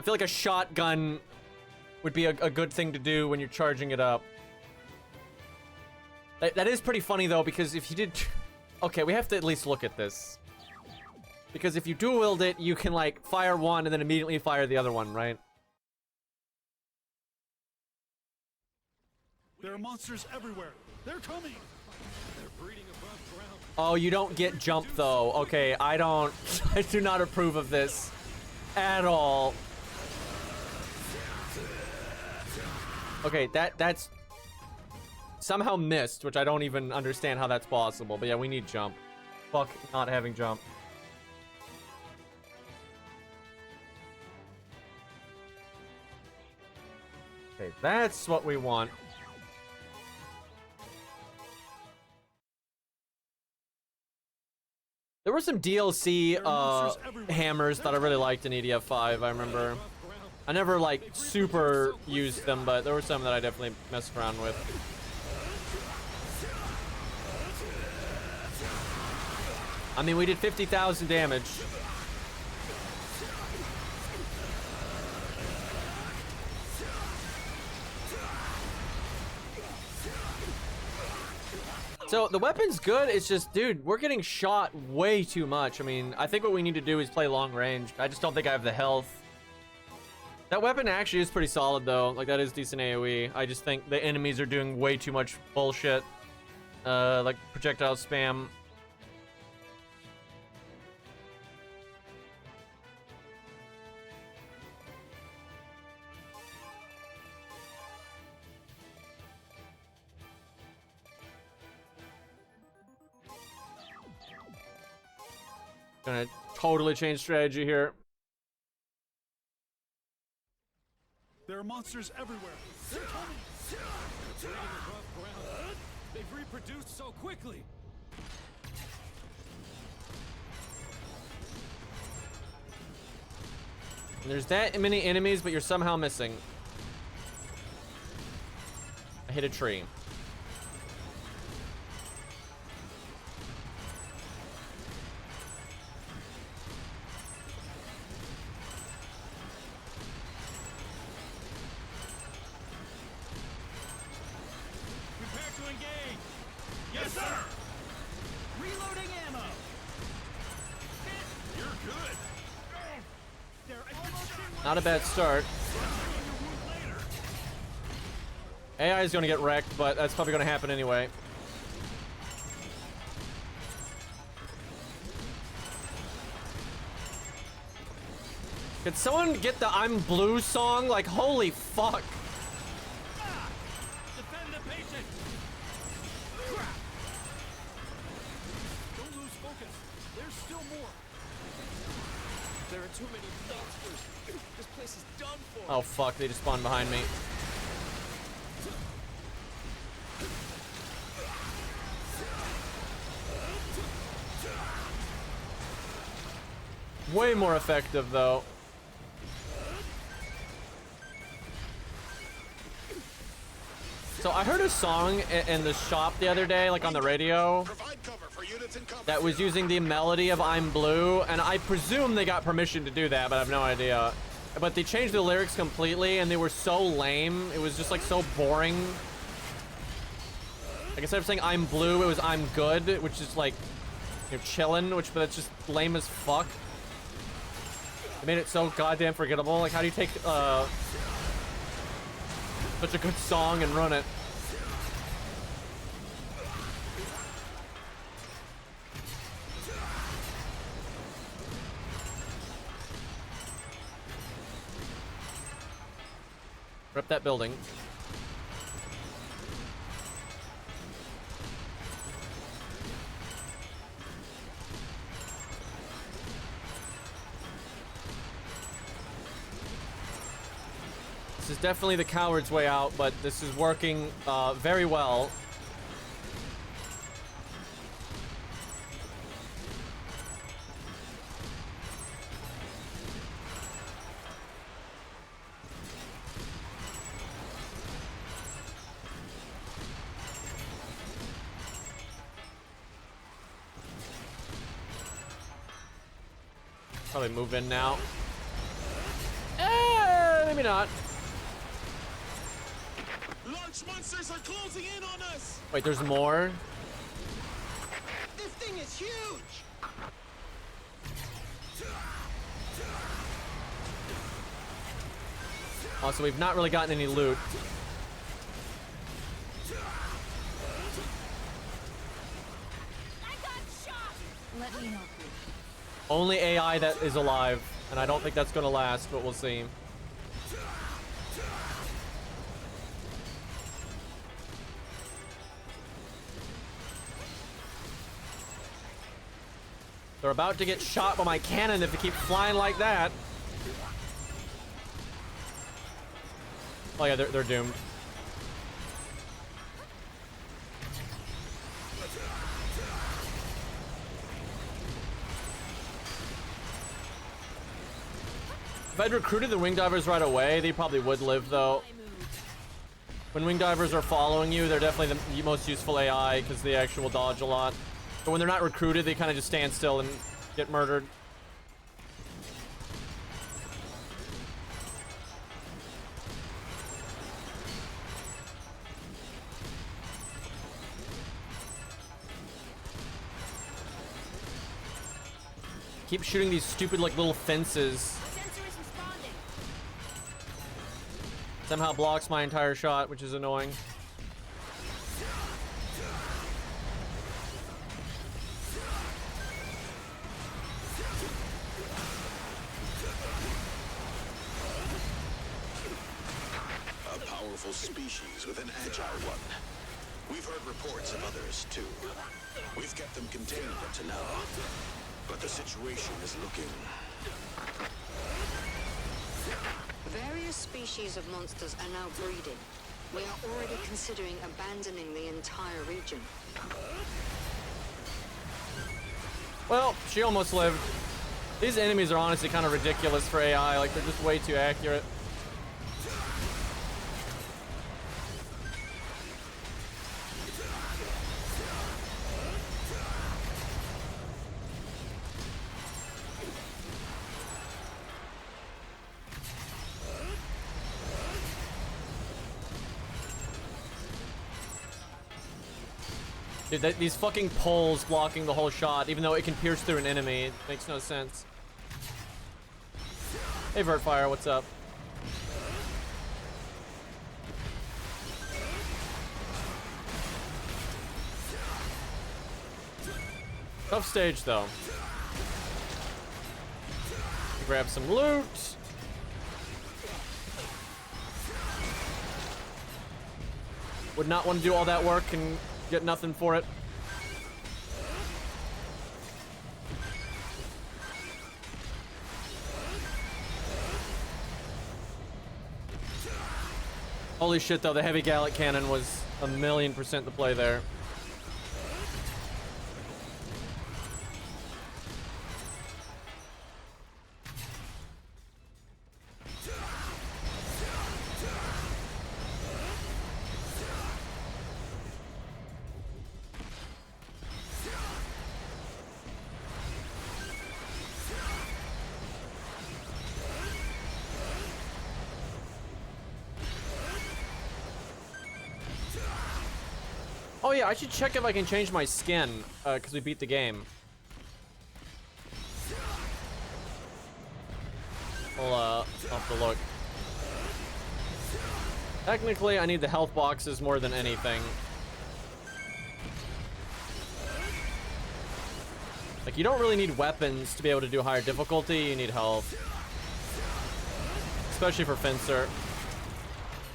feel like a shotgun would be a good thing to do when you're charging it up. That is pretty funny, though, because if you did... Okay, we have to at least look at this. Because if you dual wield it, you can, like, fire one and then immediately fire the other one, right? There are monsters everywhere. They're coming. Oh, you don't get jump, though. Okay, I do not approve of this at all. Okay, that's somehow missed, which I don't even understand how that's possible. But yeah, we need jump. Fuck not having jump. Okay, that's what we want. There were some DLC hammers that I really liked in EDF5, I remember. I never, like, super used them, but there were some that I definitely messed around with. I mean, we did 50,000 damage. So the weapon's good, it's just, dude, we're getting shot way too much. I mean, I think what we need to do is play long range. I just don't think I have the health. That weapon actually is pretty solid, though. Like, that is decent AoE. I just think the enemies are doing way too much bullshit. Like projectile spam. Gonna totally change strategy here. There are monsters everywhere. They're coming. They've reproduced so quickly. There's that many enemies, but you're somehow missing. I hit a tree. Not a bad start. AI is going to get wrecked, but that's probably going to happen anyway. Could someone get the I'm Blue song? Like, holy fuck. Defend the patient. Don't lose focus. There's still more. There are too many monsters. This place is done for. Oh fuck, they just spawned behind me. Way more effective though. So I heard a song in the shop the other day, like on the radio, that was using the melody of I'm Blue, and I presume they got permission to do that, but I have no idea. But they changed the lyrics completely, and they were so lame. It was just like so boring. Like instead of saying I'm blue, it was I'm good, which is like, you're chillin', but that's just lame as fuck. It made it so goddamn forgettable. Like, how do you take such a good song and run it? Rip that building. This is definitely the coward's way out, but this is working very well. Probably move in now. Maybe not. Large monsters are closing in on us! Wait, there's more? This thing is huge! Also, we've not really gotten any loot. Let me help you. Only AI that is alive, and I don't think that's gonna last, but we'll see. They're about to get shot by my cannon if they keep flying like that. Oh yeah, they're doomed. If I'd recruited the wing divers right away, they probably would live though. When wing divers are following you, they're definitely the most useful AI because they actually will dodge a lot. But when they're not recruited, they kind of just stand still and get murdered. Keep shooting these stupid like little fences. Sensor is responding. Somehow blocks my entire shot, which is annoying. A powerful species with an agile one. We've heard reports of others, too. We've kept them contained up to now. But the situation is looking... Various species of monsters are now breeding. We are already considering abandoning the entire region. Well, she almost lived. These enemies are honestly kind of ridiculous for AI. Like, they're just way too accurate. Dude, these fucking poles blocking the whole shot, even though it can pierce through an enemy. It makes no sense. Hey, Vertfire, what's up? Tough stage, though. Grab some loot. Would not want to do all that work and get nothing for it. Holy shit, though, the heavy Gallic cannon was 1,000,000% the play there. Oh yeah, I should check if I can change my skin, because we beat the game. I'll have to look. Technically, I need the health boxes more than anything. Like, you don't really need weapons to be able to do higher difficulty, you need health. Especially for Fencer.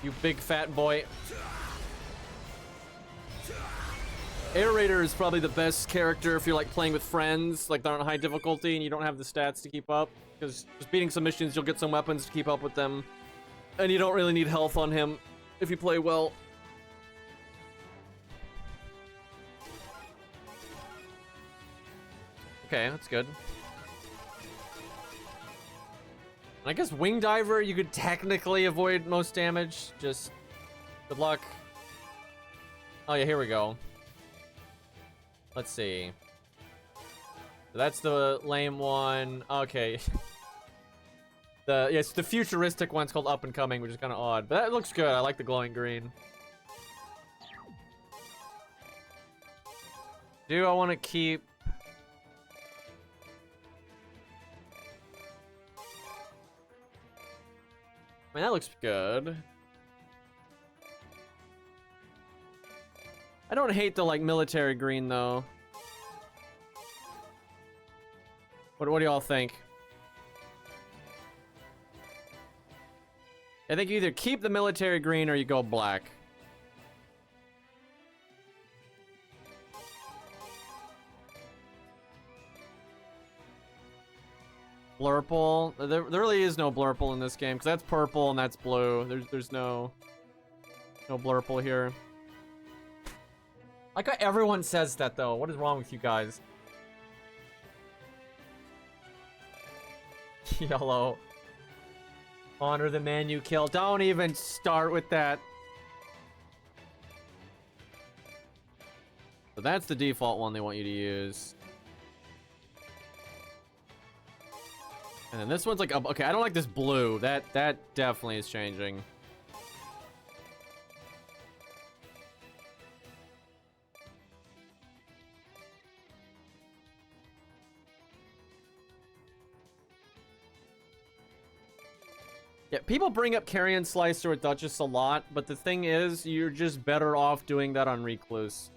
You big fat boy. Air Raider is probably the best character if you're like playing with friends, like they're on high difficulty and you don't have the stats to keep up. Because just beating some missions, you'll get some weapons to keep up with them. And you don't really need health on him if you play well. Okay, that's good. I guess Wing Diver, you could technically avoid most damage. Just good luck. Oh yeah, here we go. Let's see. That's the lame one. Okay. Yes, the futuristic one's called Up and Coming, which is kind of odd, but that looks good. I like the glowing green. Do I want to keep? I mean, that looks good. I don't hate the like military green though. What do y'all think? I think you either keep the military green or you go black. Blurple. There really is no blurple in this game because that's purple and that's blue. There's no blurple here. Like everyone says that though. What is wrong with you guys? Yellow. Honor the man you kill. Don't even start with that. So that's the default one they want you to use. And then this one's like, okay, I don't like this blue. That definitely is changing. Yeah, people bring up Carrion Slicer with Duchess a lot, but the thing is, you're just better off doing that on Recluse.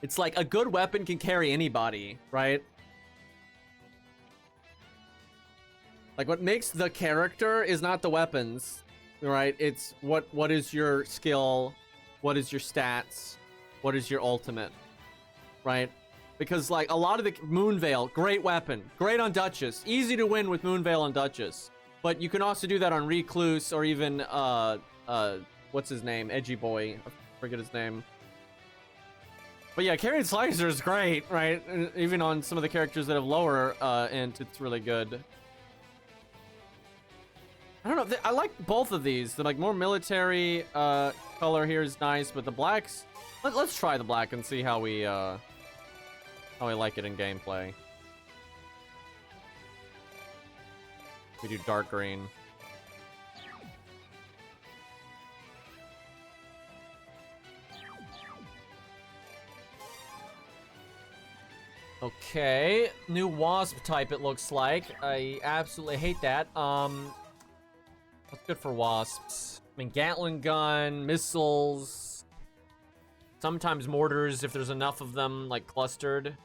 It's like a good weapon can carry anybody, right? Like what makes the character is not the weapons, right? It's what is your skill, what is your stats, what is your ultimate, right? Because like a lot of the Moonveil, great weapon, great on Duchess, easy to win with Moonveil on Duchess. But you can also do that on Recluse or even what's his name, Edgy Boy, I forget his name. But yeah, Carrion Slicer is great, right? Even on some of the characters that have lower int, it's really good. I don't know, I like both of these. The like more military color here is nice, but the blacks, let's try the black and see how we like it in gameplay. We do dark green. Okay, new wasp type it looks like. I absolutely hate that. What's good for wasps? I mean, Gatling gun, missiles, sometimes mortars if there's enough of them, like clustered.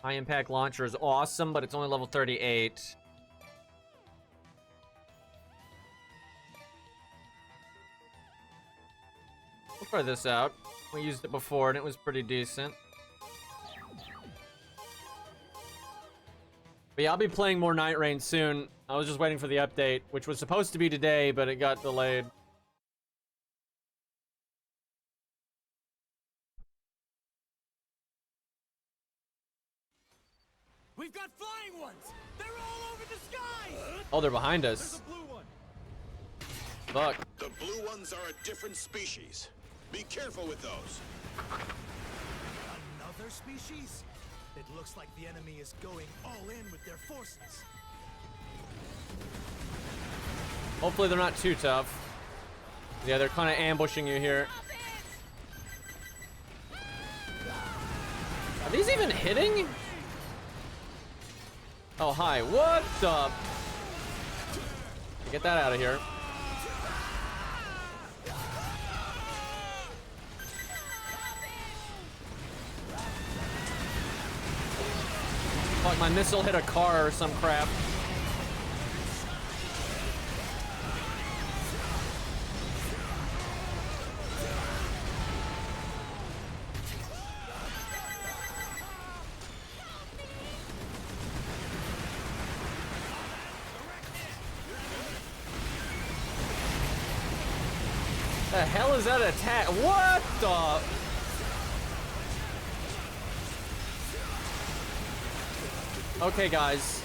High impact launcher is awesome, but it's only level 38. We'll try this out. We used it before and it was pretty decent. But yeah, I'll be playing more Night Rain soon. I was just waiting for the update, which was supposed to be today, but it got delayed. We've got flying ones! They're all over the sky! Oh, they're behind There's us. a blue one. Fuck. The blue ones are a different species. Be careful with those. Another species? It looks like the enemy is going all in with their forces. Hopefully they're not too tough. Yeah, they're kind of ambushing you here. Are these even hitting? Oh, hi. What the? Get that out of here. Fuck, my missile hit a car or some crap. The hell is that attack? What the? Okay, guys.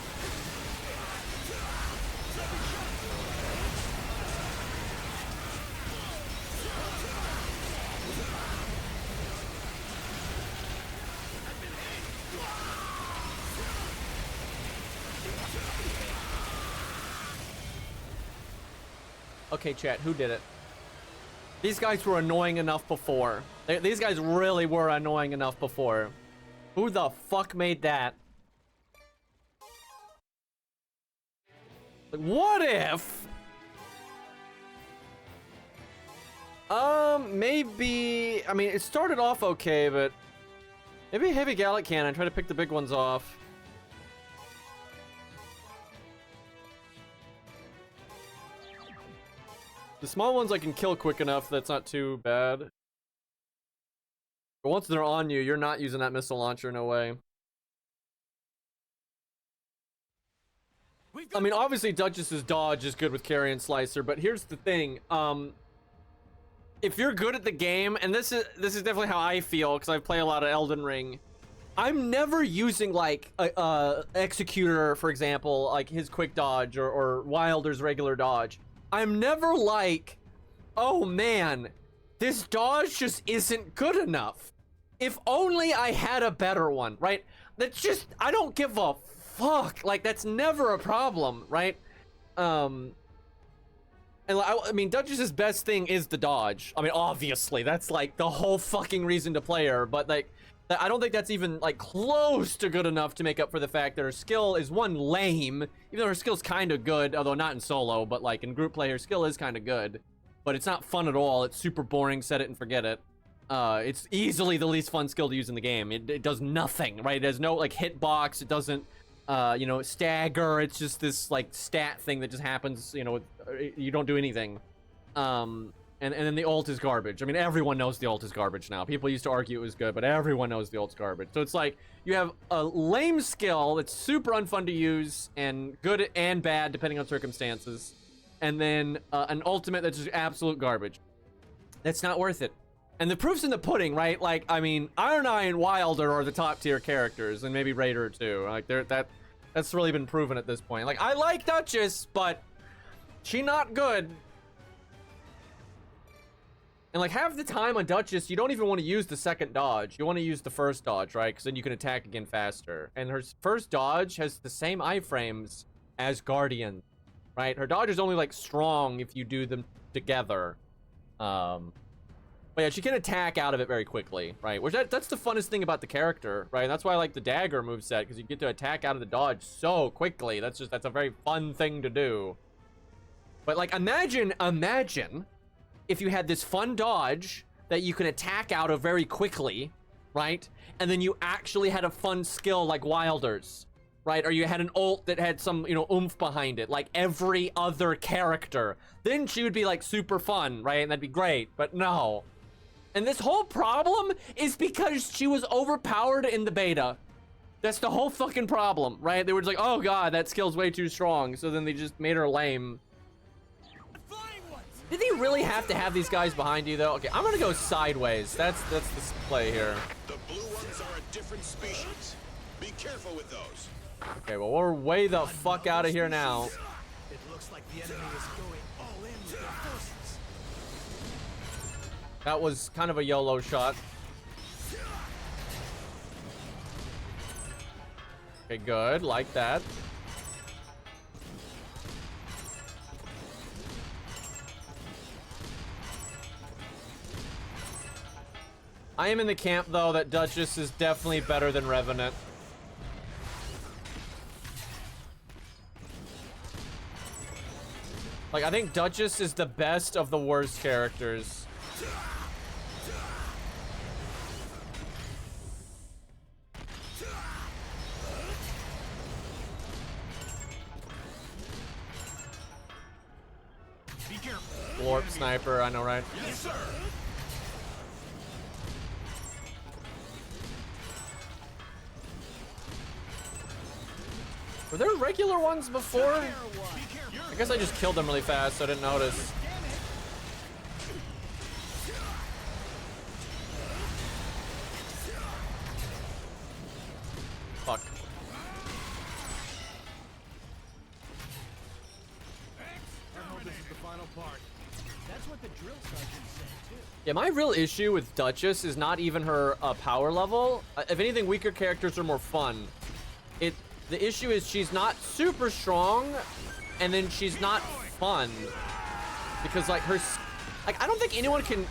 Okay, chat, who did it? These guys were annoying enough before. These guys really were annoying enough before. Who the fuck made that? Like, what if? Maybe... I mean, it started off okay, but... Maybe Heavy Gallic Cannon. Try to pick the big ones off. The small ones I can kill quick enough that's not too bad. But once they're on you, you're not using that missile launcher, no way. I mean, obviously Duchess's dodge is good with Carrion Slicer, but here's the thing. If you're good at the game, and this is definitely how I feel, because I play a lot of Elden Ring, I'm never using, like, Executor, for example, like his quick dodge, or Wilder's regular dodge. I'm never like, oh man, this dodge just isn't good enough. If only I had a better one, right? That's just, I don't give a fuck. Like, that's never a problem, right? And I mean, Duchess's best thing is the dodge. I mean, obviously, that's like the whole fucking reason to play her, but like, I don't think that's even like close to good enough to make up for the fact that her skill is one lame, even though her skill's kind of good, although not in solo, but like in group play, her skill is kind of good, but it's not fun at all. It's super boring, set it and forget it. It's easily the least fun skill to use in the game. It does nothing, right? It has no like hitbox. It doesn't, you know, stagger. It's just this like stat thing that just happens, you know, you don't do anything. And then the ult is garbage. I mean, everyone knows the ult is garbage now. People used to argue it was good, but everyone knows the ult's garbage. So it's like, you have a lame skill that's super unfun to use, and good and bad, depending on circumstances. And then an ultimate that's just absolute garbage. That's not worth it. And the proof's in the pudding, right? Like, I mean, Iron Eye and Wilder are the top tier characters, and maybe Raider too. Like, that's really been proven at this point. Like, I like Duchess, but she not good. And like half the time on Duchess, you don't even want to use the second dodge. You want to use the first dodge, right? Because then you can attack again faster. And her first dodge has the same iframes as Guardian, right? Her dodge is only like strong if you do them together. But yeah, she can attack out of it very quickly, right? Which that's the funnest thing about the character, right? That's why I like the dagger moveset, because you get to attack out of the dodge so quickly. That's a very fun thing to do. But like, imagine if you had this fun dodge that you can attack out of very quickly, right? And then you actually had a fun skill like Wilder's, right? Or you had an ult that had some, you know, oomph behind it, like every other character. Then she would be like super fun, right? And that'd be great, but no. And this whole problem is because she was overpowered in the beta. That's the whole fucking problem, right? They were just like, oh god, that skill's way too strong. So then they just made her lame. Did they really have to have these guys behind you, though? Okay, I'm gonna go sideways. That's the play here. The blue ones are a different species. Be careful with those. Okay, well, we're way the fuck out of here now. It looks like the enemy is going all in with their forces. That was kind of a YOLO shot. Okay, good. Like that. I am in the camp though that Duchess is definitely better than Revenant. Like, I think Duchess is the best of the worst characters. Be careful. Warp sniper, I know, right? Yes, sir. Were there regular ones before? I guess I just killed them really fast, so I didn't notice. Fuck. I hope this is the final part. That's what the drill sergeant said, too. Yeah, my real issue with Duchess is not even her power level. If anything, weaker characters are more fun. The issue is she's not super strong, and then she's not fun. Because, like, I don't think anyone can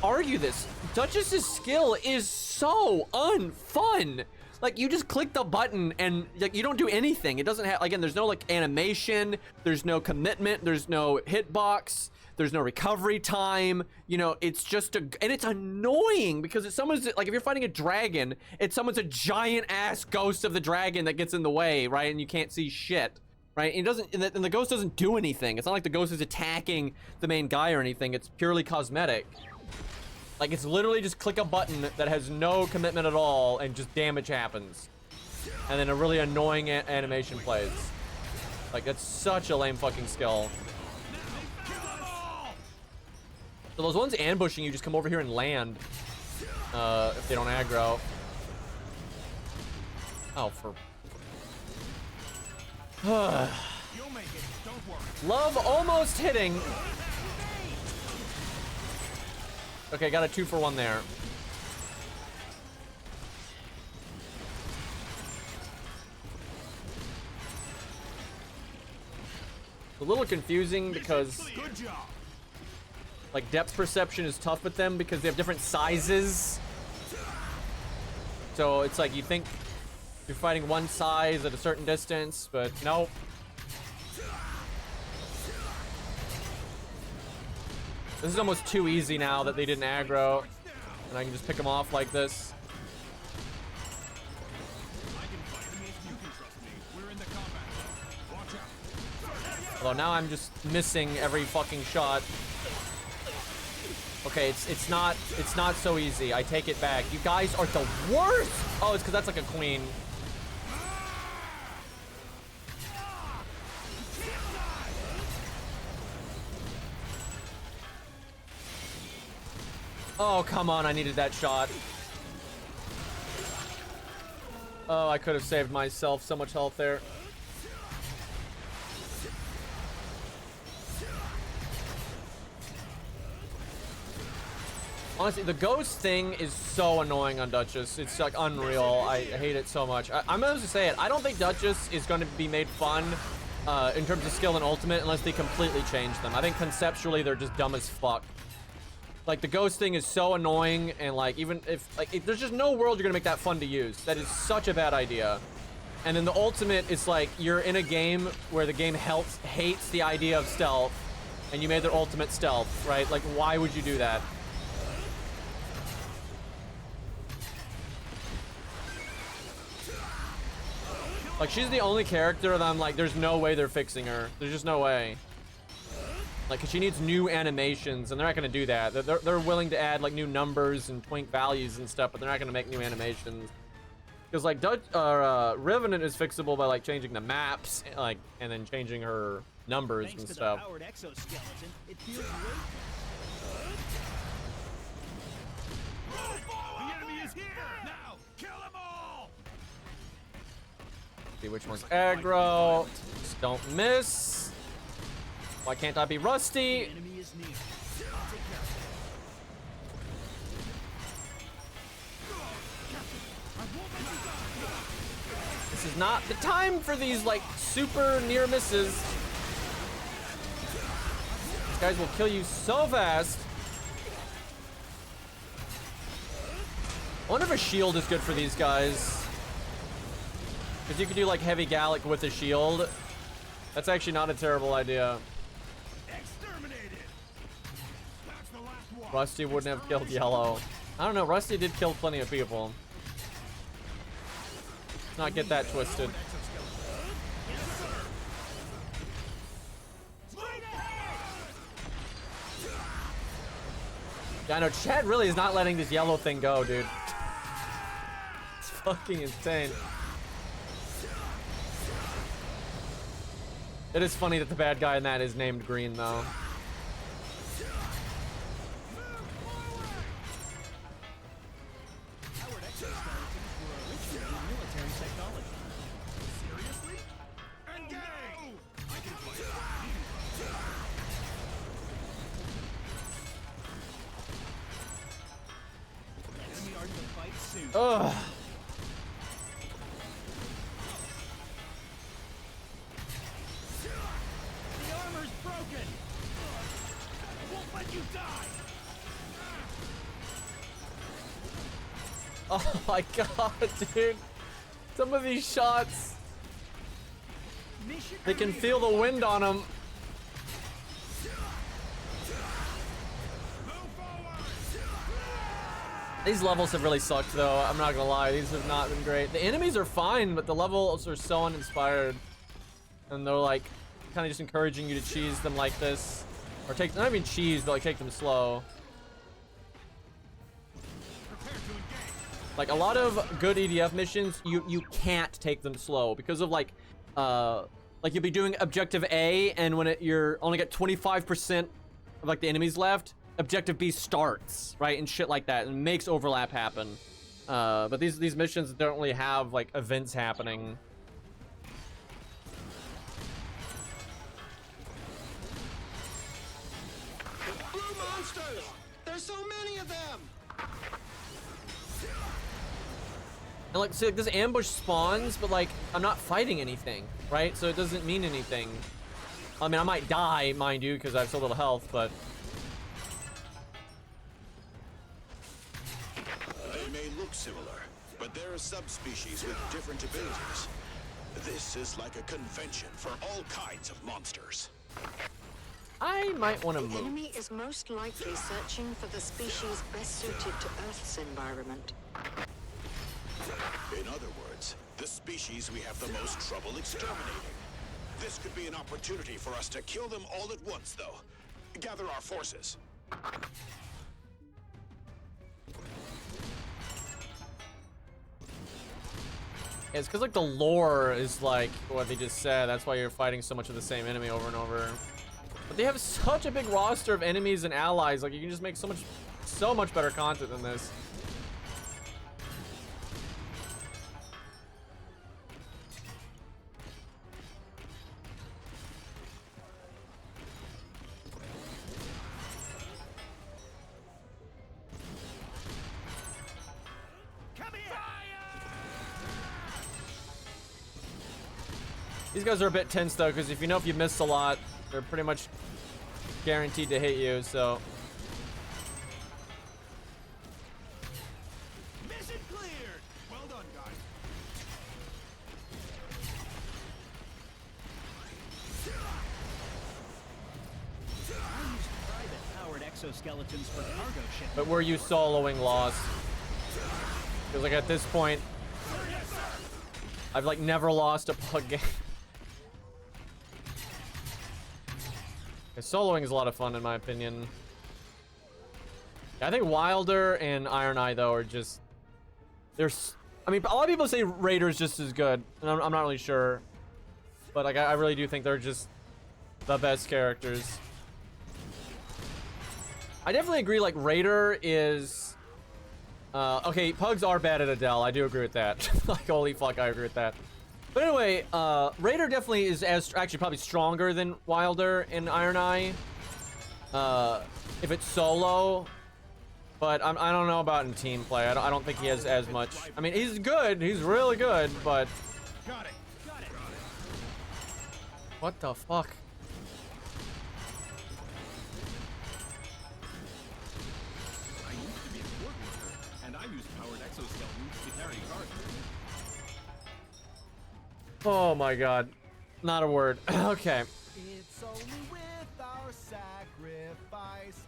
argue this. Duchess's skill is so unfun. Like, you just click the button and, like, you don't do anything. It doesn't have, again, there's no, like, animation. There's no commitment. There's no hitbox. There's no recovery time. You know, it's just and it's annoying because it's someone's, like, if you're fighting a dragon, it's someone's a giant ass ghost of the dragon that gets in the way, right? And you can't see shit, right? And it doesn't, and the ghost doesn't do anything. It's not like the ghost is attacking the main guy or anything. It's purely cosmetic. Like, it's literally just click a button that has no commitment at all and just damage happens. And then a really annoying animation plays. Like, that's such a lame fucking skill. So those ones ambushing you just come over here and land. If they don't aggro. Oh, for... You'll make it. Don't worry. Love almost hitting. Okay, got a 2-for-1 there. It's a little confusing because... Good job. Like, depth perception is tough with them because they have different sizes. So it's like you think you're fighting one size at a certain distance, but no. This is almost too easy now that they didn't aggro. And I can just pick them off like this. I can fight. You can trust me. We're in the combat zone. Watch out. Although now I'm just missing every fucking shot. Okay, it's not so easy. I take it back. You guys are the worst. Oh, it's because that's like a queen. Oh, come on. I needed that shot. Oh, I could have saved myself so much health there. Honestly, the ghost thing is so annoying on Duchess. It's like unreal. I hate it so much. I'm going to say it. I don't think Duchess is going to be made fun in terms of skill and ultimate unless they completely change them. I think conceptually they're just dumb as fuck. Like, the ghost thing is so annoying, and like, even if there's just no world you're going to make that fun to use. That is such a bad idea. And then the ultimate is like, you're in a game where the game hates the idea of stealth, and you made their ultimate stealth, right? Like, why would you do that? Like, she's the only character that I'm like, there's no way they're fixing her. There's just no way. Like, 'cause she needs new animations, and they're not gonna do that. They're willing to add, like, new numbers and twink values and stuff, but they're not gonna make new animations. Because, like, Revenant is fixable by, like, changing the maps, like, and then changing her numbers Thanks and to stuff. the powered exoskeleton, it feels great. The enemy is here. Now, kill them all. See which one's aggro. Just don't miss. Why can't I be rusty? Enemy is near. I'll take care of it. This is not the time for these, like, super near misses. These guys will kill you so fast. wonder if a shield is good for these guys. Because you could do like heavy Gallic with a shield. That's actually not a terrible idea. Exterminated. That's the last one. Rusty wouldn't have killed Yellow. I don't know, Rusty did kill plenty of people. Let's not get that twisted. Yeah, I know, Chad really is not letting this yellow thing go, dude. It's fucking insane. It is funny that the bad guy in that is named Green, though. Powered exoskeletons were originally military technology. Seriously? Engage! I can fight. Enemy are to fight soon. Ugh. The armor's broken. I won't let you die. Oh my god, dude. Some of these shots, Mission they can feel the wind on them. These levels have really sucked, though. I'm not gonna lie. These have not been great. The enemies are fine, but the levels are so uninspired. And they're like, kind of just encouraging you to cheese them like this. Or take, not even cheese, but like take them slow. Like a lot of good EDF missions, you can't take them slow because of like you'll be doing objective A, and when you're only got 25% of like the enemies left, objective B starts, right, and shit like that, and makes overlap happen. But these missions don't really have like events happening. Blue monsters! There's so many of them! And like, see, like this ambush spawns, but like I'm not fighting anything, right? So it doesn't mean anything. I mean, I might die, mind you, because I have so little health, but They may look similar, but they're subspecies with different abilities. This is like a convention for all kinds of monsters. I might want to The move. enemy is most likely searching for the species best suited to Earth's environment. In other words, the species we have the most trouble exterminating. This could be an opportunity for us to kill them all at once, though. Gather our forces. It's because like the lore is like what they just said. That's why you're fighting so much of the same enemy over and over. But they have such a big roster of enemies and allies. Like you can just make so much better content than this. Come here. These guys are a bit tense though, because if you miss a lot, they're pretty much guaranteed to hit you. So Mission cleared. Well done, guys. I used private-powered exoskeletons for cargo shipping. but were you soloing Lost? Because like at this point, I've like never lost a pug game. Soloing is a lot of fun in my opinion. I think Wilder and Iron Eye though are just, I mean, a lot of people say Raider's just as good, and I'm not really sure, but like I really do think they're just the best characters. I definitely agree, like Raider is okay, pugs are bad at Adele. I do agree with that. Like holy fuck, I agree with that. But anyway, Raider definitely is actually probably stronger than Wilder and Iron Eye. If it's solo, but I don't know about in team play. I don't think he has as much. I mean, he's good. He's really good, but Got it. what the fuck? I used to be a port worker, and I used powered exoskeletons Oh my god. Not a word. Okay. It's only with our sacrifice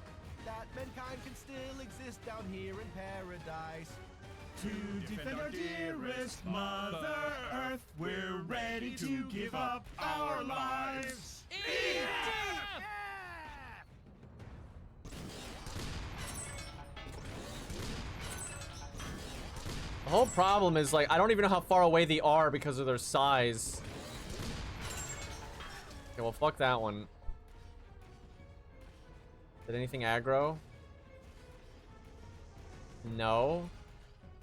that mankind can still exist down here in paradise. To defend our dearest Mother Earth, we're ready to give up our lives. The whole problem is, like, I don't even know how far away they are because of their size. Okay, well, fuck that one. Did anything aggro? No.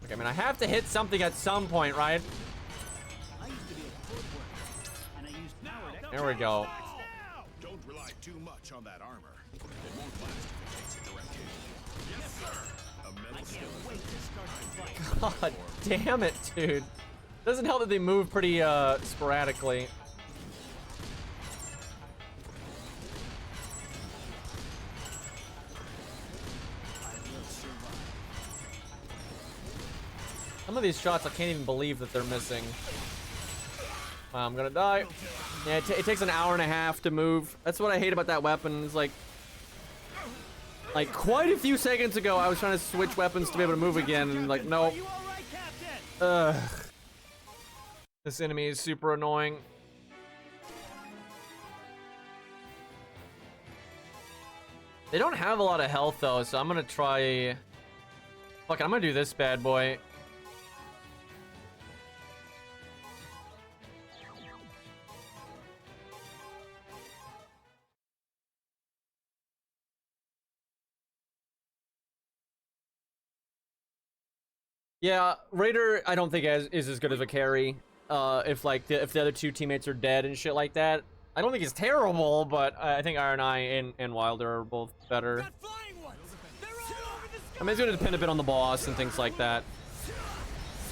Okay, I mean, I have to hit something at some point, right? I used to be a footworker, and I used power to There we go. Don't rely too much on that armor. It won't last if it takes a direct hit. Yes, sir. A metal skeleton. wait to start the fight. God damn it, dude. Doesn't help that they move pretty sporadically. Some of these shots I can't even believe that they're missing. I'm gonna die. Yeah, it takes an hour and a half to move. That's what I hate about that weapon. It's like quite a few seconds ago, I was trying to switch weapons to be able to move again, and like, nope. You all right, Captain? Ugh. This enemy is super annoying. They don't have a lot of health though, so I'm gonna try. Fuck it, I'm gonna do this bad boy. Yeah, Raider, I don't think is as good as a carry. If the other two teammates are dead and shit like that, I don't think he's terrible, but I think Iron Eye and Wilder are both better. Got flying ones. They're all over the sky. I mean, it's gonna depend a bit on the boss and things like that.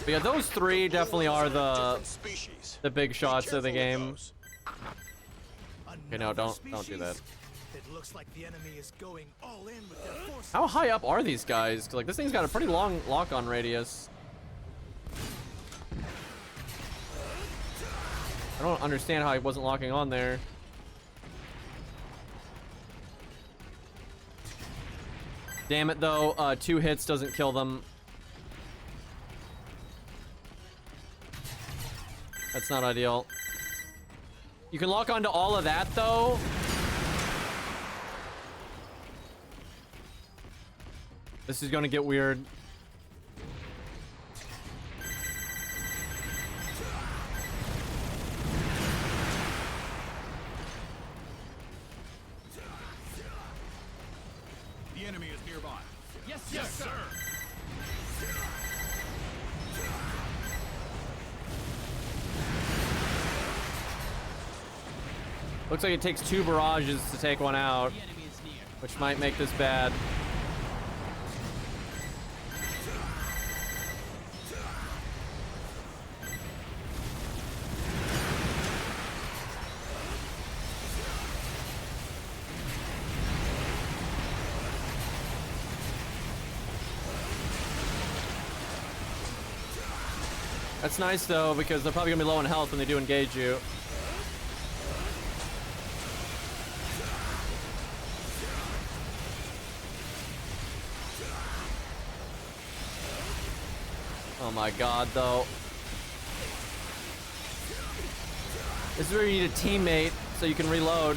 But yeah, those three definitely are the big shots of the game. Okay, no, don't do that. It looks like the enemy is going all in with their forces. How high up are these guys? 'Cause like this thing's got a pretty long lock-on radius. I don't understand how he wasn't locking on there. Damn it though, 2 hits doesn't kill them. That's not ideal. You can lock onto all of that though. This is gonna get weird. The enemy is nearby. Yes, sir. Yes, sir. Looks like it takes 2 barrages to take one out, The enemy is near. which might make this bad. That's nice though, because they're probably gonna be low on health when they do engage you. Oh my god, though. This is where you need a teammate so you can reload.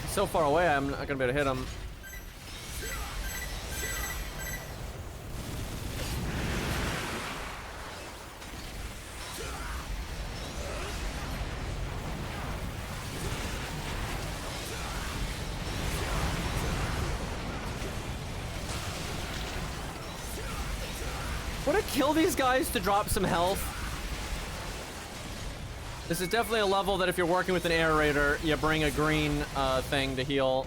He's so far away, I'm not gonna be able to hit him. Would it kill these guys to drop some health? This is definitely a level that if you're working with an air raider, you bring a green thing to heal.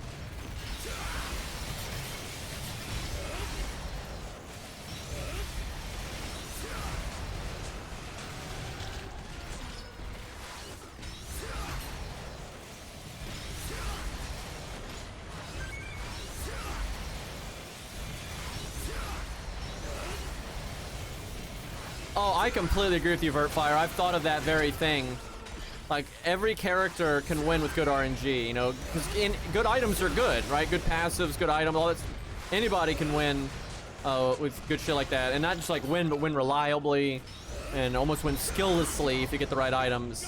Oh, I completely agree with you, Vertfire. I've thought of that very thing. Like, every character can win with good RNG, you know, because good items are good, right? Good passives, good items, all that. Anybody can win with good shit like that. And not just like win, but win reliably and almost win skilllessly if you get the right items.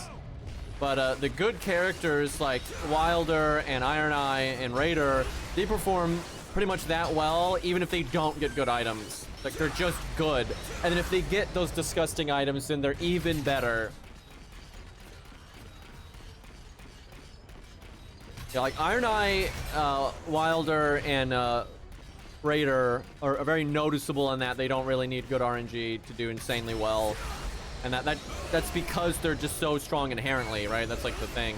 But the good characters like Wilder and Iron Eye and Raider, they perform pretty much that well, even if they don't get good items. Like, they're just good. And then if they get those disgusting items, then they're even better. Yeah, like Iron Eye, Wilder, and Raider are very noticeable in that they don't really need good RNG to do insanely well. And that's because they're just so strong inherently, right? That's like the thing.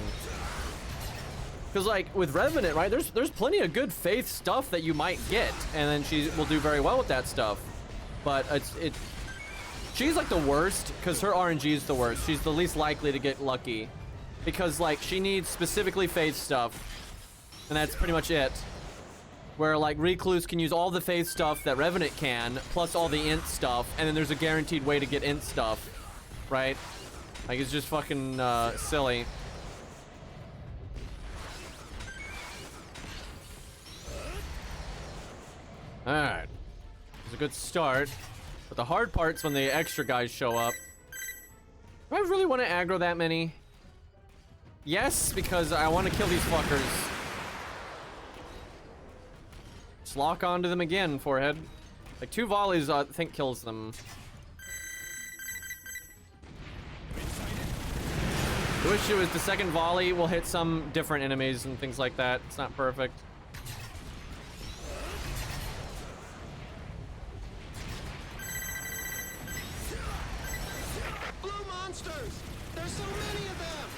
Because like with Revenant, right? There's plenty of good faith stuff that you might get, and then she will do very well with that stuff. But she's like the worst because her RNG is the worst. She's the least likely to get lucky because like she needs specifically faith stuff, and that's pretty much it. Where like Recluse can use all the faith stuff that Revenant can, plus all the int stuff, and then there's a guaranteed way to get int stuff, right? Like it's just fucking silly. Alright. It's a good start. But the hard part's when the extra guys show up. Do I really want to aggro that many? Yes, because I want to kill these fuckers. Just lock onto them again, forehead. Like 2 volleys, I think, kills them. The issue is the second volley will hit some different enemies and things like that. It's not perfect. There's so many of them!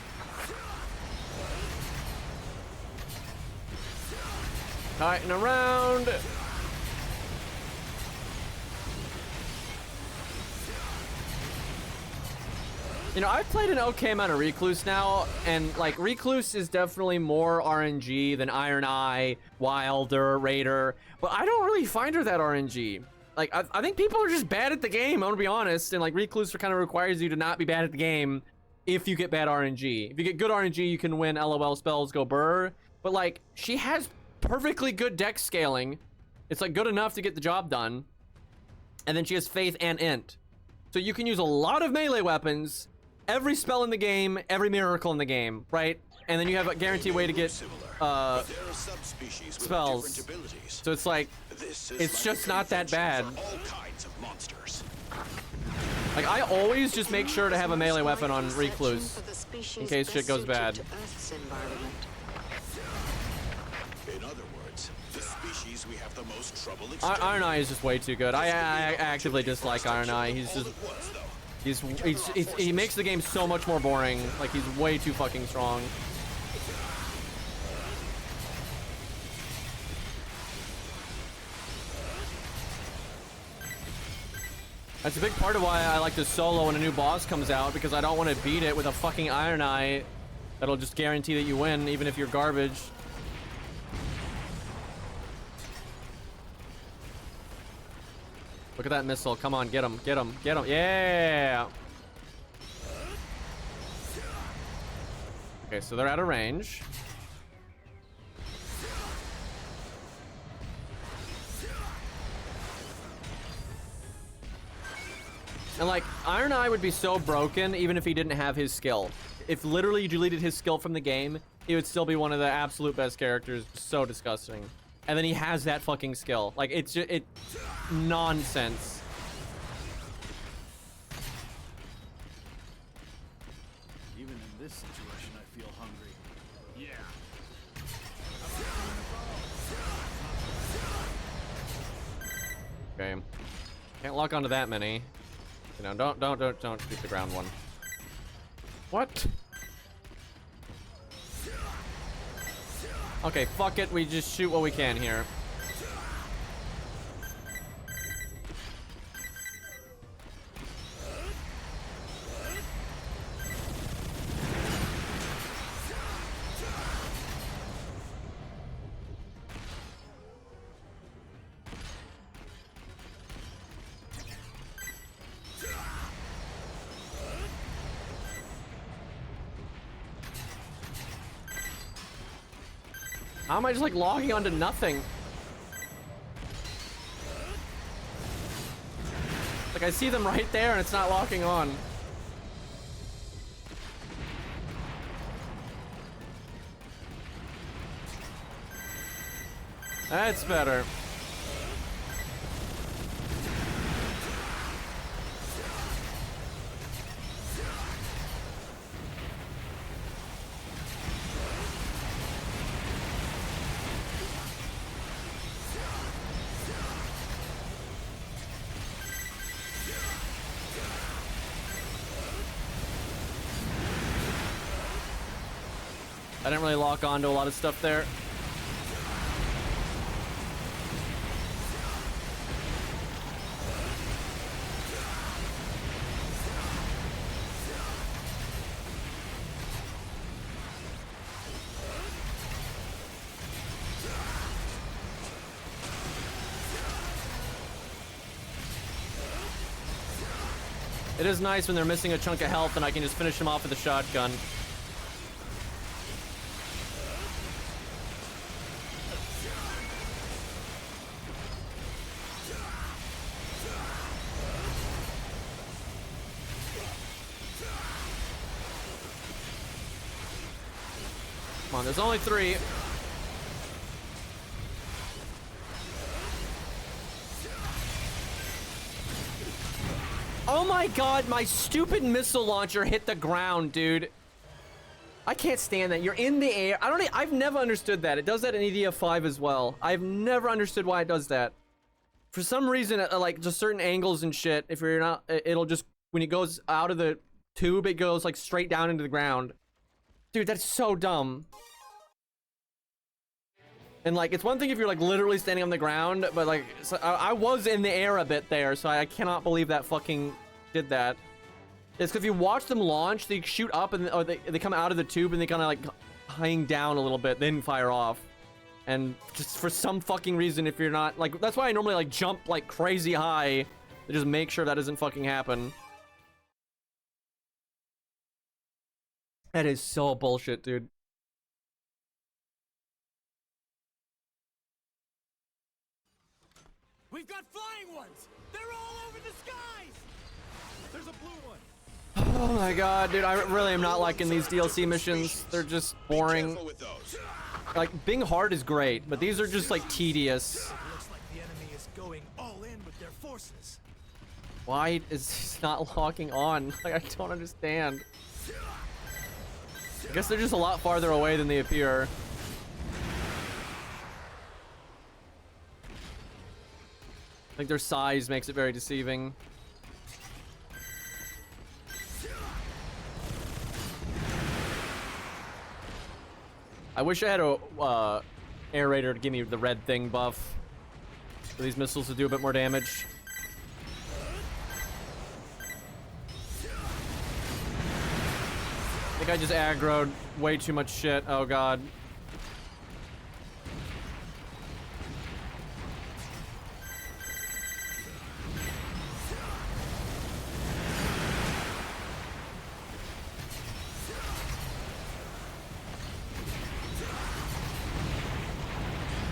Kiting around. You know, I've played an okay amount of Recluse now, and like Recluse is definitely more RNG than Iron Eye, Wilder, Raider, but I don't really find her that RNG. Like, I think people are just bad at the game, I'm gonna be honest, and like Recluse kind of requires you to not be bad at the game if you get bad RNG. If you get good RNG, you can win LOL spells go burr, but like, she has perfectly good dex scaling. It's like good enough to get the job done. And then she has faith and int. So you can use a lot of melee weapons, every spell in the game, every miracle in the game, right? And then you have a guaranteed way to get spells. So it's like, it's just not that bad. Like, I always just make sure to have a melee weapon on Recluse in case shit goes bad. In other words, the species we have the most trouble Iron Eye is just way too good. I actively dislike Iron Eye. He's just, he makes the game so much more boring. Like, he's way too fucking strong. That's a big part of why I like to solo when a new boss comes out, because I don't want to beat it with a fucking Iron Eye that'll just guarantee that you win, even if you're garbage. Look at that missile. Come on, get him, get him, get him. Yeah! Okay, so they're out of range. And like, Iron Eye would be so broken even if he didn't have his skill. If literally you deleted his skill from the game, he would still be one of the absolute best characters. So disgusting. And then he has that fucking skill. Like, it's just, it's nonsense. Even in this situation, I feel hungry. Yeah. Okay. Can't lock onto that many. You know, don't shoot the ground one. What? Okay, fuck it. We just shoot what we can here. How am I just like logging onto nothing? Like I see them right there and it's not locking on. That's better. I didn't really lock on to a lot of stuff there. It is nice when they're missing a chunk of health and I can just finish them off with a shotgun. Come on, there's only 3. Oh my god, my stupid missile launcher hit the ground, dude. I can't stand that. You're in the air. I've never understood that. It does that in EDF5 as well. I've never understood why it does that. For some reason, like just certain angles and shit, if you're not, it'll just, when it goes out of the tube, it goes like straight down into the ground. Dude, that's so dumb. And like, it's one thing if you're like literally standing on the ground, but like, so I was in the air a bit there, so I cannot believe that fucking did that. It's 'cause if you watch them launch, they shoot up and or they come out of the tube and they kind of like hang down a little bit, then fire off. And just for some fucking reason, if you're not like, that's why I normally like jump like crazy high to just make sure that doesn't fucking happen. That is so bullshit, dude. We've got flying ones! They're all over the skies! There's a blue one! Oh my god, dude, I really am not liking these DLC missions. They're just boring. Like, being hard is great, but these are just like tedious. Looks like the enemy is going all in with their forces. Why is this not locking on? Like, I don't understand. I guess they're just a lot farther away than they appear. I think their size makes it very deceiving. I wish I had a aerator to give me the red thing buff for these missiles to do a bit more damage. I think I just aggroed way too much shit. Oh god.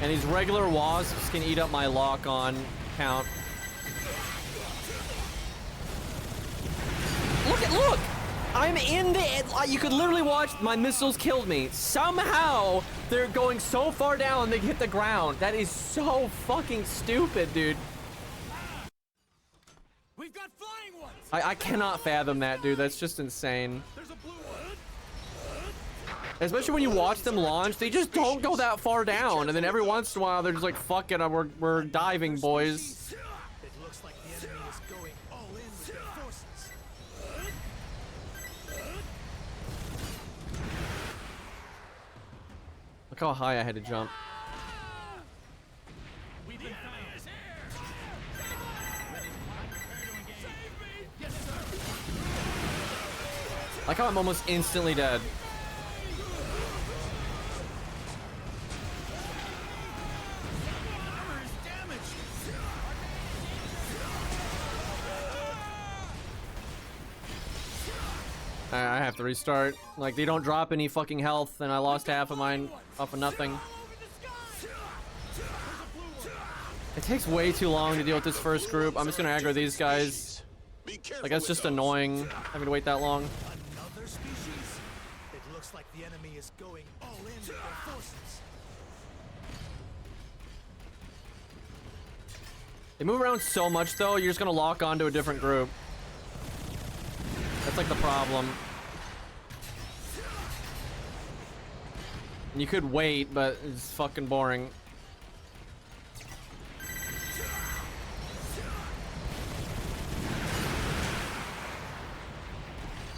And these regular wasps can eat up my lock-on count. Look! I'm in the... You could literally watch my missiles killed me. Somehow, they're going so far down they hit the ground. That is so fucking stupid, dude. We've got flying ones! I cannot fathom that, dude. That's just insane. There's a blue one! Especially when you watch them launch, they just don't go that far down. And then every once in a while, they're just like, fuck it, we're diving, boys. It looks like the enemy is going all in with their forces. Look how high I had to jump. We've been found. Ready to fight? Prepare to engage. Save me! Yes, sir. Like how I'm almost instantly dead. Armor is damaged. I have to restart. Like, they don't drop any fucking health, and I lost half of mine off of nothing. It takes way too long to deal with this first group. I'm just gonna aggro these guys. Be careful Like, that's with just those. annoying, having to wait that long. Another species? It looks like the enemy is going all in with their forces. They move around so much, though, you're just gonna lock onto a different group. That's like the problem. And you could wait, but it's fucking boring.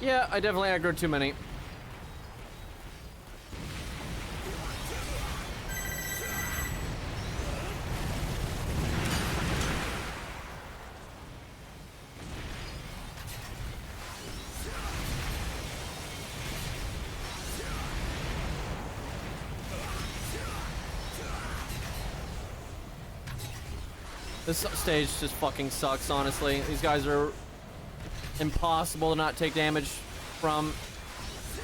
Yeah, I definitely aggroed too many. This stage just fucking sucks, honestly. These guys are impossible to not take damage from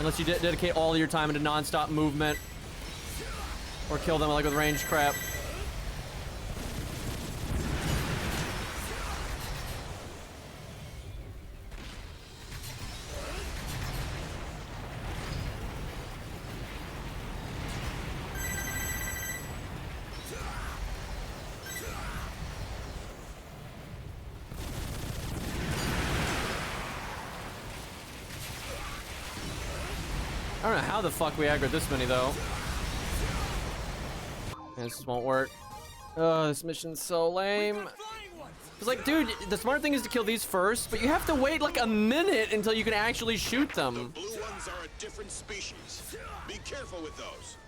unless you dedicate all of your time into non-stop movement or kill them like with ranged crap. I don't know how the fuck we aggroed this many, though. This won't work. Oh, this mission's so lame. It's like, dude, the smart thing is to kill these first, but you have to wait like a minute until you can actually shoot The them. blue ones are a different species. Be careful with those.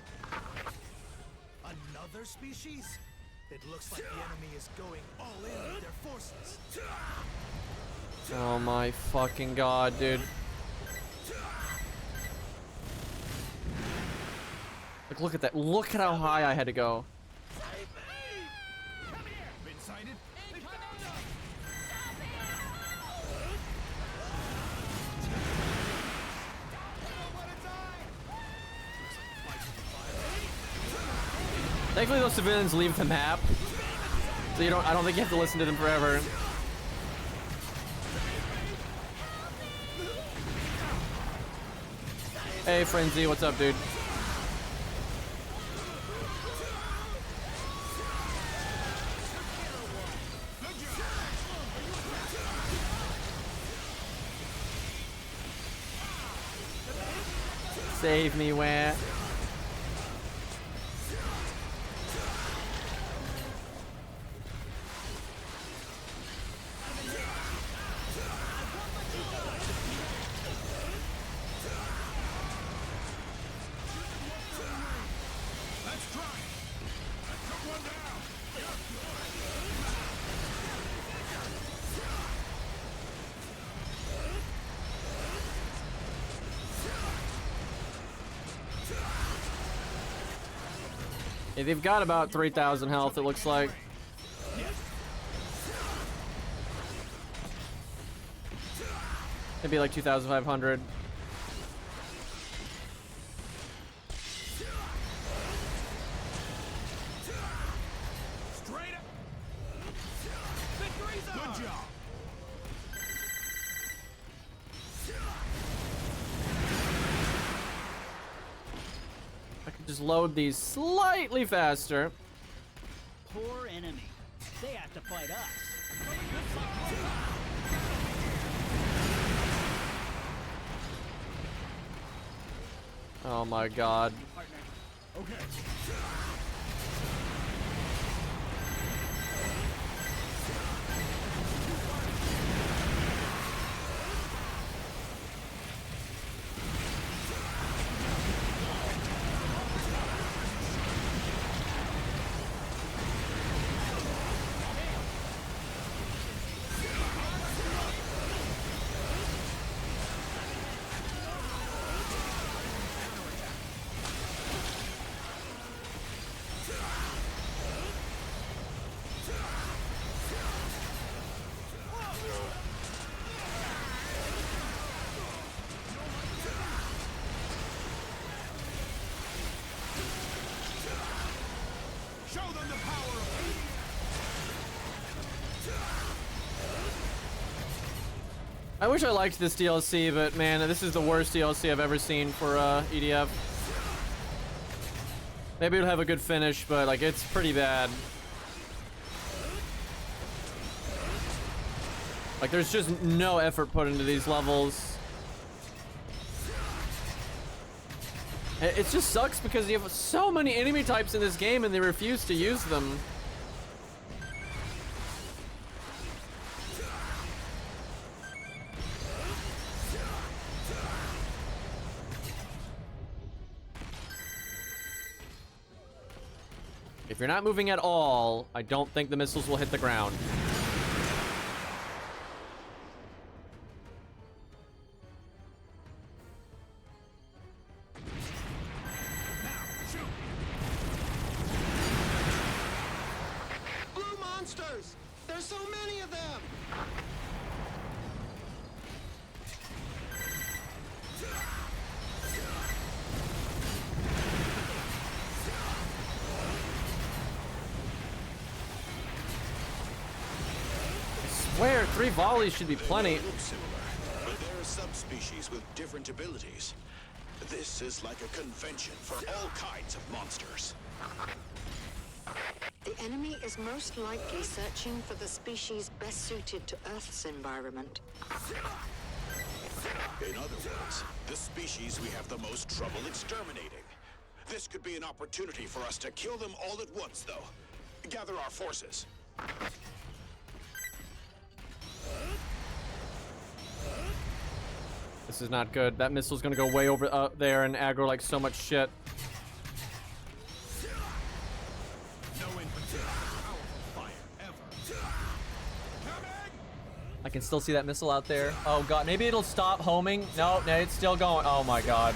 Another species? It looks like the enemy is going all in with their forces. Oh my fucking god, dude. Like, look at that. Look at how high I had to go. Been sighted? Thankfully, those civilians leave the map, so you don't. I don't think you have to listen to them forever. Hey, Frenzy, what's up, dude? Save me, where? Let's try it. I took one down. Yeah, they've got about 3,000 health, it looks like. Maybe like 2,500. Straight up. Victory's ours. Good job. I could just load these slightly faster. Poor enemy. They have to fight us. Oh my god. Okay. I wish I liked this DLC, but man, this is the worst DLC I've ever seen for EDF. Maybe it'll have a good finish, but like it's pretty bad. Like there's just no effort put into these levels. It just sucks because you have so many enemy types in this game and they refuse to use them. If you're not moving at all, I don't think the missiles will hit the ground. Blue monsters! There's so many of them! Swear, 3 volleys should be plenty. They look similar, but they're subspecies with different abilities. This is like a convention for all kinds of monsters. The enemy is most likely searching for the species best suited to Earth's environment. In other words, the species we have the most trouble exterminating. This could be an opportunity for us to kill them all at once, though. Gather our forces. This is not good. That missile's gonna go way over up there and aggro like so much shit. No infantry, powerful fire ever. I can still see that missile out there. Oh god, maybe it'll stop homing. No, no, it's still going. Oh my god.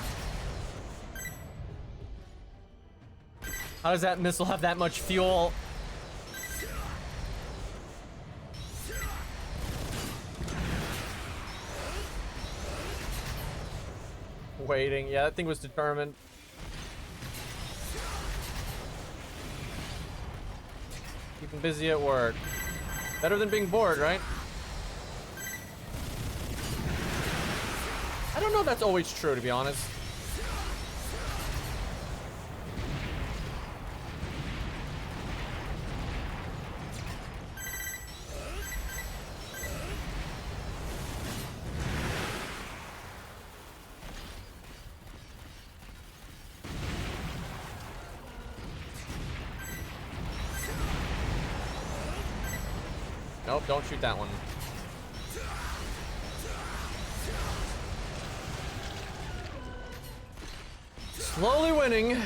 How does that missile have that much fuel? Waiting. Yeah, that thing was determined. Keep him busy at work. Better than being bored, right? I don't know if that's always true, to be honest. Nope, don't shoot that one. Slowly winning.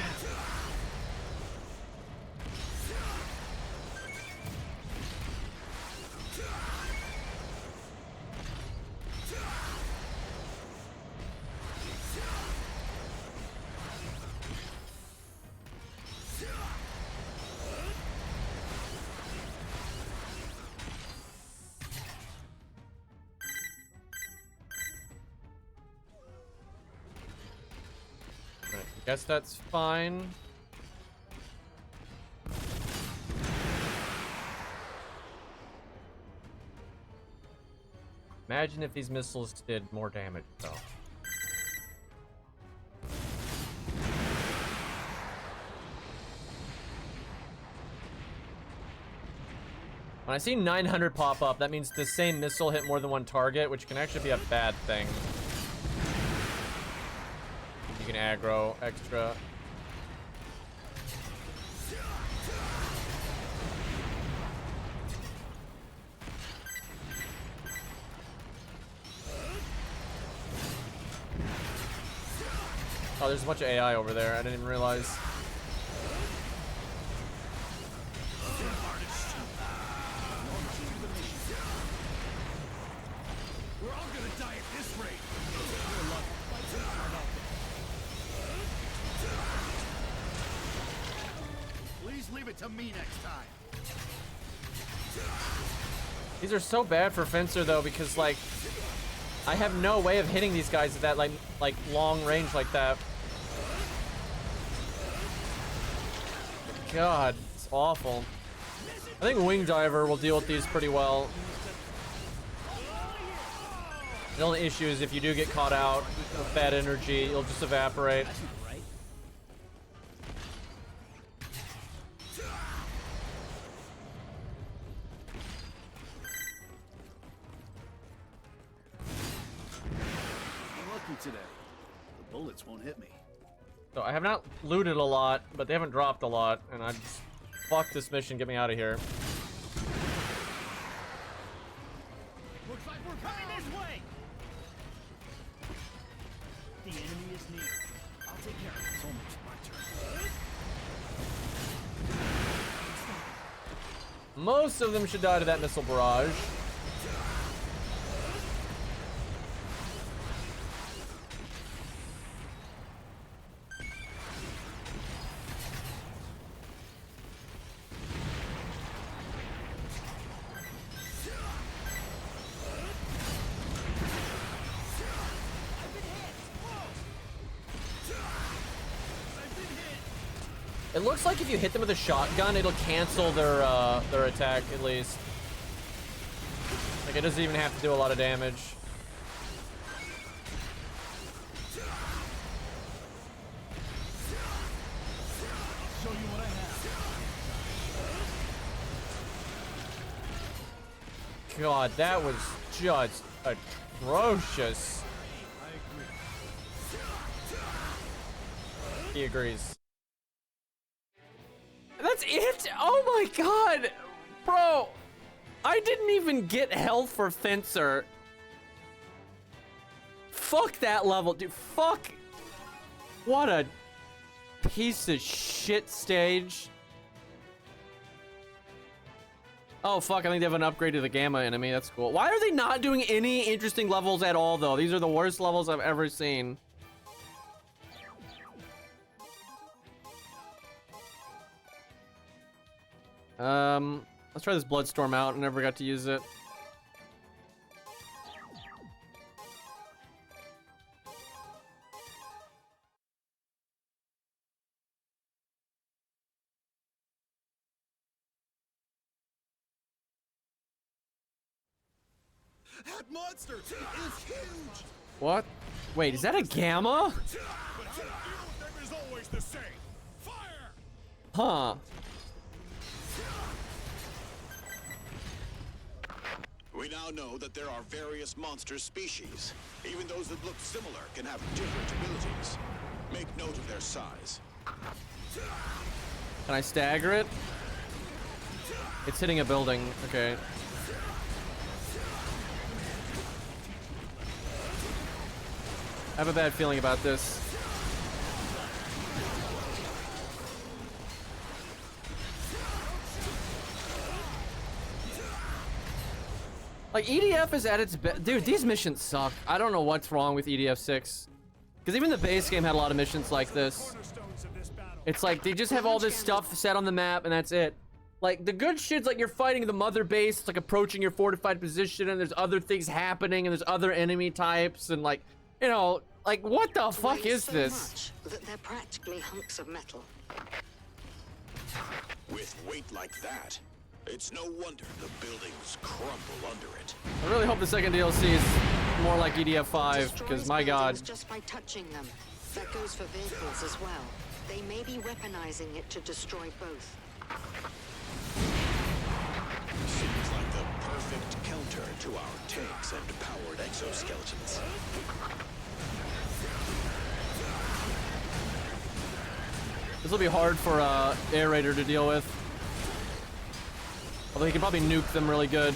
Guess that's fine. Imagine if these missiles did more damage, though. When I see 900 pop up, that means the same missile hit more than one target, which can actually be a bad thing. You can aggro extra. Oh, there's a bunch of AI over there. I didn't even realize. We're all gonna die at this rate. Please leave it to me next time. These are so bad for Fencer though, because like I have no way of hitting these guys at that like long range like that. God, it's awful. I think Wing Diver will deal with these pretty well. The only issue is if you do get caught out with bad energy, you'll just evaporate. That's not right. I'm lucky today. The bullets won't hit me. So I have not looted a lot, but they haven't dropped a lot, and I just fuck this mission, get me out of here. Looks like we're coming this way. The enemy is near. I'll take care of it. It's almost my turn. Most of them should die to that missile barrage. It looks like if you hit them with a shotgun, it'll cancel their attack at least. Like it doesn't even have to do a lot of damage. Show you what I have. God, that was just atrocious. I agree. He agrees. That's it? Oh my god! Bro, I didn't even get health for Fencer. Fuck that level, dude. Fuck. What a piece of shit stage. Oh fuck, I think they have an upgrade to the Gamma enemy. That's cool. Why are they not doing any interesting levels at all, though? These are the worst levels I've ever seen. Let's try this Bloodstorm out. I never got to use it. That monster is huge! What? Wait, is that a Gamma? But how to deal with them is always the same. Fire! Huh. We now know that there are various monster species. Even those that look similar can have different abilities. Make note of their size. Can I stagger it? It's hitting a building. Okay. I have a bad feeling about this. Like, EDF is at its best. Dude, these missions suck. I don't know what's wrong with EDF6. Because even the base game had a lot of missions like this. It's like, they just have all this stuff set on the map, and that's it. Like, the good shit's like you're fighting the mother base, it's like approaching your fortified position, and there's other things happening, and there's other enemy types, and like, you know, like, what the fuck is this? Much that they're practically hunks of metal. With weight like that, it's no wonder the buildings crumble under it. I really hope the second DLC is more like EDF5, Destroys because my god. buildings just by touching them. That goes for vehicles as well. They may be weaponizing it to destroy both. Seems like the perfect counter to our tanks and powered exoskeletons. This will be hard for Air Raider to deal with. Although he can probably nuke them really good.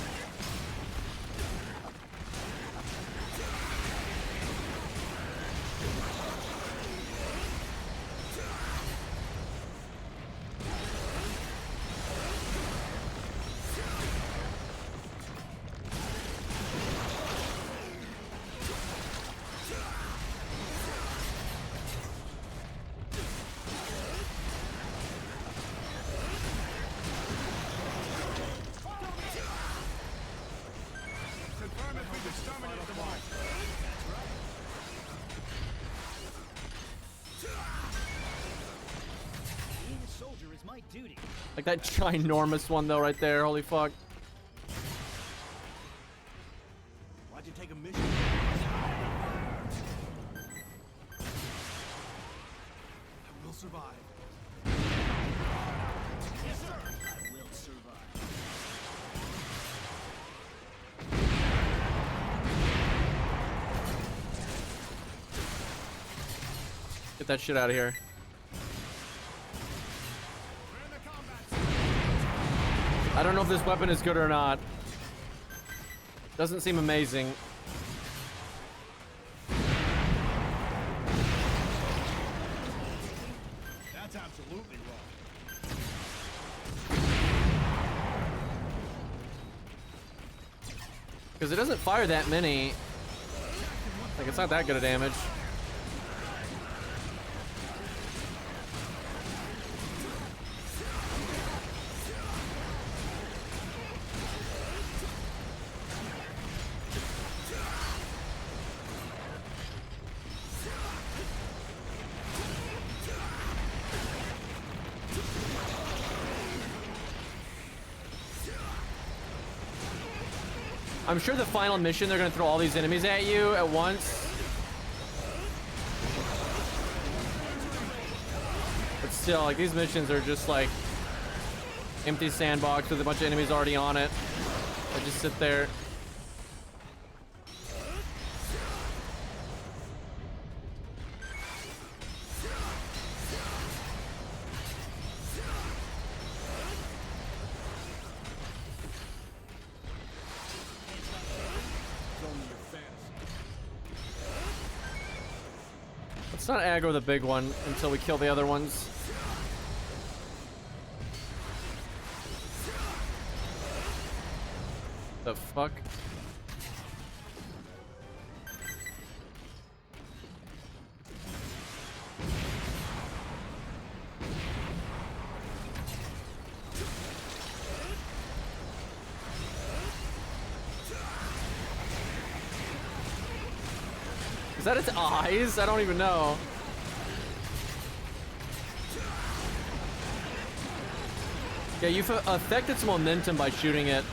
Being a soldier is my duty. Like that ginormous one though right there, holy fuck. Why'd you take a mission? survive. Yes, sir. I will survive. Get that shit out of here. We're in the combat. I don't know if this weapon is good or not. Doesn't seem amazing. That's absolutely wrong. Because it doesn't fire that many. Like, it's not that good of damage. I'm sure the final mission, they're gonna throw all these enemies at you at once. But still, like, these missions are just like empty sandbox with a bunch of enemies already on it. They just sit there. Let's not aggro the big one until we kill the other ones. The fuck? Is that its eyes? I don't even know. Yeah, you've affected some momentum by shooting it.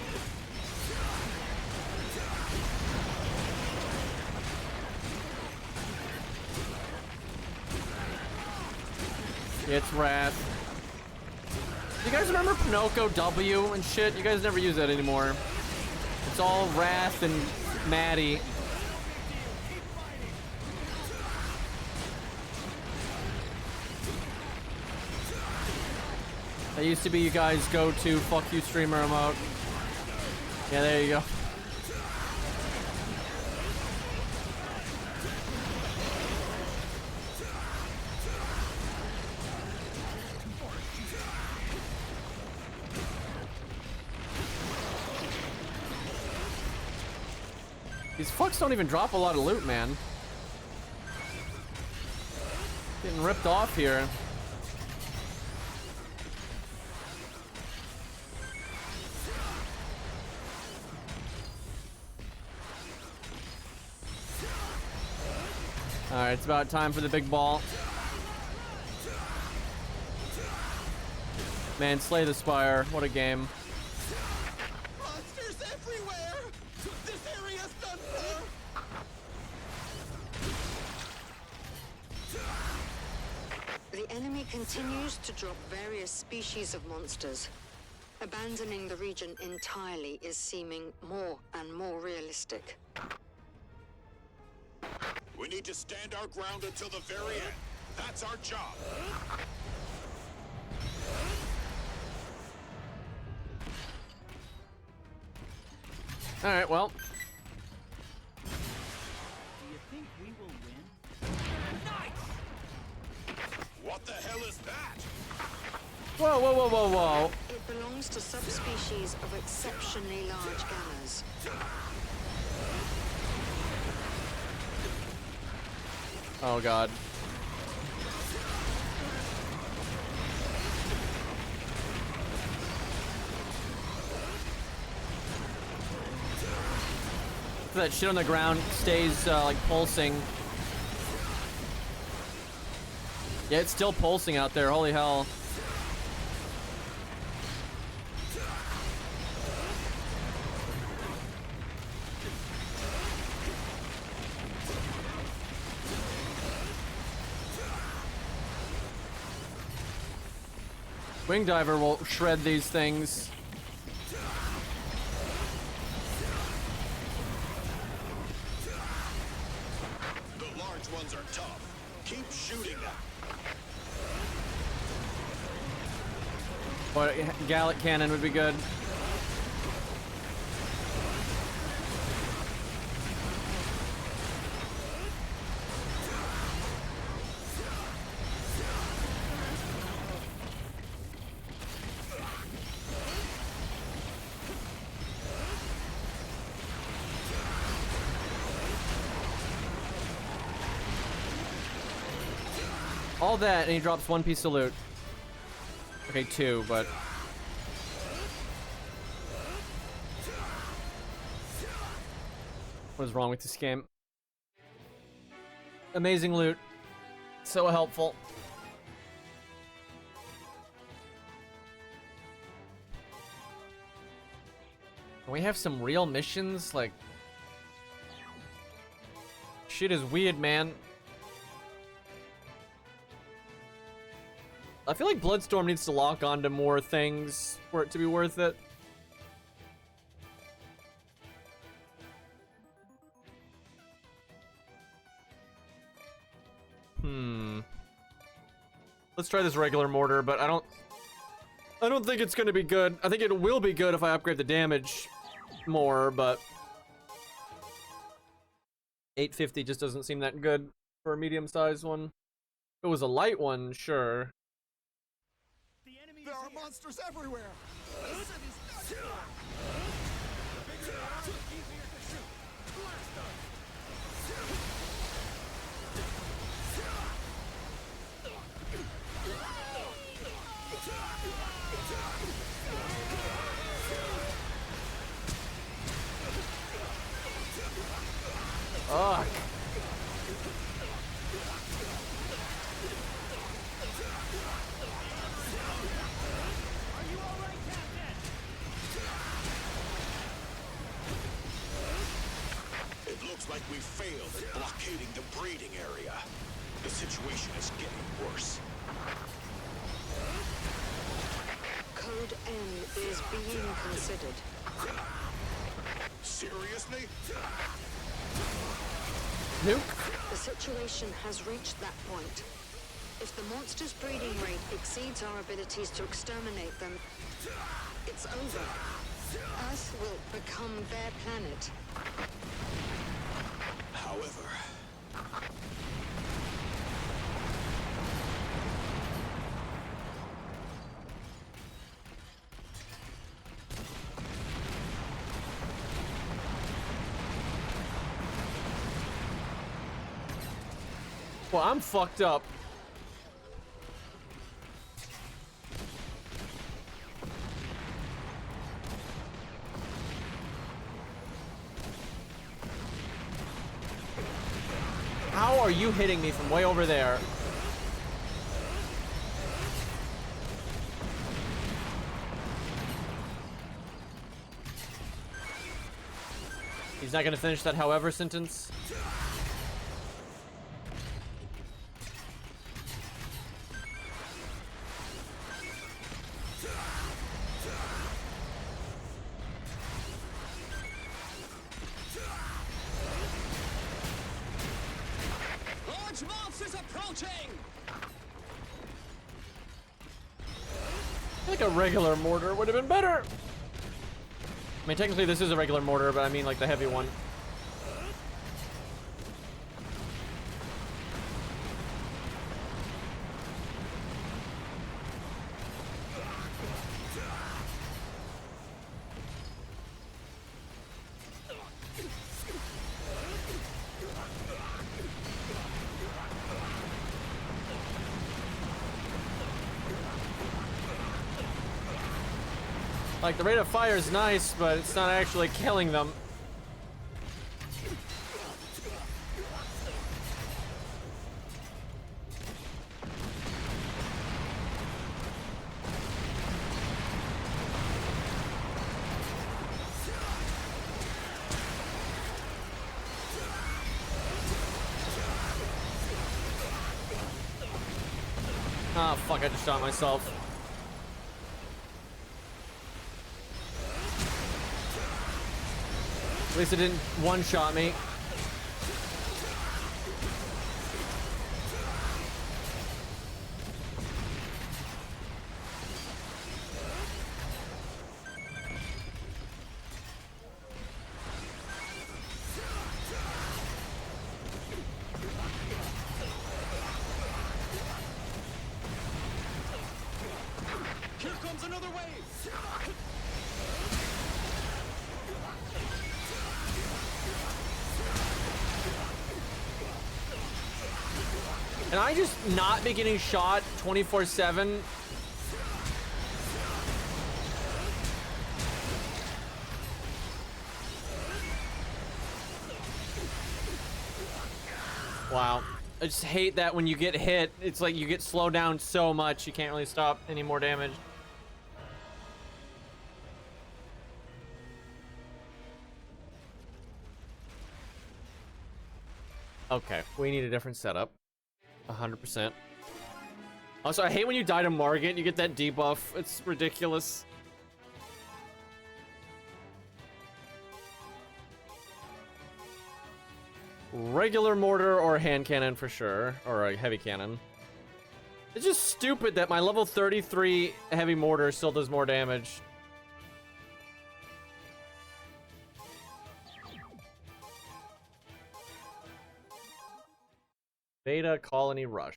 Yeah, it's Wrath. You guys remember Pinocchio W and shit? You guys never use that anymore. It's all Wrath and Maddie. That used to be you guys' go-to fuck you streamer emote. Yeah, there you go. These fucks don't even drop a lot of loot, man. Getting ripped off here. All right, it's about time for the big ball. Man, slay the spire. What a game. Monsters everywhere! This area's done for! The enemy continues to drop various species of monsters. Abandoning the region entirely is seeming more and more realistic. We need to stand our ground until the very end. That's our job. All right, well. Do you think we will win? What the hell is that? Whoa, whoa, whoa, whoa, whoa. It belongs to subspecies of exceptionally large gammas. Oh, God. That shit on the ground stays like pulsing. Yeah, it's still pulsing out there. Holy hell. Wing Diver will shred these things. The large ones are tough. Keep shooting them. But Gallic Cannon would be good. All that, and he drops one piece of loot. Okay, two, but... What is wrong with this game? Amazing loot. So helpful. Can we have some real missions? Like... Shit is weird, man. I feel like Bloodstorm needs to lock onto more things for it to be worth it. Let's try this regular mortar, but I don't think it's gonna be good. I think it will be good if I upgrade the damage more, but 850 just doesn't seem that good for a medium-sized one. If it was a light one, sure. There are monsters everywhere! This city's nuts! The bigger they are, the easier to shoot! Blast them! Ugh. It looks like we failed at blockading the breeding area. The situation is getting worse. Code N is being considered. Seriously? Nuke? The situation has reached that point. If the monster's breeding rate exceeds our abilities to exterminate them, it's over. Earth will become their planet. However... Well, I'm fucked up. How are you hitting me from way over there? He's not gonna finish that however sentence. Large monsters approaching! I think a regular mortar would have been better. I mean, technically this is a regular mortar, but I mean like the heavy one. Like, the rate of fire is nice, but it's not actually killing them. Ah, fuck, I just shot myself. At least it didn't one-shot me. Here comes another wave! And I just not be getting shot 24/7. Wow. I just hate that when you get hit, it's like you get slowed down so much you can't really stop any more damage. Okay, we need a different setup. 100%. Also, I hate when you die to Margit, you get that debuff. It's ridiculous. Regular mortar or hand cannon for sure, or a heavy cannon. It's just stupid that my level 33 heavy mortar still does more damage. Beta Colony Rush.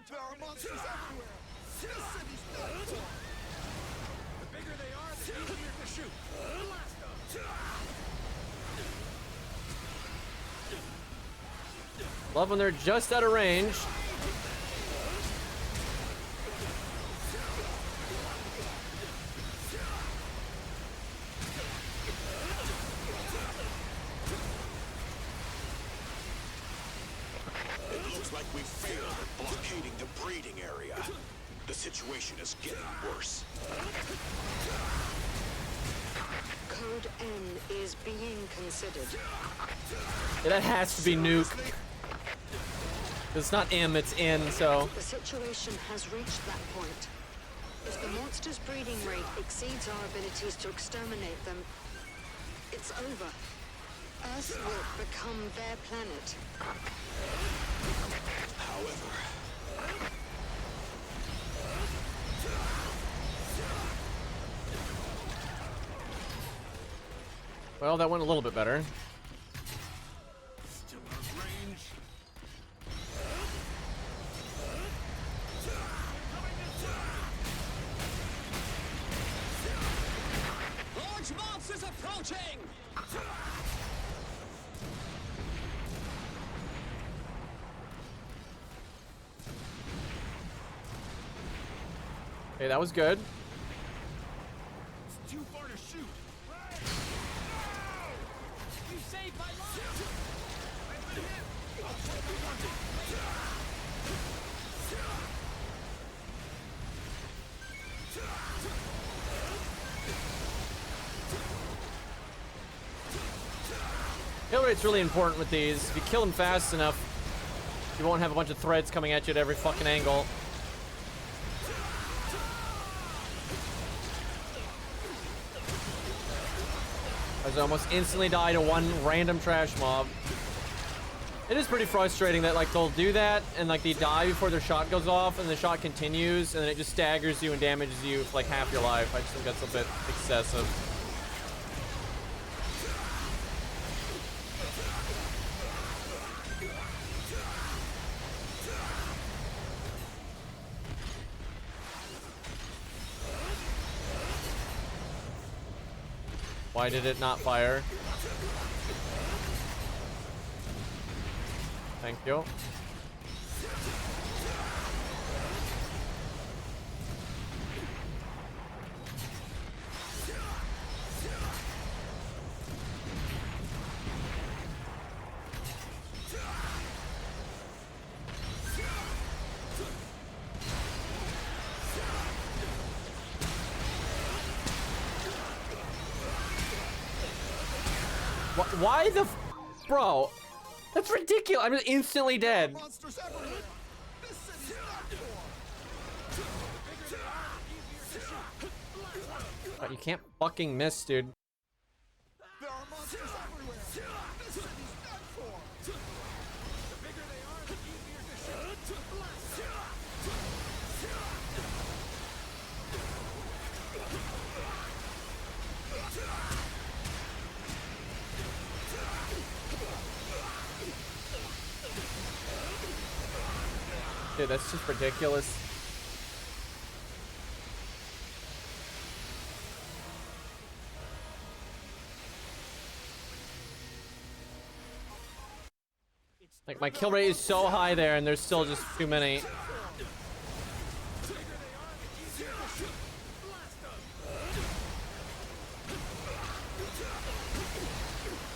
There are monsters everywhere. This city's done for. The bigger they are, the easier to shoot. Blast them. Love when they're just out of range. It looks like we failed at blockading the breeding area. The situation is getting worse. Code N is being considered. Yeah, that has to be nuke. It's not M, it's N, so. The situation has reached that point. If the monster's breeding rate exceeds our abilities to exterminate them, it's over. Earth will become their planet. However, Well, that went a little bit better. Still out of range. Large monsters approaching! Okay, that was good. It's too far to shoot. You saved my life! I've been hit. I'll take the one. Kill rate's really important with these. If you kill them fast enough, you won't have a bunch of threads coming at you at every fucking angle. I almost instantly die to one random trash mob. It is pretty frustrating that like they'll do that and like they die before their shot goes off and the shot continues and then it just staggers you and damages you for like half your life. I just think that's a bit excessive. Why did it not fire? Thank you. Why the bro? That's ridiculous. I'm just instantly dead. Monsters everywhere. This city's done for. The bigger they are, the easier to But you can't fucking miss, dude. There are monsters everywhere. This city's done for. The bigger they are, the easier to shoot. Blast them. Dude, that's just ridiculous. Like, my kill rate is so high there, and there's still just too many.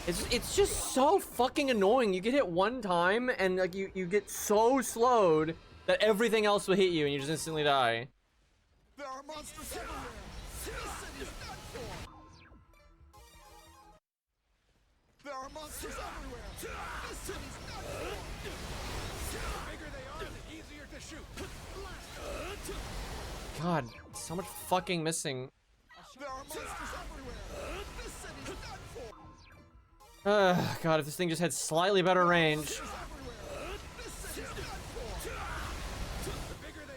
It's just so fucking annoying. You get hit one time, and like you get so slowed that everything else will hit you, and you just instantly die. There are monsters everywhere. This city's done for. There are monsters everywhere. This city's done for. The bigger they are, the easier to shoot. Blast them. God, so much fucking missing. There are monsters everywhere. This city's done for. God, if this thing just had slightly better range.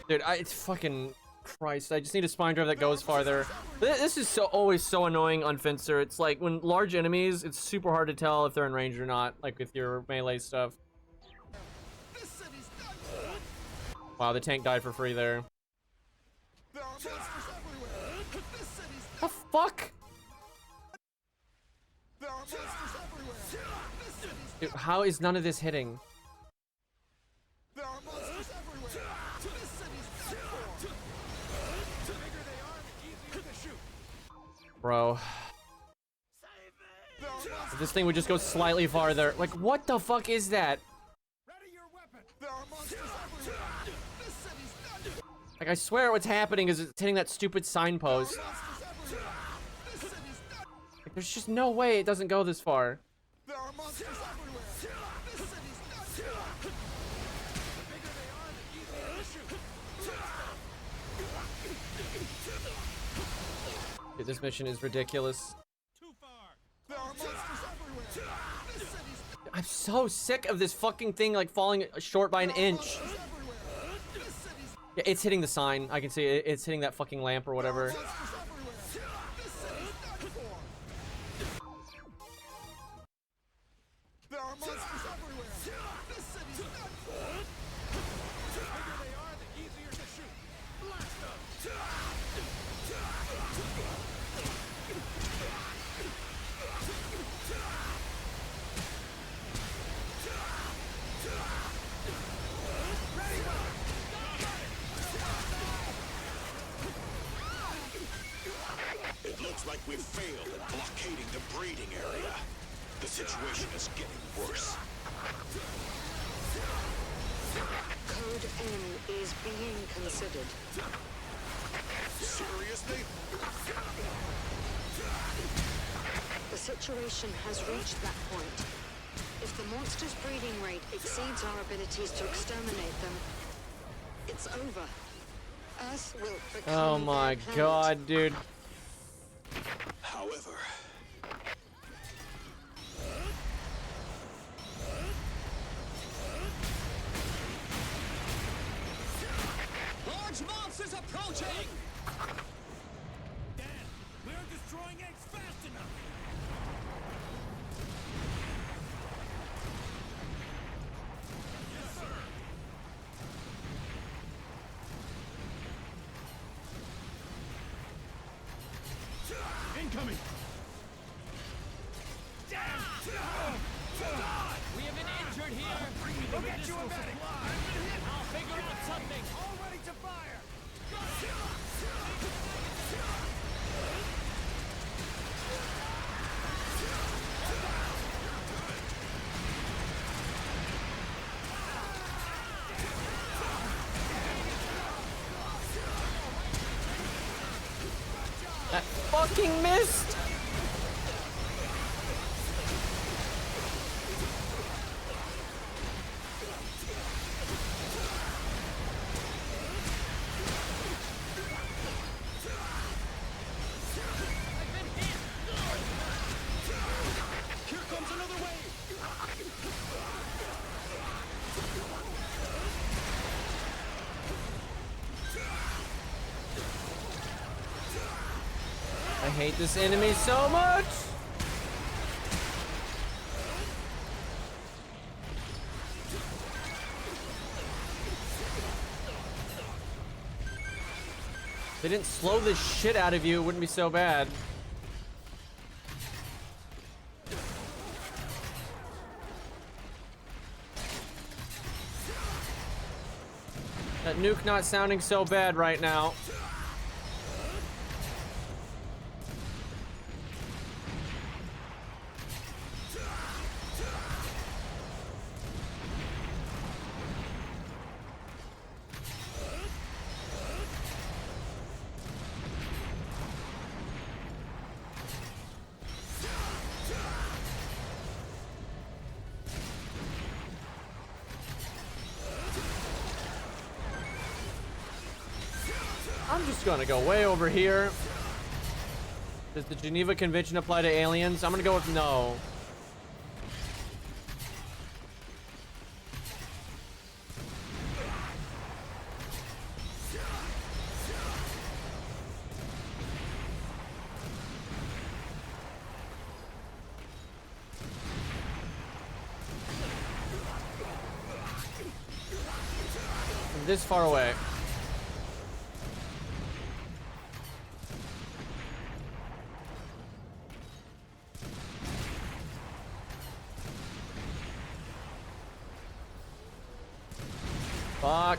Dude, it's fucking Christ. I just need a spine drive that goes farther. This is always so annoying on Fencer. It's like when large enemies, it's super hard to tell if they're in range or not, like with your melee stuff. Wow, the tank died for free there. The fuck? There are monsters everywhere. This city's Dude, how is none of this hitting? There are monsters everywhere. This city's done for. The bigger they are, the easier to shoot. Bro. There are monsters. If this thing would just go slightly farther. Like, what the fuck is that? Ready your weapon. There are monsters everywhere. This city's done for. Like, I swear what's happening is it's hitting that stupid signpost. Monsters everywhere. This city's done. Like, there's just no way it doesn't go this far. There are monsters everywhere. This city's done for. The bigger they are, the easier to shoot. Dude, this mission is ridiculous. Too far. There are monsters everywhere. This city's done. I'm so sick of this fucking thing, like, falling short by an inch. Monsters everywhere. This city's Yeah, it's hitting the sign. I can see it. It's hitting that fucking lamp or whatever. monsters everywhere. This city's done for. There are monsters everywhere. This city's done for. The bigger they are, the easier to shoot. Blast them. It looks like we've failed at blockading the breeding area. The situation is getting worse. Code N is being considered. Seriously? The situation has reached that point. If the monster's breeding rate exceeds our abilities to exterminate them, it's over. Earth will become Oh my their planet. god, dude. However, Large monsters approaching! Dan, we aren't destroying eggs fast enough. Yes, sir. Incoming. We have an injured here! We'll get you a medic. I'll figure out something! All ready to fire. That fucking missed! another wave! I hate this enemy so much! If they didn't slow the shit out of you, it wouldn't be so bad. That nuke not sounding so bad right now. I'm just gonna go way over here. Does the Geneva Convention apply to aliens? I'm gonna go with no. I'm this far away. Fuck.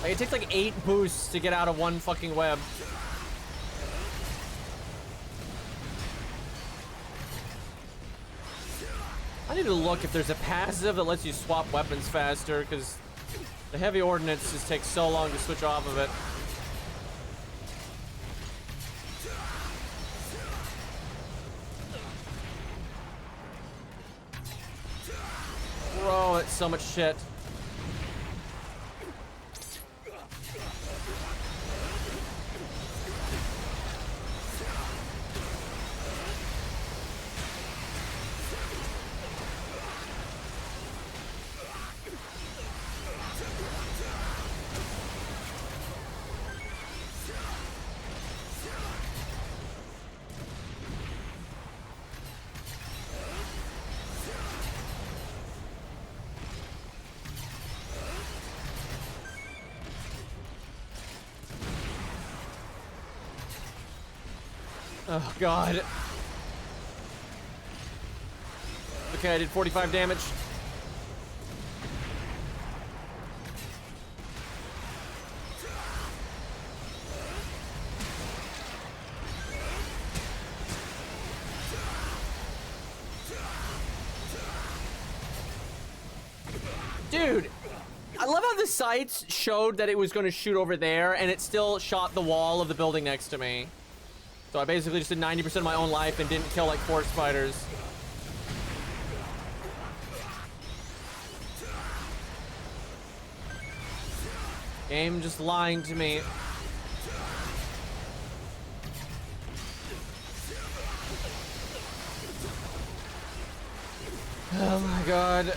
Like, it takes like 8 boosts to get out of one fucking web. I need to look if there's a passive that lets you swap weapons faster, because the heavy ordnance just takes so long to switch off of it. Bro, it's so much shit. Oh, God. Okay, I did 45 damage. Dude, I love how the sights showed that it was going to shoot over there, and it still shot the wall of the building next to me. So I basically just did 90% of my own life and didn't kill like forest spiders. Game just lying to me. Oh my God.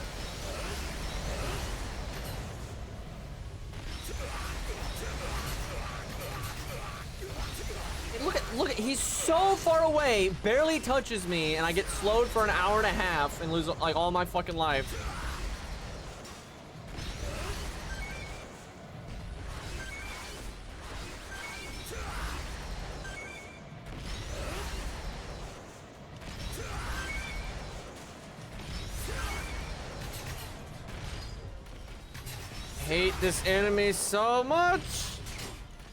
Look at, he's so far away, barely touches me, and I get slowed for an hour and a half and lose like all my fucking life. Hate this enemy so much.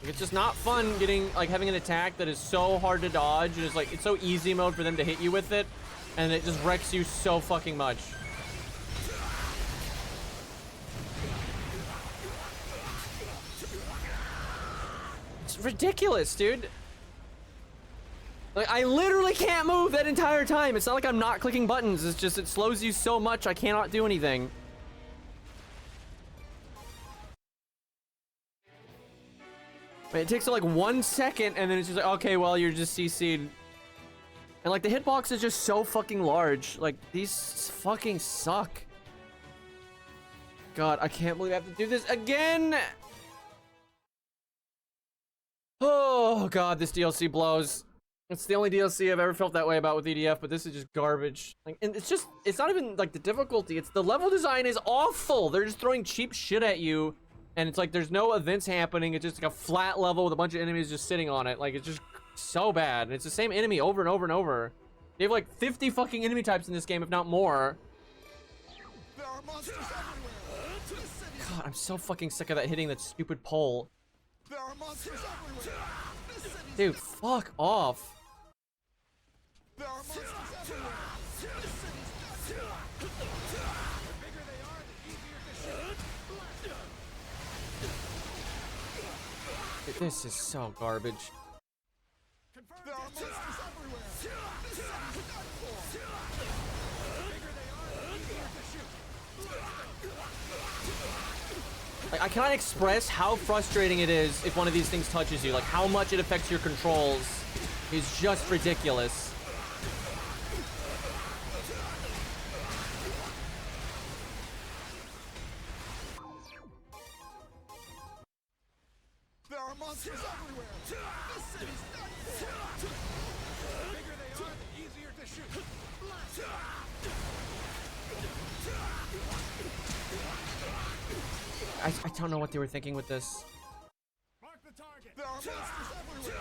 Like, it's just not fun getting, like, having an attack that is so hard to dodge, and it's like, it's so easy mode for them to hit you with it, and it just wrecks you so fucking much. It's ridiculous, dude. Like, I literally can't move that entire time. It's not like I'm not clicking buttons. It's just, it slows you so much, I cannot do anything. It takes like 1 second, and then it's just like, okay, well, you're just CC'd. And like the hitbox is just so fucking large. Like these fucking suck. God, I can't believe I have to do this again. Oh God, this DLC blows. It's the only DLC I've ever felt that way about with EDF, but this is just garbage. Like, and it's not even like the difficulty. It's the level design is awful. They're just throwing cheap shit at you, and it's like there's no events happening. It's just like a flat level with a bunch of enemies just sitting on it. Like it's just so bad. And it's the same enemy over and over and over. They have like 50 fucking enemy types in this game, if not more. There are monsters everywhere. God, I'm so fucking sick of that hitting that stupid pole. There are monsters everywhere. This city's Dude, fuck off. There are monsters everywhere. This city's done. The bigger they are, the easier to shoot. Blast them. Dude, this is so garbage. There are monsters everywhere. This city's done for. The bigger they are, the easier to shoot. Like, I cannot express how frustrating it is if one of these things touches you. Like, how much it affects your controls is just ridiculous. There are monsters everywhere. This city's done for. The bigger they are, the easier to shoot. Blast them. I don't know what they were thinking with this. Mark the target. There are monsters everywhere.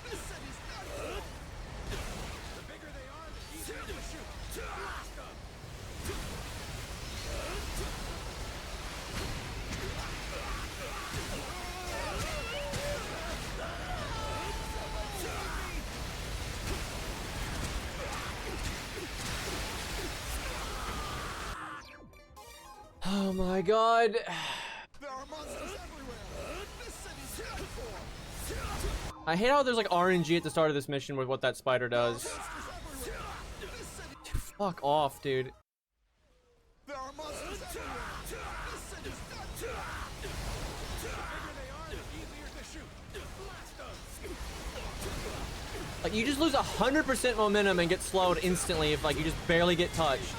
This city's done for. The bigger they are, the easier to shoot. Blast them. Oh my God. There are monsters everywhere. This city's done for. I hate how there's like RNG at the start of this mission with what that spider does. Monsters everywhere. This city. Dude, fuck off, dude. There are monsters everywhere. This city's done for. The bigger they are, the easier to shoot. Blast them. Like, you just lose 100% momentum and get slowed instantly if like you just barely get touched.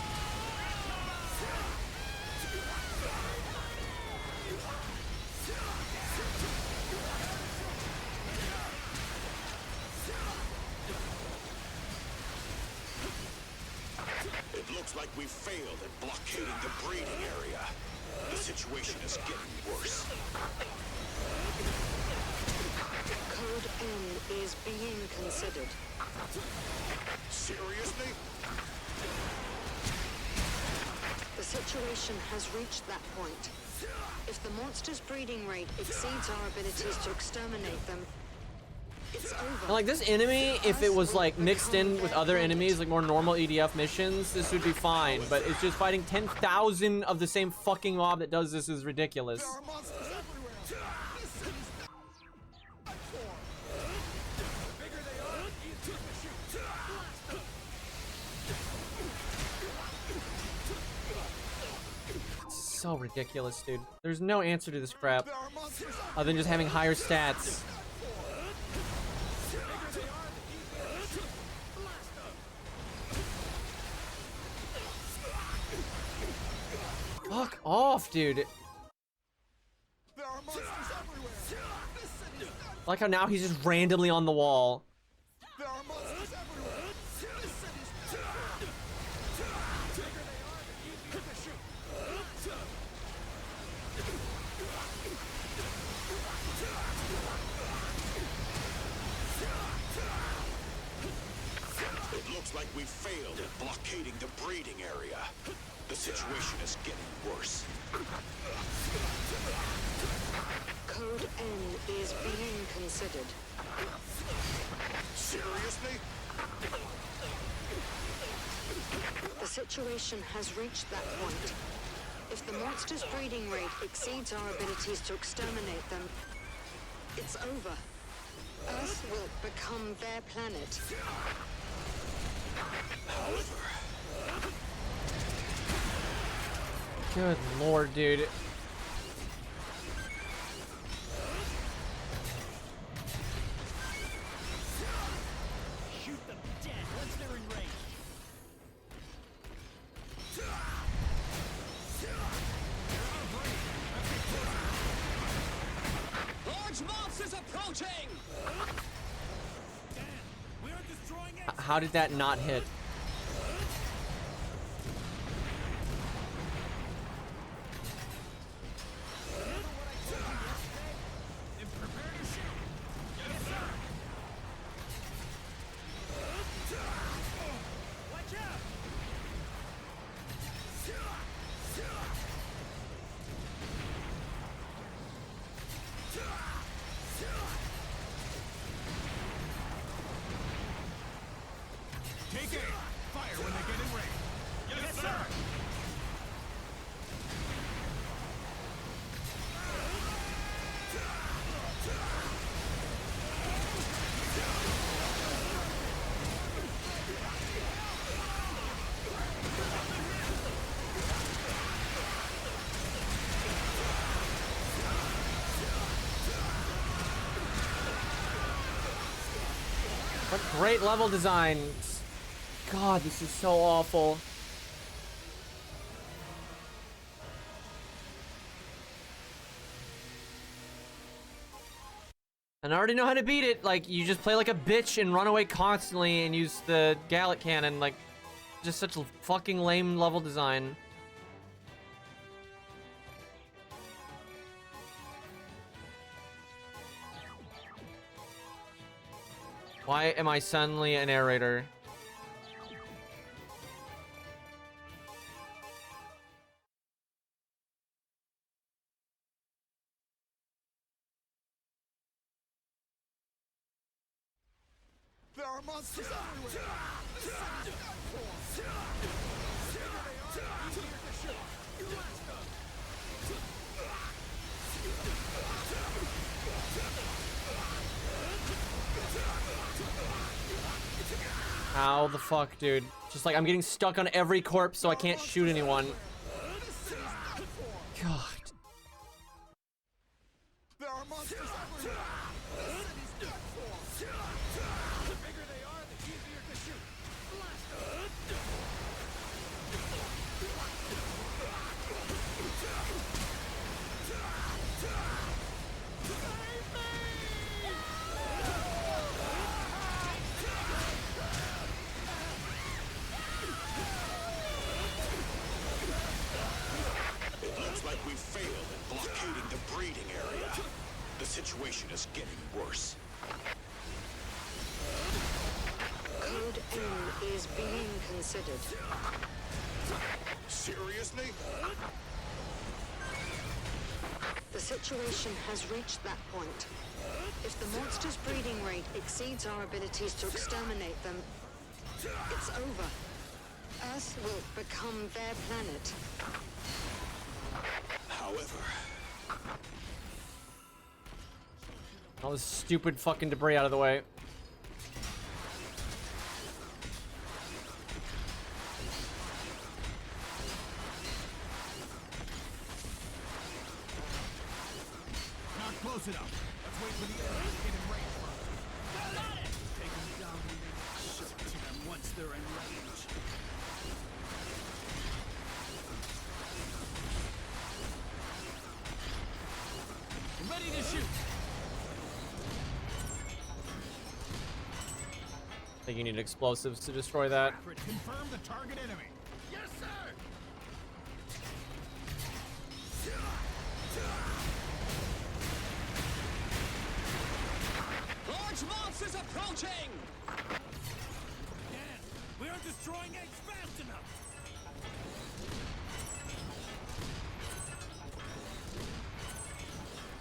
It looks like we failed at blockading the breeding area. The situation is getting worse. Code N is being considered. Seriously? The situation has reached that point. If the monster's breeding rate exceeds our abilities to exterminate them, it's over. And like this enemy, if it was like mixed in with other enemies, like more normal EDF missions, this would be fine. But it's just fighting 10,000 of the same fucking mob that does this is ridiculous. There are monsters everywhere. This city's done for. The bigger they are, the easier to shoot. Blast them. It's so ridiculous, dude. There's no answer to this crap There are monsters everywhere. other than just having higher stats. Fuck off, dude. There are monsters everywhere. This city's done. Like how now he's just randomly on the wall. There are monsters everywhere. This city's done. The bigger they are, the easier to shoot. It looks like we failed at blockading the breeding area. The situation is getting worse. Code N is being considered. Seriously? The situation has reached that point. If the monster's breeding rate exceeds our abilities to exterminate them, it's over. Earth will become their planet. Good lord, dude. approaching! We are destroying it. How did that not hit? And prepare to shoot. Yes, sir. Watch out. Take aim. Fire when they get in range. Yes, sir. What great level designs. God, this is so awful. And I already know how to beat it. Like, you just play like a bitch and run away constantly and use the Gallic cannon. Like, just such a fucking lame level design. Why am I suddenly a narrator? There are monsters everywhere. How the fuck, dude? Just like I'm getting stuck on every corpse so I can't shoot anyone. God. There are monsters everywhere. The city's done for. The bigger they are, the easier to shoot. It looks like we failed in blockading the breeding area. The situation is getting worse. Code N is being considered. Seriously? The situation has reached that point. If the monster's breeding rate exceeds our abilities to exterminate them, it's over. Earth will become their planet. However, All this stupid fucking debris out of the way. Not close enough. Let's wait for the enemy to get in range first. Take them down and then show it to them once they're in range. Ready to shoot. I think you need explosives to destroy that. Confirm the target enemy. Yes, sir. Large monsters approaching! Dan, we aren't destroying eggs fast enough.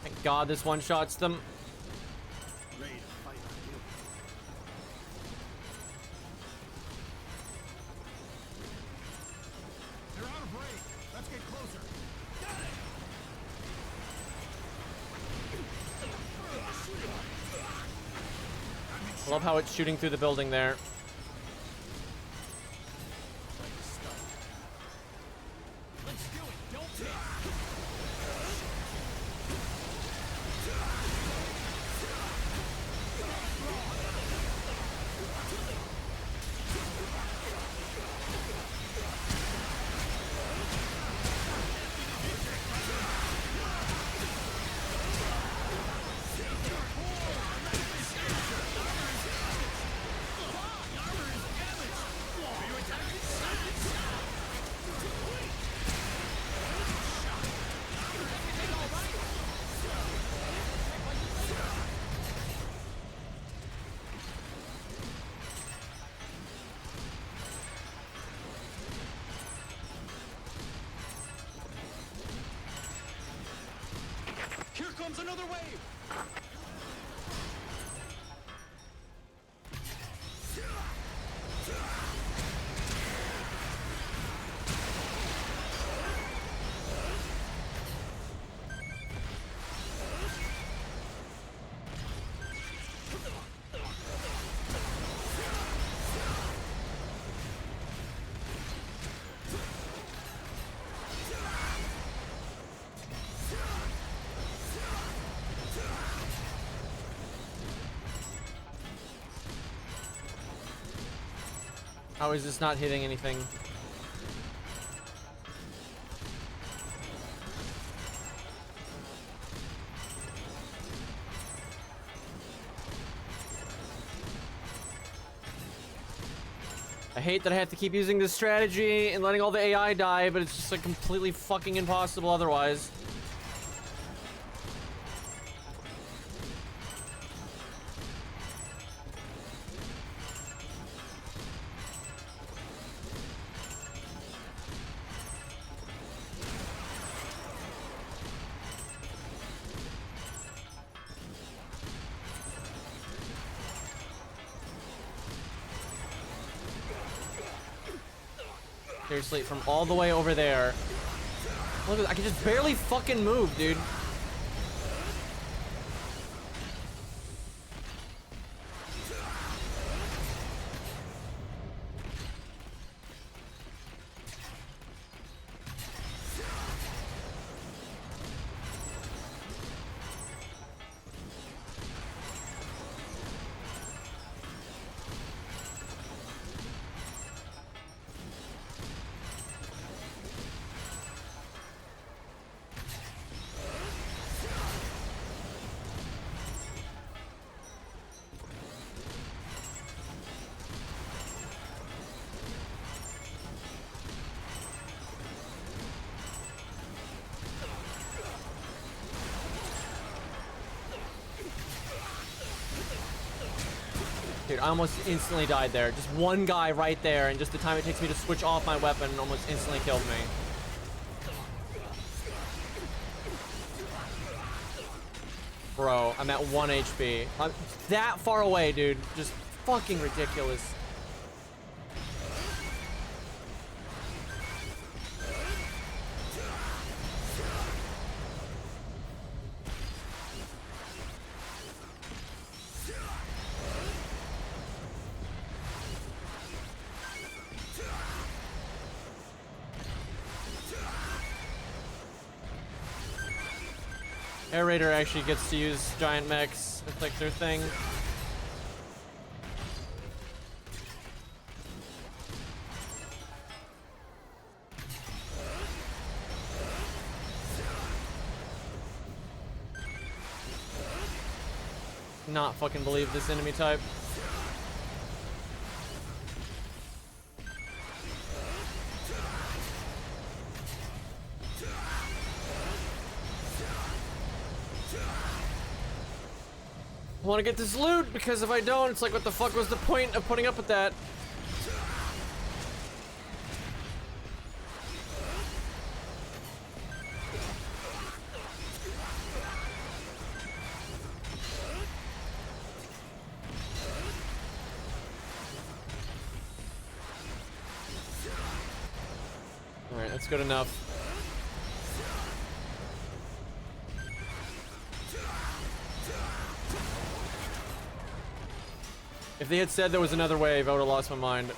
Thank God this one-shots them. Ready to fight on you. They're out of range. Let's get closer. Got it. I love how it's shooting through the building there. Let's do it. Don't miss. comes another wave! How is this not hitting anything? I hate that I have to keep using this strategy and letting all the AI die, but it's just like completely fucking impossible otherwise. Seriously, from all the way over there. Look at, I can just barely fucking move, dude. Dude, I almost instantly died there. Just one guy right there, and just the time it takes me to switch off my weapon almost instantly killed me. Bro, I'm at 1 HP. I'm that far away, dude. Just fucking ridiculous. Air Raider actually gets to use giant mechs. It's like their thing. Not fucking believe this enemy type. I want to get this loot, because if I don't, it's like, what the fuck was the point of putting up with that? Alright, that's good enough. If they had said there was another wave, I would have lost my mind.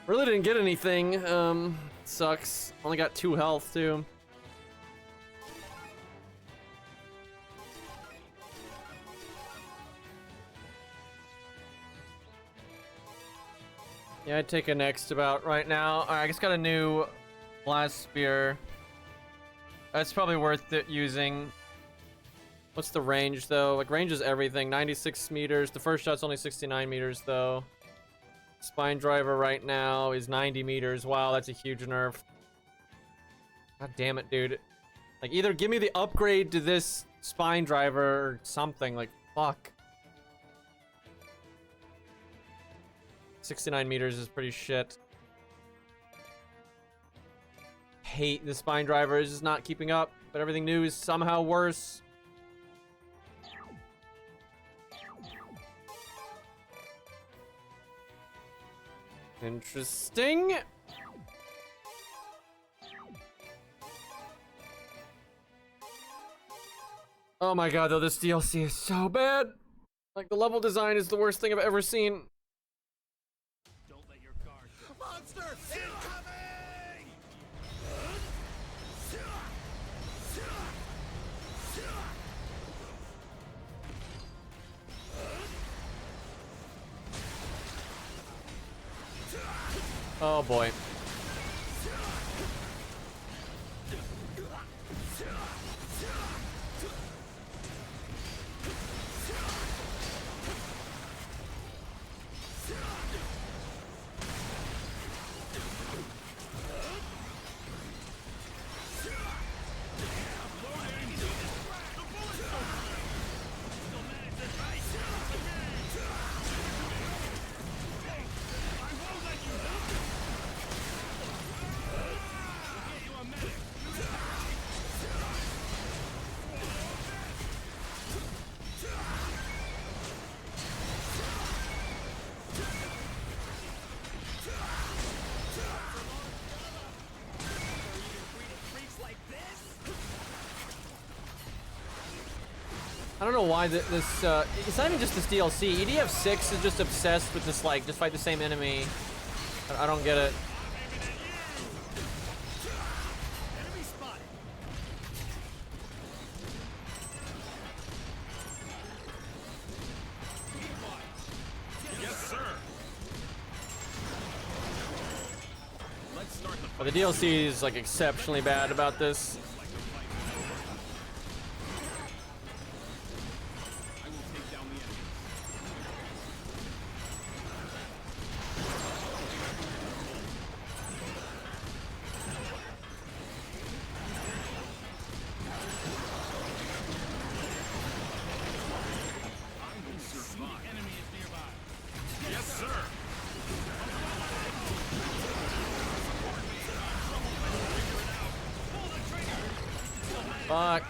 Really didn't get anything. Sucks. Only got 2 health, too. Yeah, I'd take a next about right now. Alright, I just got a new blast spear. That's probably worth it using. What's the range, though? Like, range is everything. 96 meters. The first shot's only 69 meters, though. Spine driver right now is 90 meters. Wow, that's a huge nerf. God damn it, dude. Like, either give me the upgrade to this spine driver or something. Like, fuck. 69 meters is pretty shit. Hate the spine driver is just not keeping up, but everything new is somehow worse. Interesting. Oh my god, though, this DLC is so bad. Like, the level design is the worst thing I've ever seen. Don't let your guard down. Monster incoming! Oh boy. I don't know why this, it's not even just this DLC. EDF6 is just obsessed with this, like, just fight the same enemy. I don't get it. Enemy spotted. Yes, sir. Let's start the But the DLC is, like, exceptionally bad about this. I will take down the enemy. I will survive. Enemy is nearby. Yes, sir. Fuck.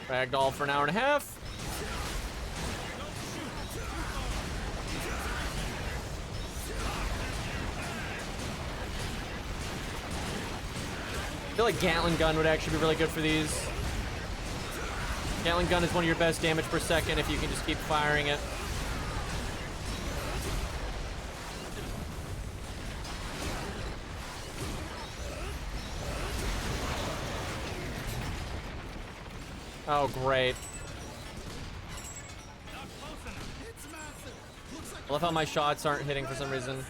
Ragdoll for an hour and a half. I feel like Gatling gun would actually be really good for these. Gatling gun is one of your best damage per second if you can just keep firing it. Oh, great. I love how my shots aren't hitting for some reason.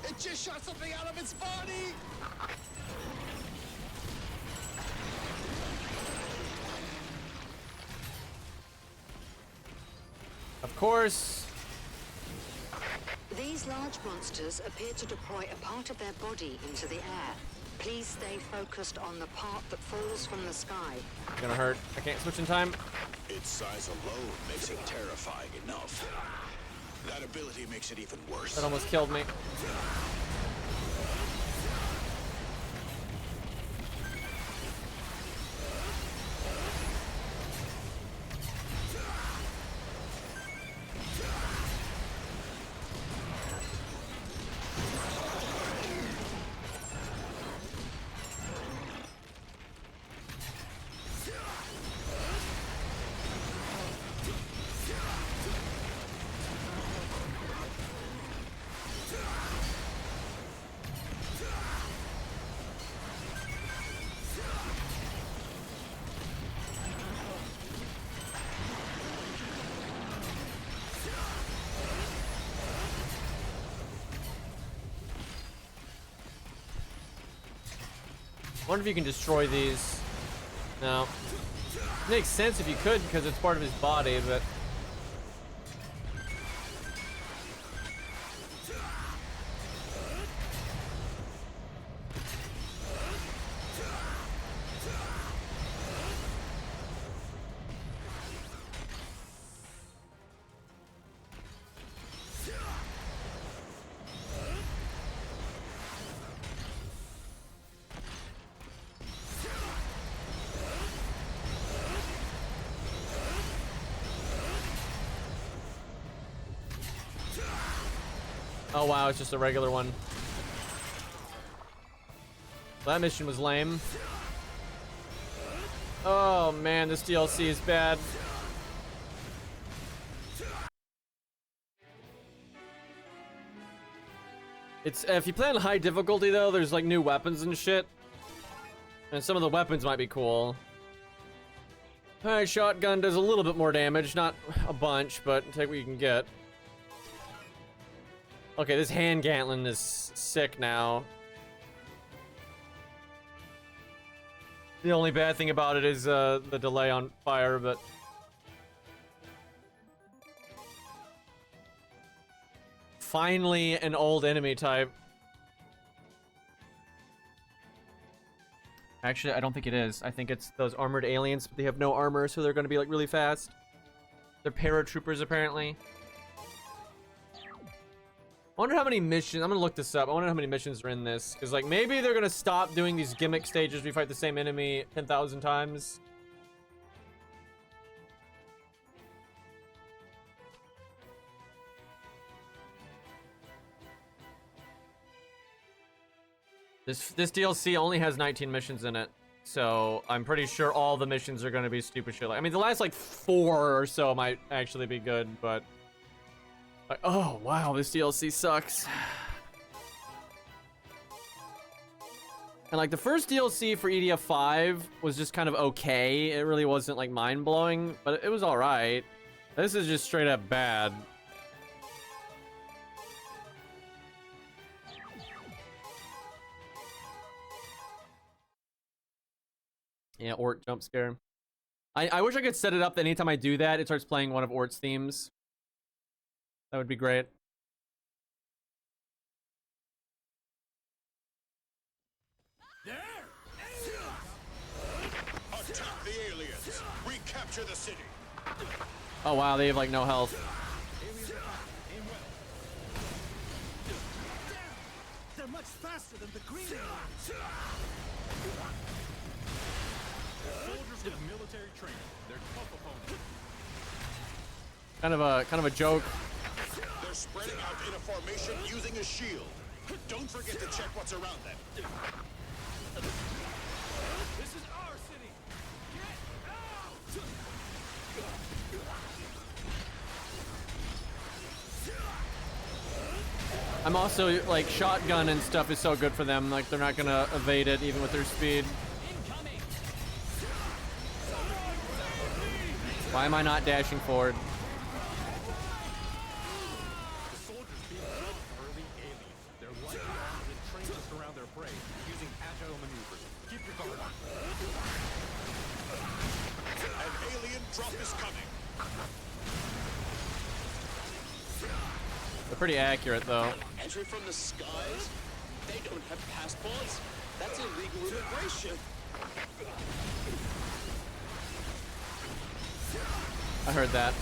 It just shot something out of its body! Of course. These large monsters appear to deploy a part of their body into the air. Please stay focused on the part that falls from the sky. It's gonna hurt. I can't switch in time. Its size alone makes it terrifying enough. That ability makes it even worse. That almost killed me. Wonder if you can destroy these. No. Makes sense if you could because it's part of his body, but. Oh wow, it's just a regular one. That mission was lame. Oh man, this DLC is bad. It's if you play on high difficulty though, there's like new weapons and shit. And some of the weapons might be cool. Alright, shotgun does a little bit more damage, not a bunch, but take what you can get. Okay, this hand Gatling is sick now. The only bad thing about it is the delay on fire, but... Finally, an old enemy type. Actually, I don't think it is. I think it's those armored aliens, but they have no armor, so they're gonna be like really fast. They're paratroopers, apparently. I wonder how many missions. I'm gonna look this up. I wonder how many missions are in this, because like maybe they're gonna stop doing these gimmick stages. We fight the same enemy 10,000 times. This DLC only has 19 missions in it, so I'm pretty sure all the missions are gonna be stupid shit. Like, I mean, the last like 4 or so might actually be good, but. Like, oh wow, this DLC sucks. And like the first DLC for EDF5 was just kind of okay. It really wasn't like mind-blowing, but it was all right. This is just straight up bad. Yeah, Ort jump scare. I wish I could set it up that anytime I do that, it starts playing one of Ort's themes. That would be great. Attack the aliens! Recapture the city! Oh wow, they have like no health. They're much faster than the green aliens. Soldiers with military training. They're tough opponents. Kind of a joke. They're spreading out in a formation using a shield. Don't forget to check what's around them. This is our city. Get out! I'm also like shotgun and stuff is so good for them. Like they're not gonna evade it even with their speed. Incoming. Why am I not dashing forward? The soldiers being built early aliens. They're likely armed and trained to surround their prey using agile maneuvers. Keep your guard up. An alien drop is coming. They're pretty accurate though. Entry from the skies? They don't have passports. That's illegal immigration. I heard that.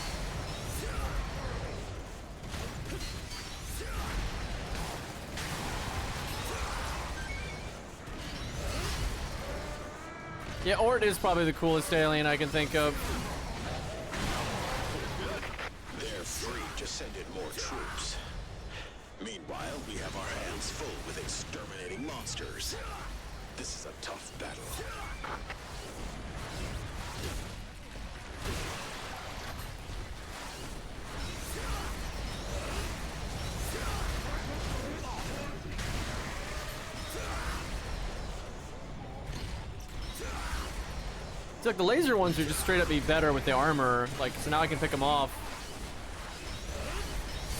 Yeah, Ort is probably the coolest alien I can think of. They're free to send in more troops. Meanwhile, we have our hands full with exterminating monsters. This is a tough battle. It's like the laser ones are just straight up be better with the armor. Like, so now I can pick them off.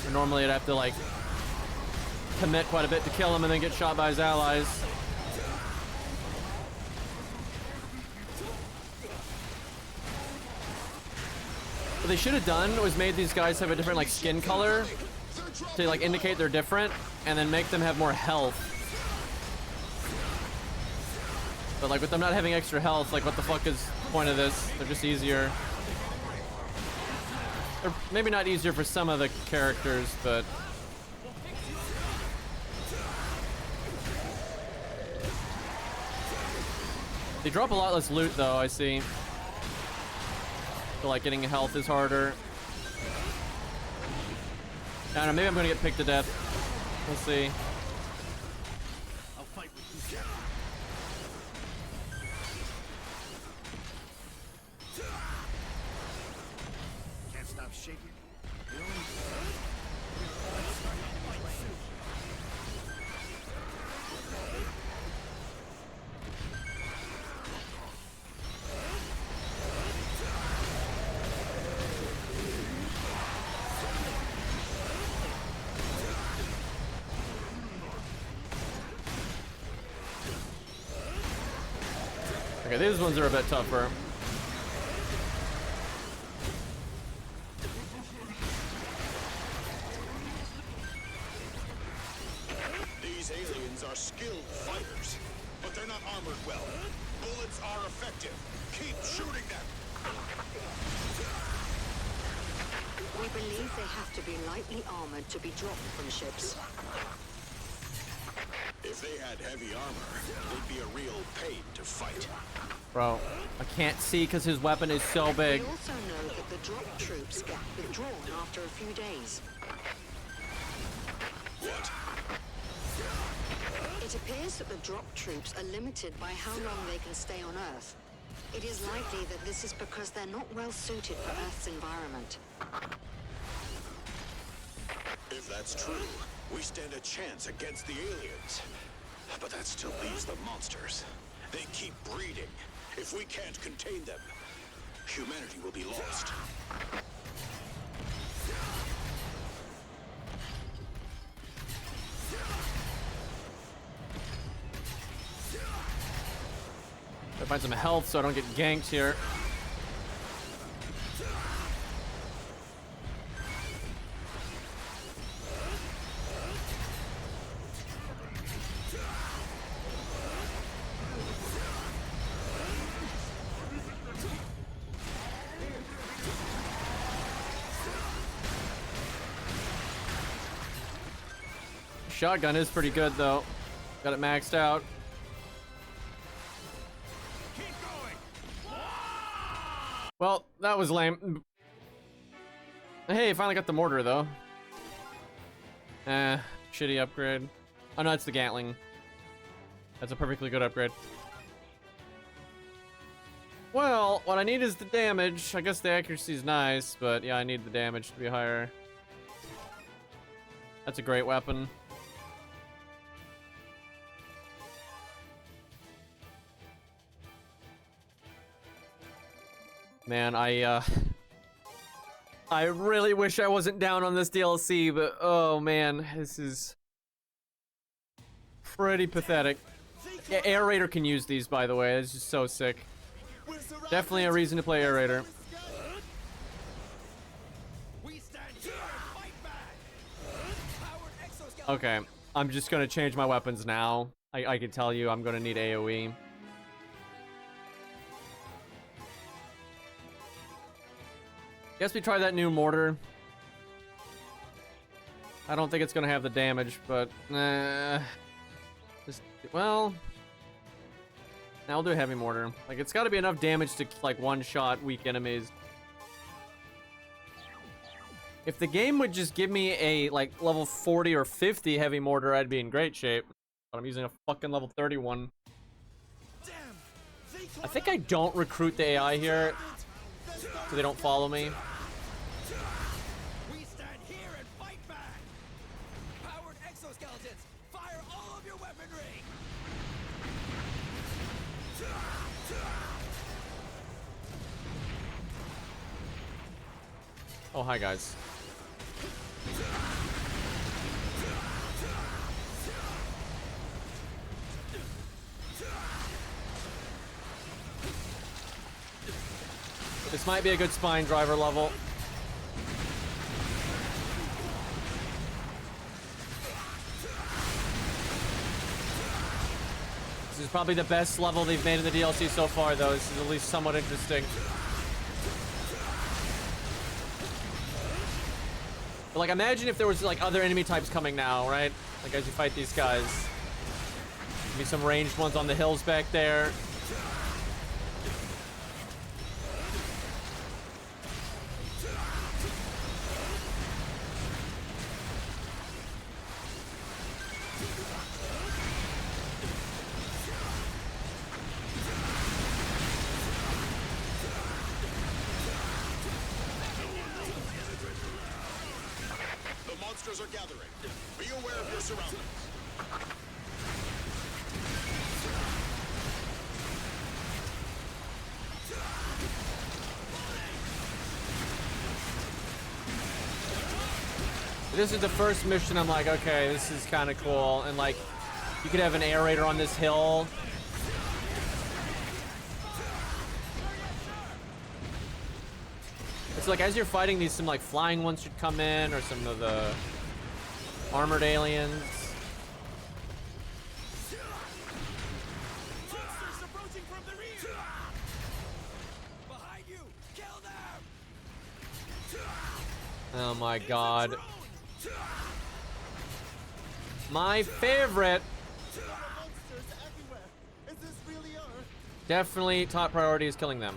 Or normally I'd have to like commit quite a bit to kill him and then get shot by his allies. What they should have done was made these guys have a different like skin color to like indicate they're different, and then make them have more health. But like with them not having extra health, like what the fuck is the point of this? They're just easier. They're maybe not easier for some of the characters, but they drop a lot less loot though, I see. So like getting health is harder. I don't know, maybe I'm gonna get picked to death. We'll see. I'll fight with you. Can't stop shaking. Okay, these ones are a bit tougher. These aliens are skilled fighters, but they're not armored well. Bullets are effective. Keep shooting them. We believe they have to be lightly armored to be dropped from ships. If they had heavy armor, they'd be a real pain to fight. Bro, I can't see because his weapon is so big. We also know that the drop troops get withdrawn after a few days. What? It appears that the drop troops are limited by how long they can stay on Earth. It is likely that this is because they're not well suited for Earth's environment. If that's true, we stand a chance against the aliens. But that still leaves the monsters. They keep breeding. If we can't contain them, humanity will be lost. Gotta find some health so I don't get ganked here. Shotgun is pretty good though. Got it maxed out. Keep going. Well, that was lame. Hey, finally got the mortar though. Shitty upgrade. Oh no, it's the Gatling. That's a perfectly good upgrade. Well, what I need is the damage. I guess the accuracy is nice, but yeah, I need the damage to be higher. That's a great weapon. Man, I really wish I wasn't down on this DLC, but oh man, this is pretty pathetic. Yeah, Air Raider can use these, by the way. It's just so sick. Definitely a reason to play Air Raider. Okay, I'm just gonna change my weapons now. I can tell you I'm gonna need AoE. Guess we try that new mortar. I don't think it's gonna have the damage, but well, now we'll do a heavy mortar. Like it's got to be enough damage to like one-shot weak enemies. If the game would just give me a like level 40 or 50 heavy mortar, I'd be in great shape. But I'm using a fucking level 31. I think I don't recruit the AI here, so they don't follow me. We stand here and fight back. Powered exoskeletons, fire all of your weaponry. Oh, hi guys. This might be a good spine driver level. is probably the best level they've made in the DLC so far, though. This is at least somewhat interesting. But, like, imagine if there was, like, other enemy types coming now, right? Like, as you fight these guys. Maybe some ranged ones on the hills back there. The monsters are gathering. Be aware of your surroundings. This is the first mission. I'm like, okay, this is kind of cool. And like, you could have an aerator on this hill. It's like as you're fighting these, some like flying ones should come in, or some of the armored aliens. Monsters approaching from the rear! Behind you! Kill them! Oh my god. My favorite. Monsters everywhere! Is this really Earth? Definitely top priority is killing them.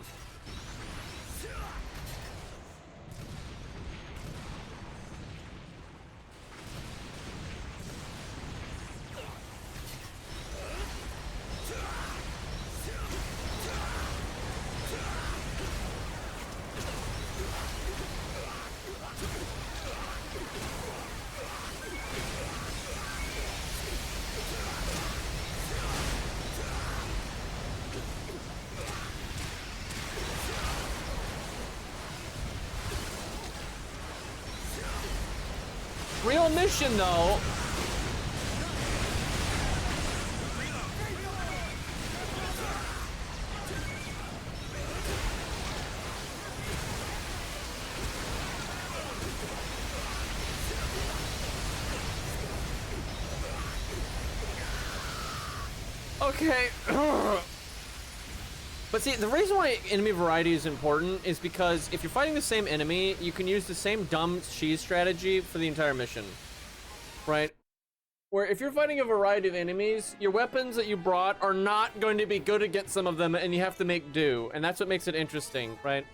Real mission though. Okay. But see, the reason why enemy variety is important is because if you're fighting the same enemy, you can use the same dumb cheese strategy for the entire mission. Right? Where if you're fighting a variety of enemies, your weapons that you brought are not going to be good against some of them, and you have to make do. And that's what makes it interesting, right?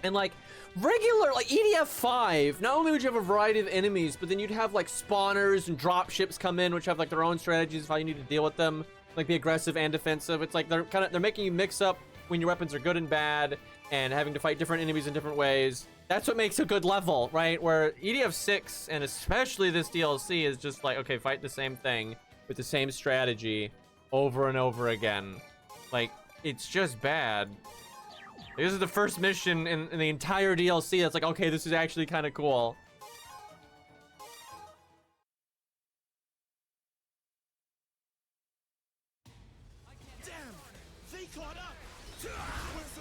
And like, regular, like EDF5, not only would you have a variety of enemies, but then you'd have like spawners and drop ships come in, which have like their own strategies of how you need to deal with them. Like be aggressive and defensive. It's like they're making you mix up when your weapons are good and bad, and having to fight different enemies in different ways. That's what makes a good level, right? Where EDF6 and especially this DLC is just like, okay, fight the same thing with the same strategy over and over again. Like, it's just bad. This is the first mission in the entire DLC that's like, okay, this is actually kind of cool.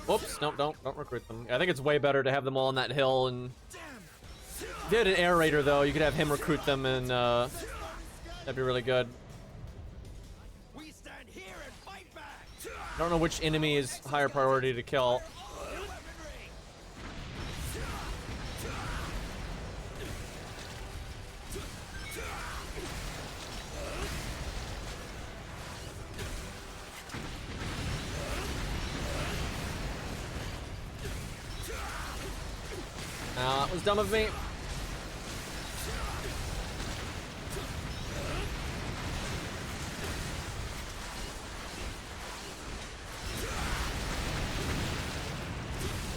Whoops, nope, don't recruit them. I think it's way better to have them all on that hill, and if you had an aerator though, you could have him recruit them, and that'd be really good. We stand here and fight back! I don't know which enemy is higher priority to kill. That was dumb of me.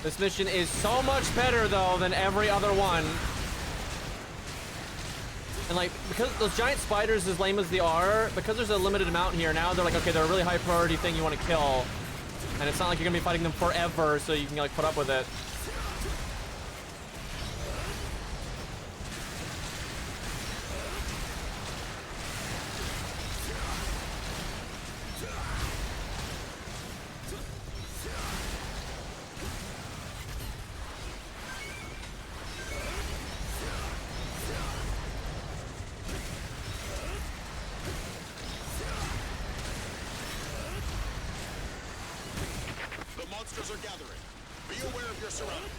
This mission is so much better though than every other one. And like, because those giant spiders, as lame as they are, because there's a limited amount here, now they're like, okay, they're a really high priority thing you want to kill. And it's not like you're gonna be fighting them forever, so you can like put up with it. monsters are gathering. Be aware of your surroundings.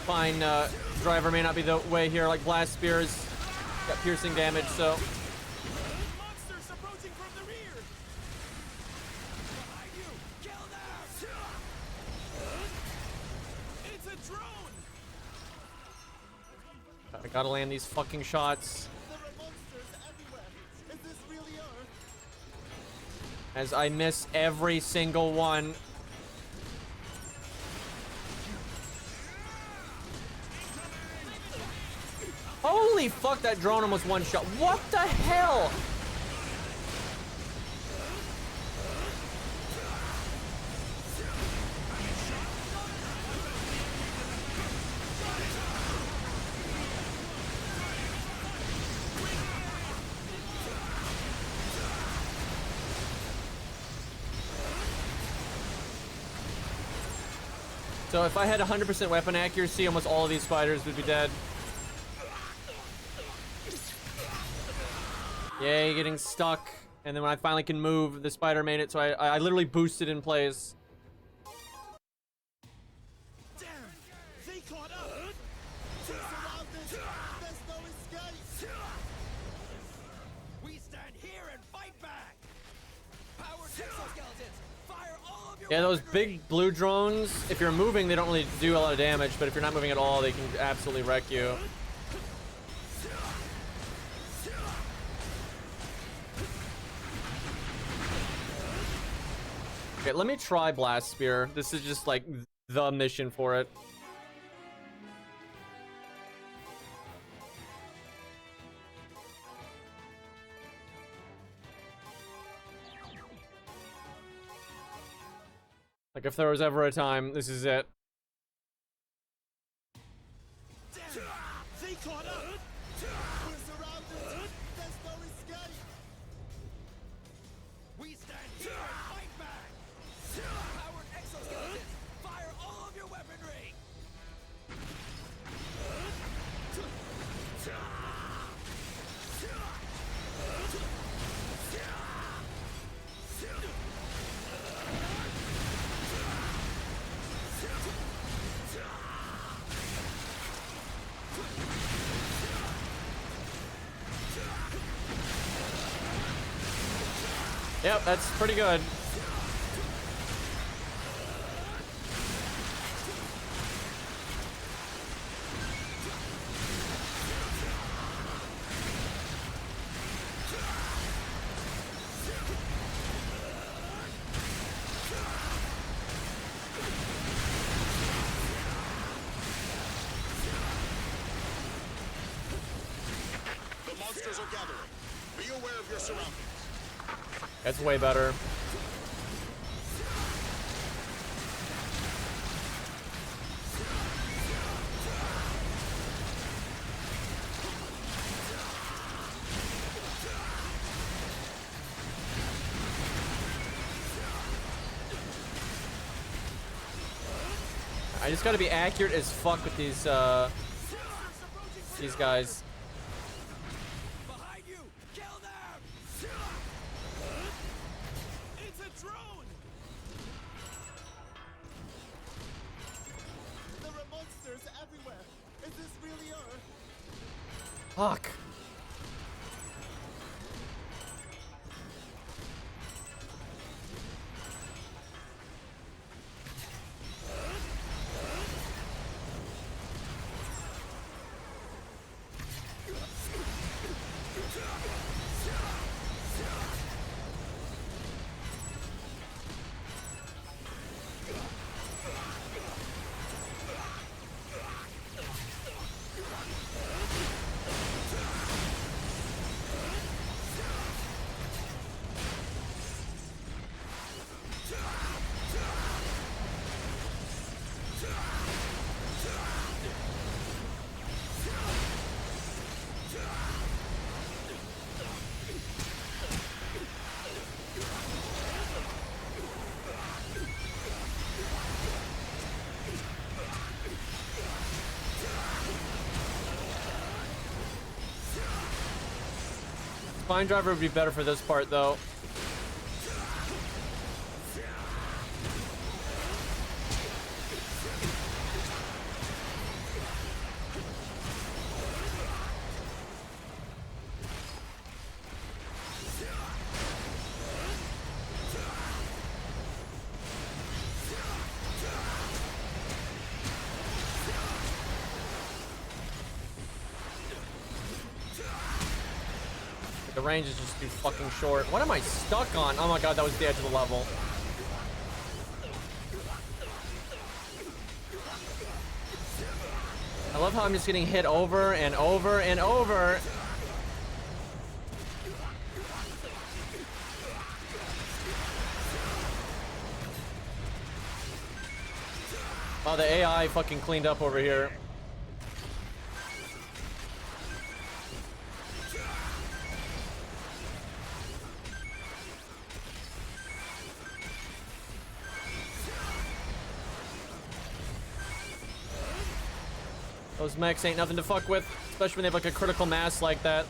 Fine, driver may not be the way here, like blast spears got piercing damage, so Monsters approaching from the rear! Behind you! Kill them! It's a drone! I gotta land these fucking shots. There are monsters everywhere! Is this really Earth? As I miss every single one. Holy fuck, that drone almost one shot. What the hell? So if I had 100% weapon accuracy, almost all of these spiders would be dead. Yay, getting stuck. And then when I finally can move, the spider made it, so I literally boosted in place. Damn! They caught up! Surrounded! There's no escape! We stand here and fight back! Powered exoskeletons! Fire all of your Yeah, those weaponry! big blue drones, if you're moving, they don't really do a lot of damage, but if you're not moving at all, they can absolutely wreck you. Okay, let me try Blast Spear. This is just like the mission for it. Like if there was ever a time, this is it. Damn! They caught up! We're surrounded! There's no escape! We stand here and fight back! Powered exoskeletons! Fire all of your weaponry! Yep, that's pretty good. The monsters are gathering. Be aware of your surroundings. That's way better. I just gotta be accurate as fuck with these guys. Behind you! Kill them! It's a drone! There are monsters everywhere! Is this really Earth? Fuck. Spine driver would be better for this part, though. The range is just too fucking short. What am I stuck on? Oh my god, that was the edge of the level. I love how I'm just getting hit over and over and over. Wow, the AI fucking cleaned up over here. Those mechs ain't nothing to fuck with, especially when they have like a critical mass like that.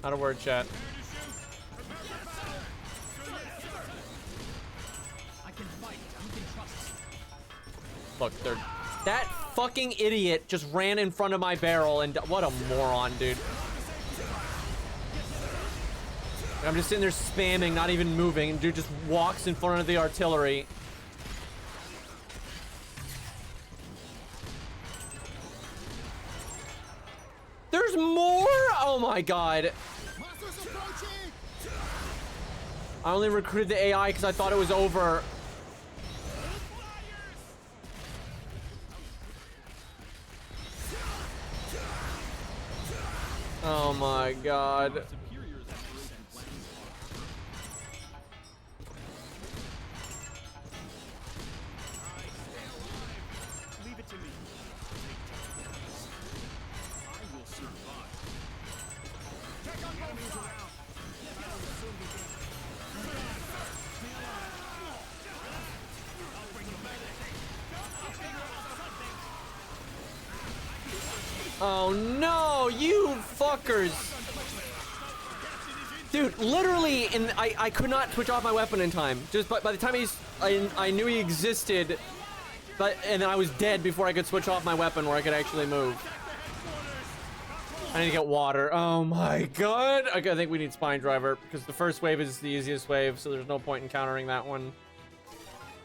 Not a word, chat. Look, that fucking idiot just ran in front of my barrel and what a moron, dude. I'm just sitting there spamming, not even moving, and dude just walks in front of the artillery. There's more? Oh my god. I only recruited the AI because I thought it was over. Oh my god. Oh no, you fuckers. Dude, literally, I could not switch off my weapon in time. Just by the time I knew he existed, and then I was dead before I could switch off my weapon where I could actually move. I need to get water. Oh my god. Okay, I think we need Spine Driver because the first wave is the easiest wave, so there's no point in countering that one.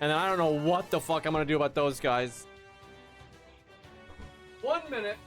And then I don't know what the fuck I'm gonna do about those guys. 1 minute.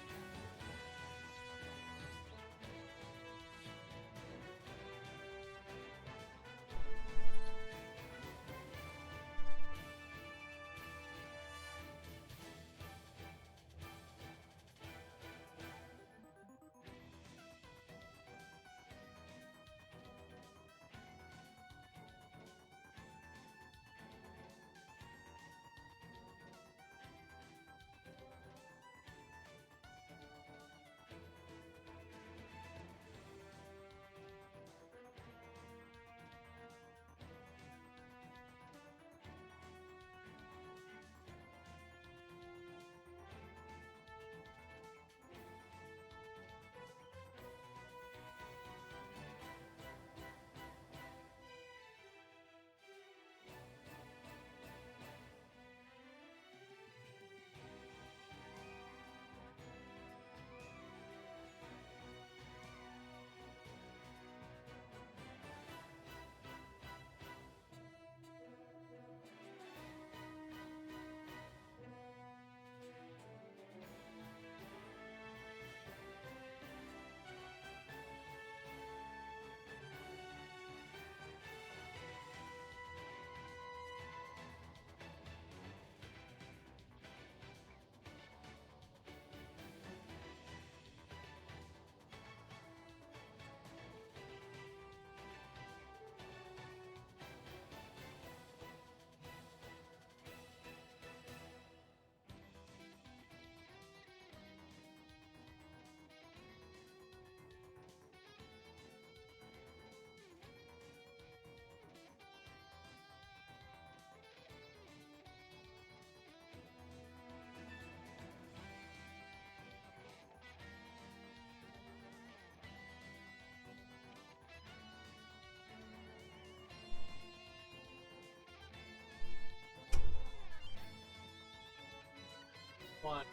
one.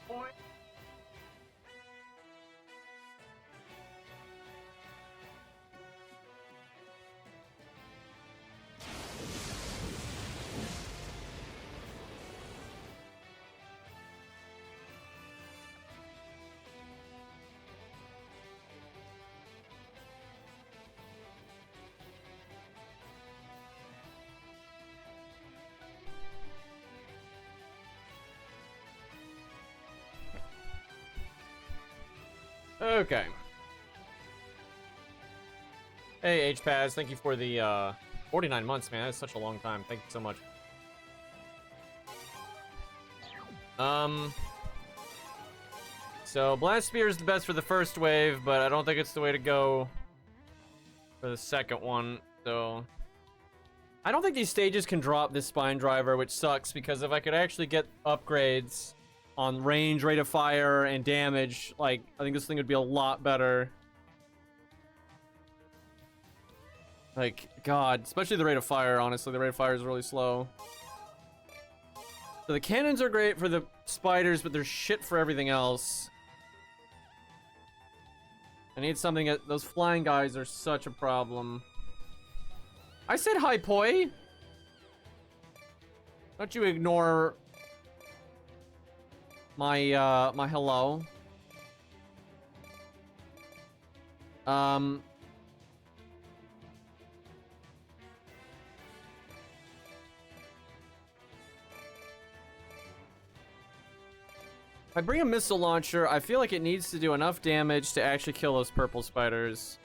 Point. Okay. Hey, HPAS, thank you for the 49 months, man. That's such a long time. Thank you so much. So Blast Spear is the best for the first wave, but I don't think it's the way to go for the second one. So I don't think these stages can drop this spine driver, which sucks, because if I could actually get upgrades on range, rate of fire, and damage, like, I think this thing would be a lot better. Like, God, especially the rate of fire, honestly. The rate of fire is really slow. So the cannons are great for the spiders, but they're shit for everything else. I need something that... Those flying guys are such a problem. I said hi, Poi! Don't you ignore... my, my hello. If I bring a missile launcher, I feel like it needs to do enough damage to actually kill those purple spiders.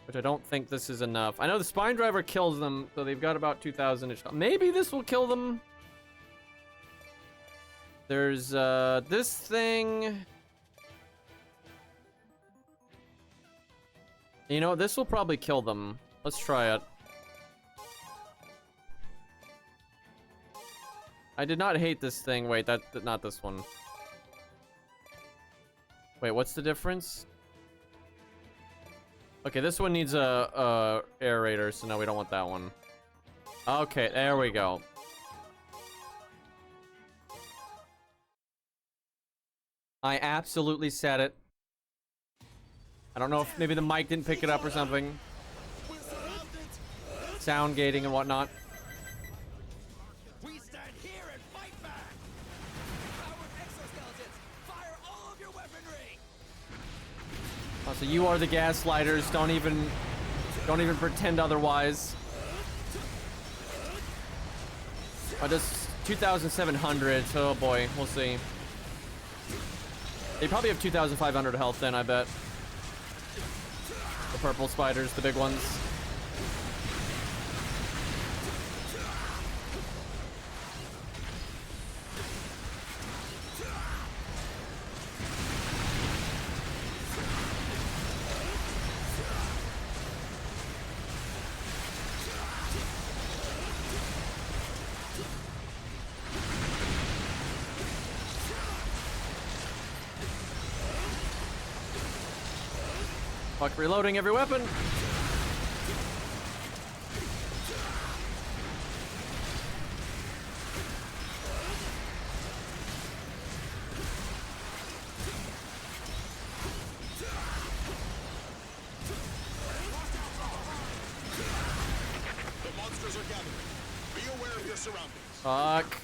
Which I don't think this is enough. I know the spine driver kills them, so they've got about 2,000-ish. Maybe this will kill them. There's, this thing. You know, this will probably kill them. Let's try it. I did not hate this thing. Wait, not this one. Wait, what's the difference? Okay, this one needs a aerator, so no, we don't want that one. Okay, there we go. I absolutely said it. I don't know if maybe the mic didn't pick it up or something. Sound gating and whatnot. We stand here and fight back. Powered exoskeletons, fire all of your weaponry. Oh, so you are the gaslighters. Don't even pretend otherwise. Oh, just 2,700. Oh boy, we'll see. They probably have 2,500 health then, I bet. The purple spiders, the big ones. Fuck, reloading every weapon. The monsters are gathering. Be aware of your surroundings. Fuck.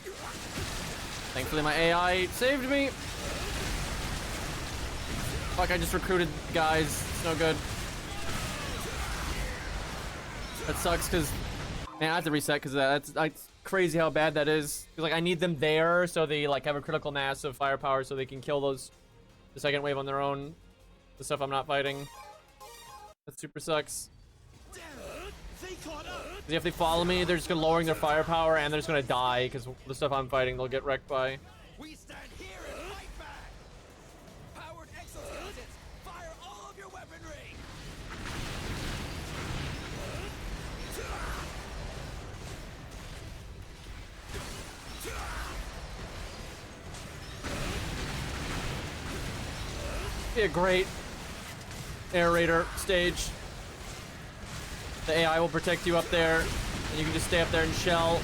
Thankfully my AI saved me. Fuck, I just recruited guys. It's no good. That sucks, because... Man, I have to reset, because that's crazy how bad that is. 'Cause, like, I need them there, so they, like, have a critical mass of firepower, so they can kill those... The second wave on their own. The stuff I'm not fighting. That super sucks. If they follow me, they're just gonna lowering their firepower, and they're just gonna die, because the stuff I'm fighting, they'll get wrecked by. We stand here and fight back. Powered exoskeletons, fire all of your weaponry. Be a great aerator stage. The AI will protect you up there, and you can just stay up there and shell.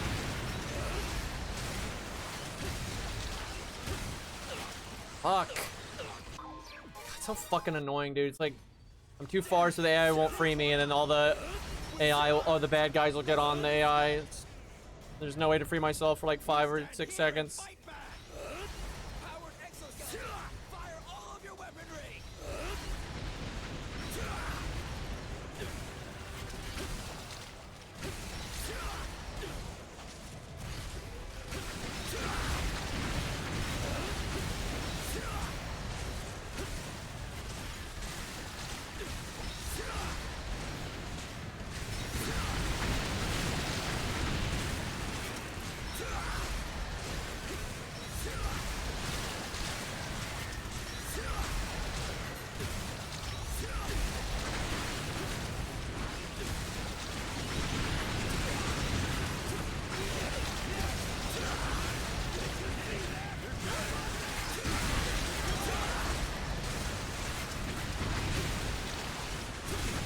Fuck. It's so fucking annoying, dude. It's like I'm too far so the AI won't free me, and then all the AI, or the bad guys will get on the AI. There's no way to free myself for like 5 or 6 seconds. Fight back! Powered exoskeleton! Fire all of your weaponry!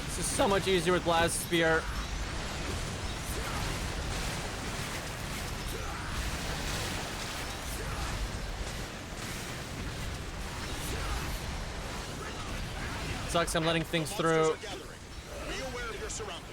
This is so much easier with Blast Spear. Sucks I'm letting things through. Monsters are gathering. Be aware of your surroundings.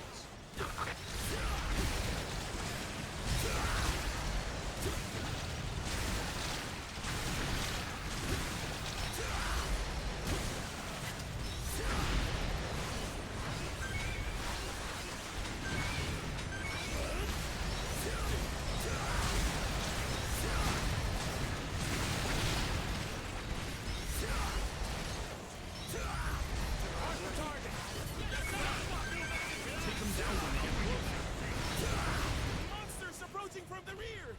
Monsters approaching from the rear!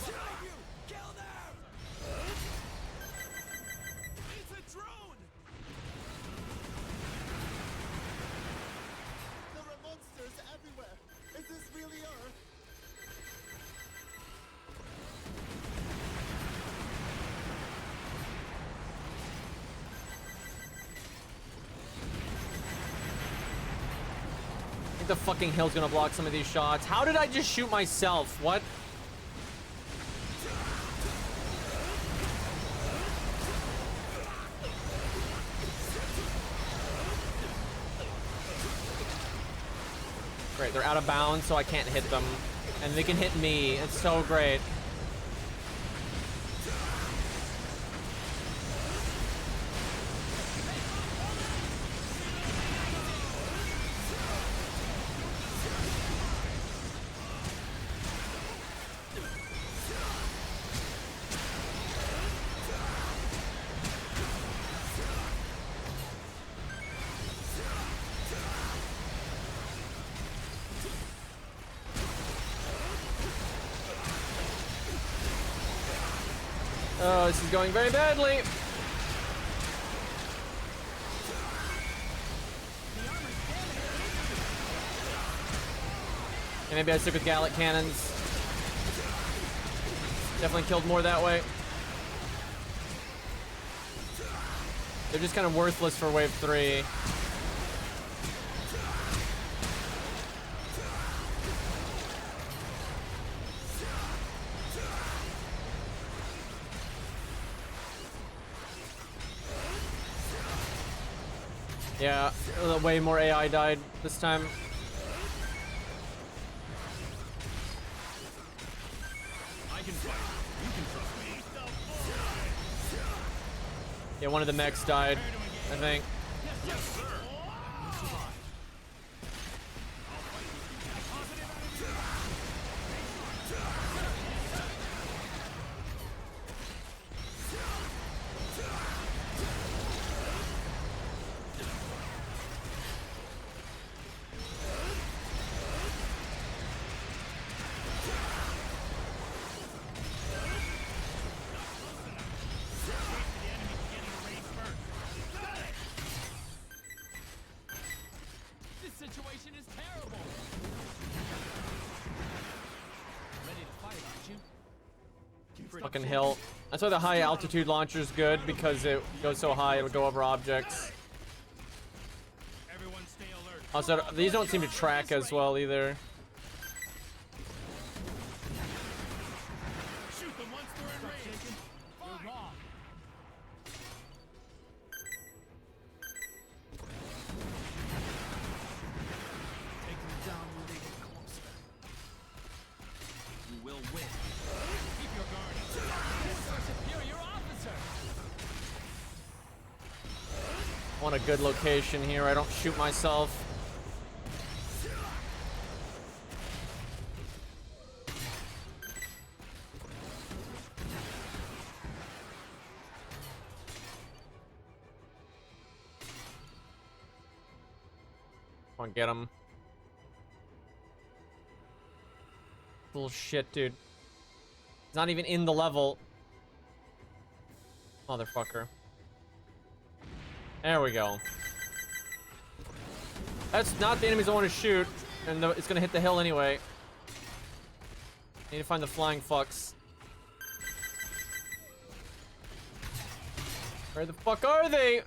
Behind you! Kill them! It's a drone! There are monsters everywhere. Is this really Earth? I think the fucking hill's gonna block some of these shots. How did I just shoot myself? What? Great, they're out of bounds, so I can't hit them. And they can hit me. It's so great. Oh, this is going very badly. And maybe I stick with Gallic cannons. Definitely killed more that way. They're just kind of worthless for wave 3. Yeah, way more AI died this time. I can fight. You can trust me. Yeah, one of the mechs died, I think. Yes, sir. This situation is terrible! Ready to fight, aren't you? Fucking hill. That's why the high altitude launcher is good, because it goes so high it'll go over objects. Everyone stay alert. Also, these don't seem to track as well either. Shoot the monster in range. You're wrong. Take them down when they get closer. You will win. Keep your guard up. This is our superior officer. I want a good location here. I don't shoot myself. Come on, get him. Bullshit, dude. He's not even in the level. Motherfucker. There we go. That's not the enemies I want to shoot, and it's gonna hit the hill anyway. Need to find the flying fucks. Where the fuck are they?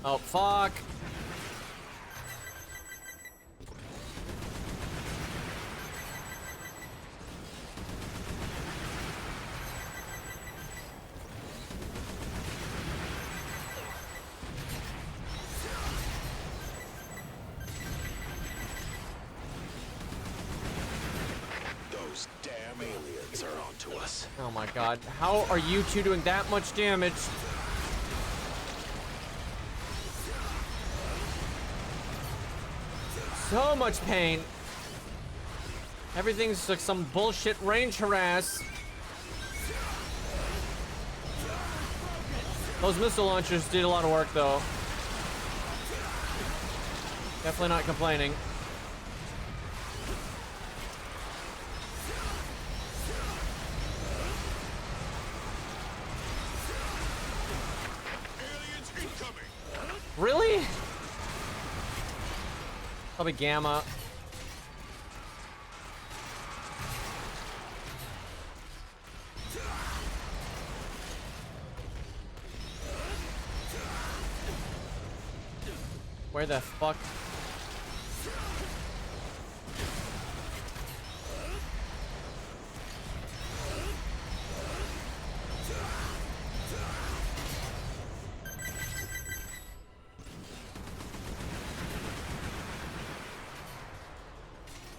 Oh, fuck. Those damn aliens are onto us. Oh my god. How are you two doing that much damage? So much pain. Everything's like some bullshit range harass. Those missile launchers did a lot of work though. Definitely not complaining. Aliens incoming! Really? Probably Gamma. Where the fuck?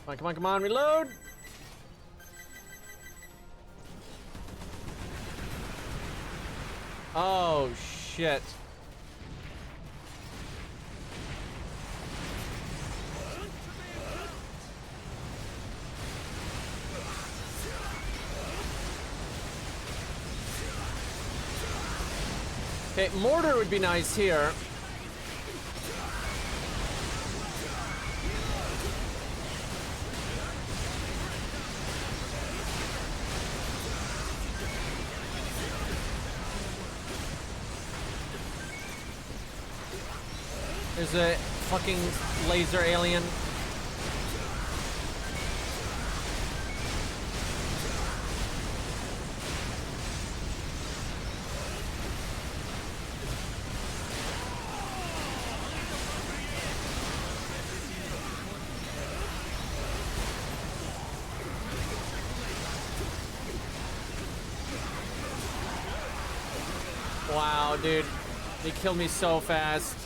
Come on, come on, come on, reload! Oh, shit. Okay, mortar would be nice here. There's a fucking laser alien. Wow, dude. They killed me so fast.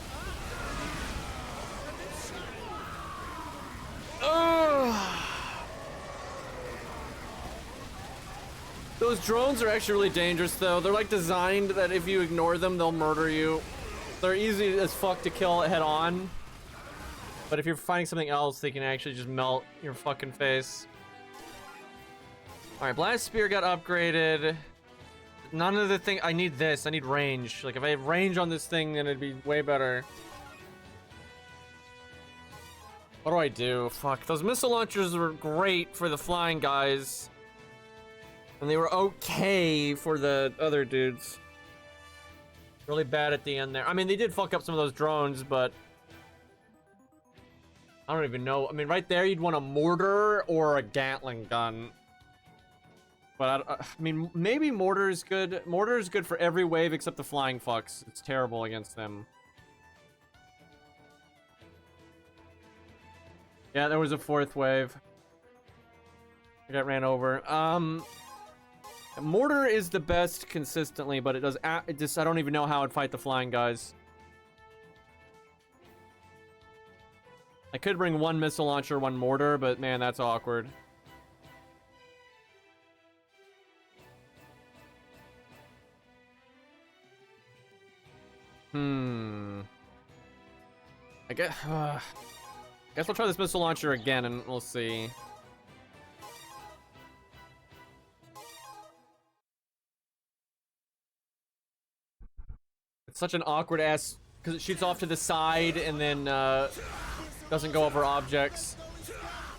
Those drones are actually really dangerous though. They're like designed that if you ignore them, they'll murder you. They're easy as fuck to kill head on. But if you're finding something else, they can actually just melt your fucking face. Alright, Blast Spear got upgraded. None of the thing, I need this, I need range. Like if I have range on this thing, then it'd be way better. What do I do? Fuck, those missile launchers were great for the flying guys. And they were okay for the other dudes. Really bad at the end there. I mean, they did fuck up some of those drones, but I don't even know. I mean, right there, you'd want a mortar or a Gatling gun. But I mean, maybe mortar is good. Mortar is good for every wave except the flying fucks. It's terrible against them. Yeah, there was a fourth wave. I got ran over. Mortar is the best consistently, but it just I don't even know how I'd fight the flying guys. I could bring one missile launcher, one mortar, but man, that's awkward. I guess we'll try this missile launcher again and we'll see. It's such an awkward ass because it shoots off to the side and then doesn't go over objects.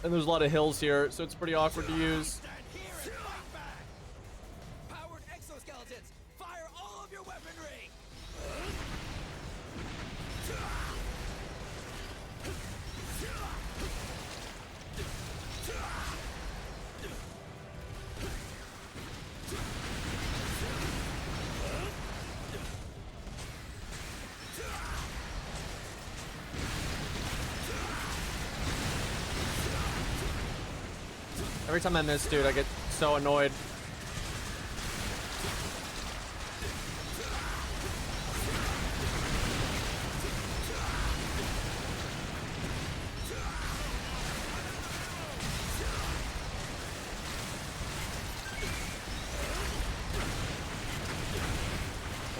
And there's a lot of hills here, so it's pretty awkward to use. Powered exoskeletons, fire all of your weaponry. Every time I miss, dude, I get so annoyed.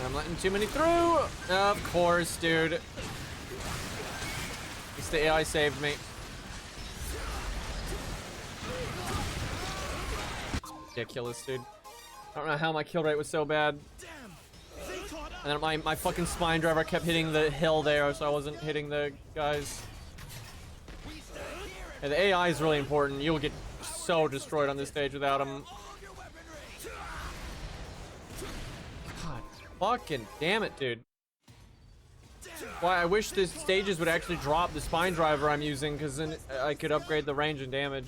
I'm letting too many through. Of course, dude. At least the AI saved me. Ridiculous, dude. I don't know how my kill rate was so bad. And then my fucking spine driver kept hitting the hill there, so I wasn't hitting the guys. And the AI is really important. You'll get so destroyed on this stage without him. God, fucking damn it, dude. Why, I wish the stages would actually drop the spine driver I'm using, because then I could upgrade the range and damage.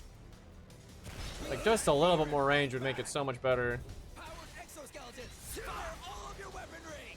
Like, just a little bit more range would make it so much better. Powered exoskeletons, fire all of your weaponry.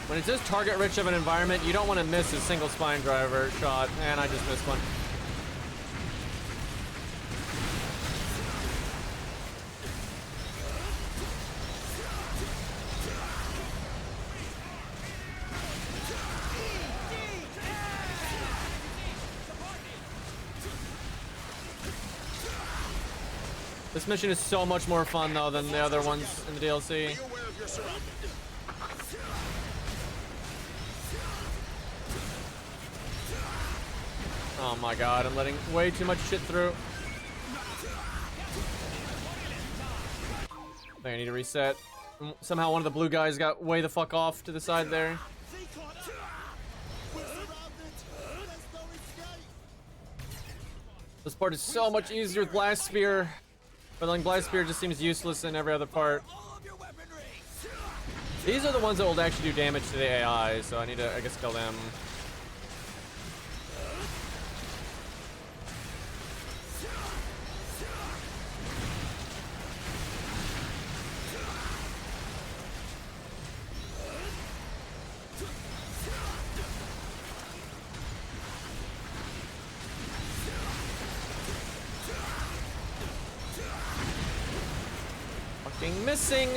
When it's this target-rich of an environment, you don't want to miss a single spine driver shot. And I just missed one. This mission is so much more fun, though, than the other ones in the DLC. Be aware of your surroundings. Oh my god, I'm letting way too much shit through. I think I need to reset. Somehow one of the blue guys got way the fuck off to the side there. This part is so much easier with Blast Spear. But like Blast Spear just seems useless in every other part. These are the ones that will actually do damage to the AI, so I need to, I guess, kill them. Fucking missing.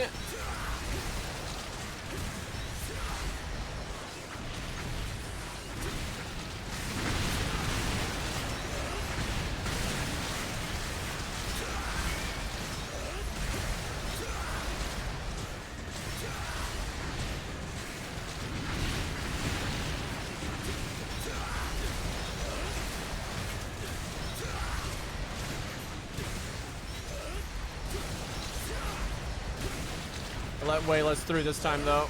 Let way less through this time though.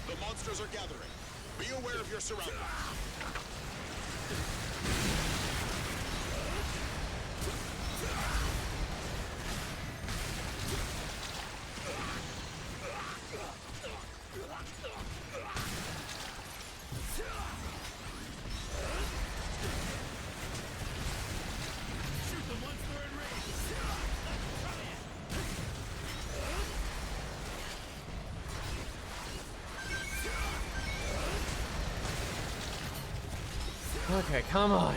The monsters are gathering. Be aware of your surroundings. Okay, come on.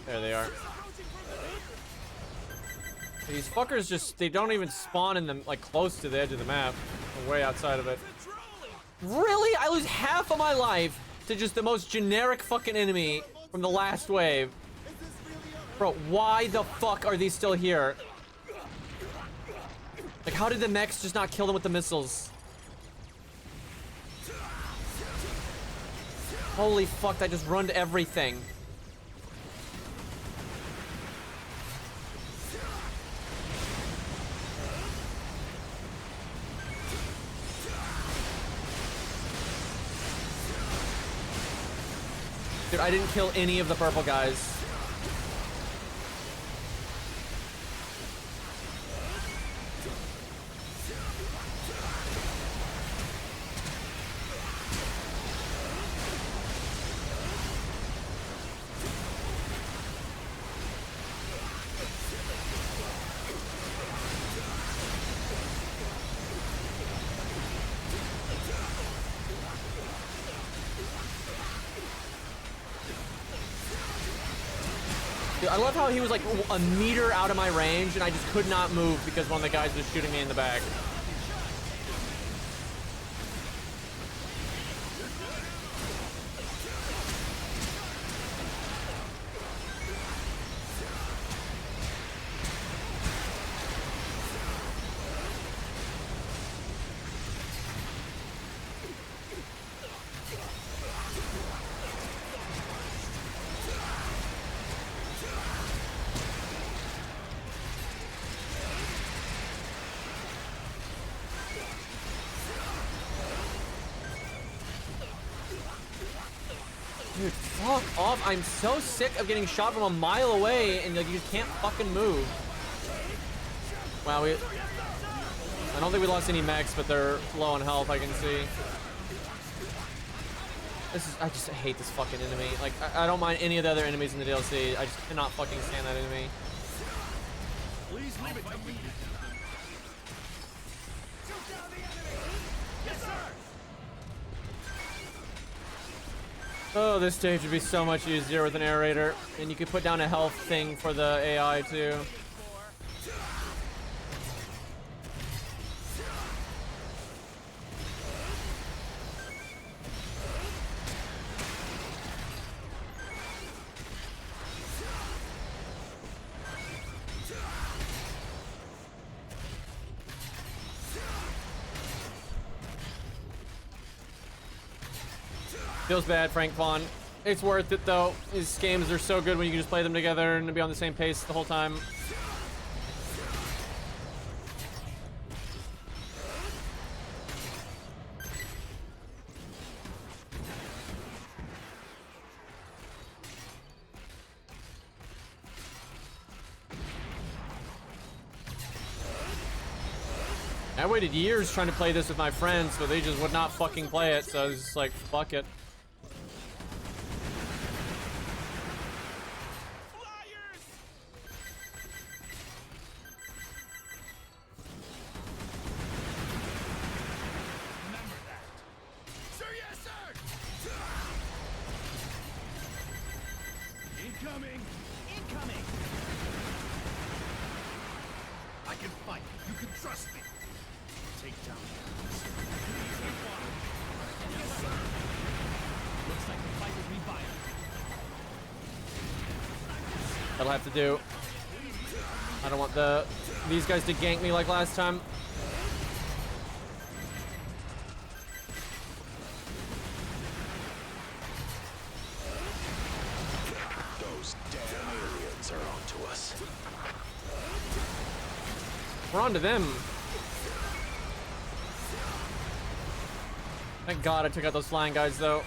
There they are. These fuckers just, they don't even spawn in the, like, close to the edge of the map. Or way outside of it. Really? I lose half of my life to just the most generic fucking enemy from the last wave. Bro, why the fuck are these still here? Like, how did the mechs just not kill them with the missiles? Holy fuck, that just ruined everything. Dude, I didn't kill any of the purple guys. Dude, I love how he was like a meter out of my range and I just could not move because one of the guys was shooting me in the back. Dude, fuck off. I'm so sick of getting shot from a mile away and like you just can't fucking move. Wow, I don't think we lost any mechs, but they're low on health, I can see. I just hate this fucking enemy. Like, I don't mind any of the other enemies in the DLC. I just cannot fucking stand that enemy. Please leave it to me. Shoot down the enemy. Yes, sir. Oh, this stage would be so much easier with an aerator. And you could put down a health thing for the AI too. Feels bad, Frank Vaughn. It's worth it though. These games are so good when you can just play them together and be on the same pace the whole time. I waited years trying to play this with my friends, but they just would not fucking play it, so I was just like, fuck it. Incoming! Incoming! I can fight. You can trust me. Take down the others. Yes, sir. Looks like the fight will be violent. That'll have to do. I don't want these guys to gank me like last time. We're on to them. Thank God I took out those flying guys, though.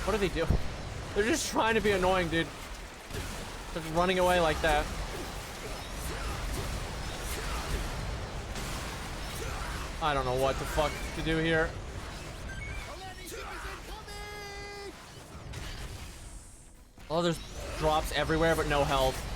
What are they doing? They're just trying to be annoying, dude. Just running away like that. I don't know what the fuck to do here. Oh, there's drops everywhere, but no health.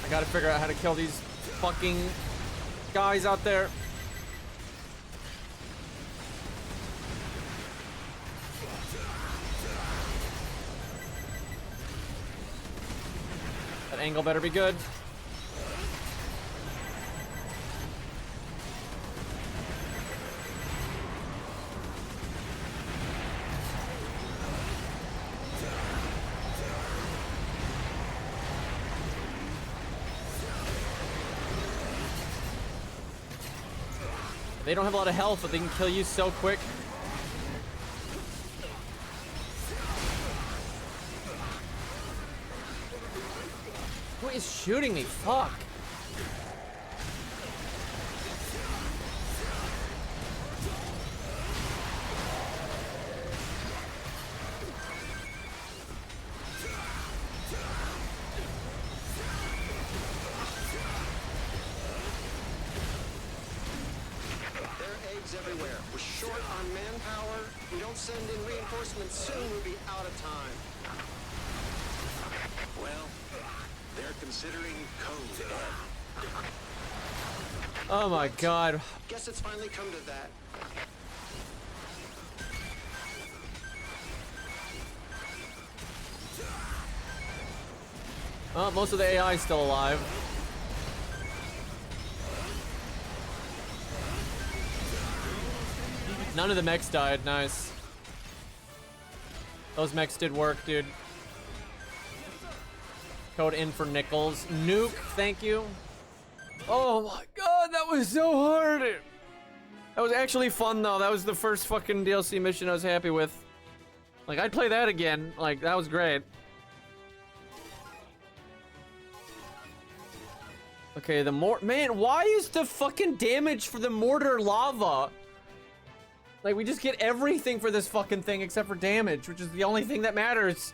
I gotta figure out how to kill these fucking guys out there. That angle better be good. They don't have a lot of health, but they can kill you so quick. Who is shooting me? Fuck. Everywhere. We're short on manpower. If we don't send in reinforcements soon, we'll be out of time. Well, they're considering code N. Oh my god. Guess it's finally come to that. Oh, most of the AI is still alive. None of the mechs died. Nice. Those mechs did work, dude. Code in for nickels. Nuke, thank you. Oh my god, that was so hard. That was actually fun, though. That was the first fucking DLC mission I was happy with. Like, I'd play that again. Like, that was great. Okay, the man, why is the fucking damage for the mortar lava? Like, we just get everything for this fucking thing except for damage, which is the only thing that matters.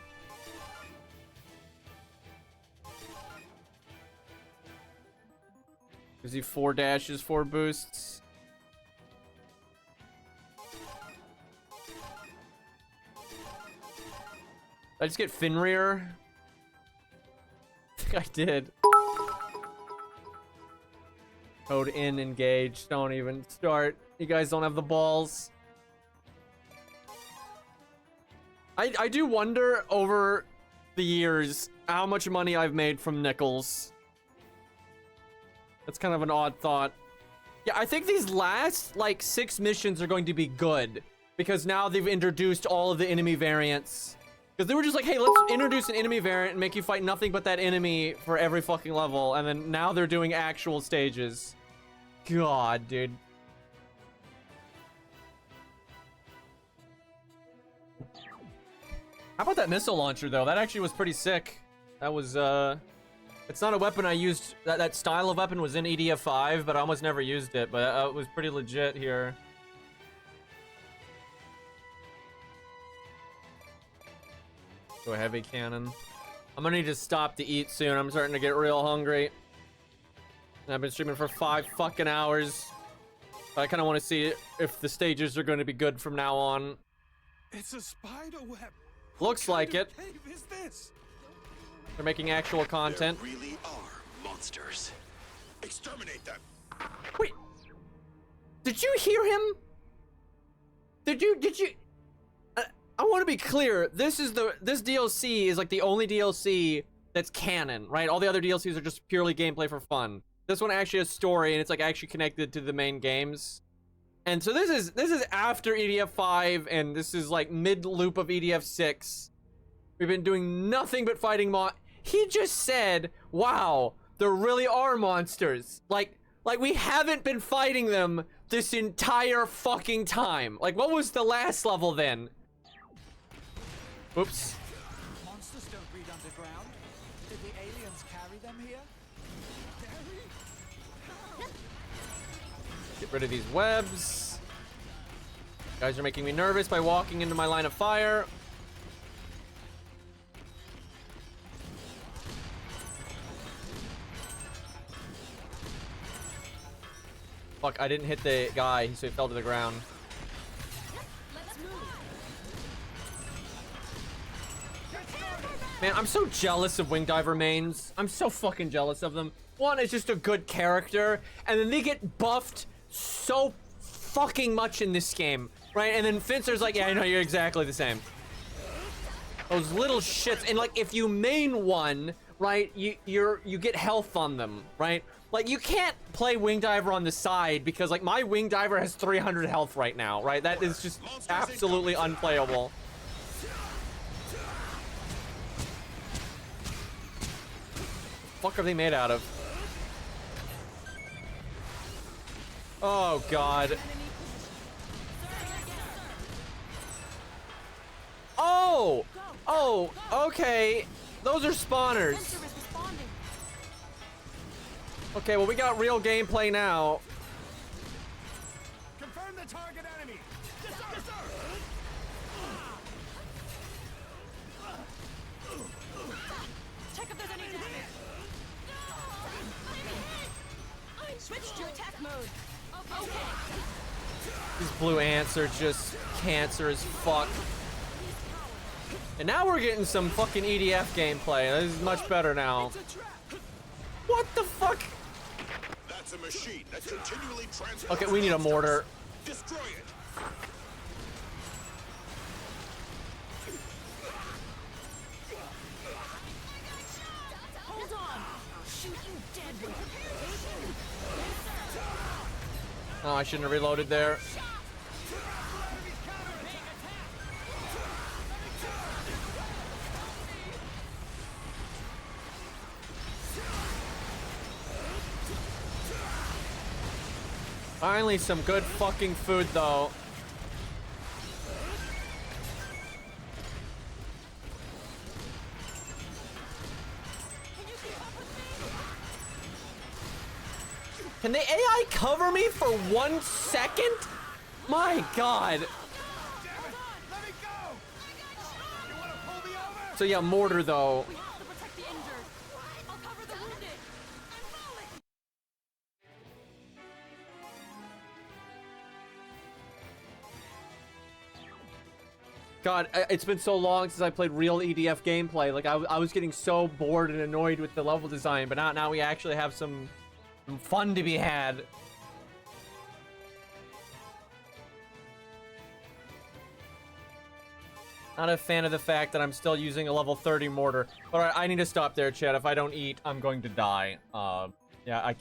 Gives you 4 dashes, 4 boosts. Did I just get Fenrir? I think I did. Code in, engage. Don't even start. You guys don't have the balls. I do wonder over the years how much money I've made from nickels. That's kind of an odd thought. Yeah, I think these last, like, 6 missions are going to be good. Because now they've introduced all of the enemy variants. Because they were just like, hey, let's introduce an enemy variant and make you fight nothing but that enemy for every fucking level. And then now they're doing actual stages. God, dude. How about that missile launcher, though? That actually was pretty sick. That was It's not a weapon I used. That style of weapon was in EDF5, but I almost never used it. But it was pretty legit here. Go heavy cannon. I'm gonna need to stop to eat soon. I'm starting to get real hungry. And I've been streaming for 5 fucking hours. But I kind of want to see if the stages are going to be good from now on. It's a spider web. Looks like it. What kind of cave is this? They're making actual content. There really are monsters. Exterminate them. Wait. Did you hear him? Did you I want to be clear. This DLC is like the only DLC that's canon, right? All the other DLCs are just purely gameplay for fun. This one actually has story and it's like actually connected to the main games. And so this is after EDF5 and this is like mid loop of EDF6. We've been doing nothing but fighting He just said, "Wow, there really are monsters." Like we haven't been fighting them this entire fucking time. Like, what was the last level then? Oops. Monsters don't breed underground. Did the aliens carry them here? Get rid of these webs. You guys are making me nervous by walking into my line of fire. Fuck, I didn't hit the guy, so he fell to the ground. Man, I'm so jealous of Wing Diver mains. I'm so fucking jealous of them. One is just a good character, and then they get buffed so fucking much in this game, right? And then Finster's like, yeah, I know, you're exactly the same. Those little shits, and like, if you main one, right, you get health on them, right? Like, you can't play Wing Diver on the side because, like, my Wing Diver has 300 health right now, right? That is just absolutely unplayable. What the fuck are they made out of? Oh, God. Oh! Oh, okay. Those are spawners. Okay, well, we got real gameplay now. Confirm the target enemy. Check if there's any damage. Switch to attack mode. Okay. These blue ants are just cancer as fuck. And now we're getting some fucking EDF gameplay. This is much better now. What the fuck? That's a machine that continually transports. Okay, we need a mortar. Destroy it. Hold on. I'll shoot you dead with Oh, I shouldn't have reloaded there. Finally, some good fucking food, though. Can the AI cover me for 1 second? My God. So yeah, mortar though. We have to protect the injured. I'll cover the wounded. God, it's been so long since I played real EDF gameplay. Like I was getting so bored and annoyed with the level design, but now we actually have some fun to be had. Not a fan of the fact that I'm still using a level 30 mortar. But I need to stop there, chat. If I don't eat, I'm going to die. Yeah,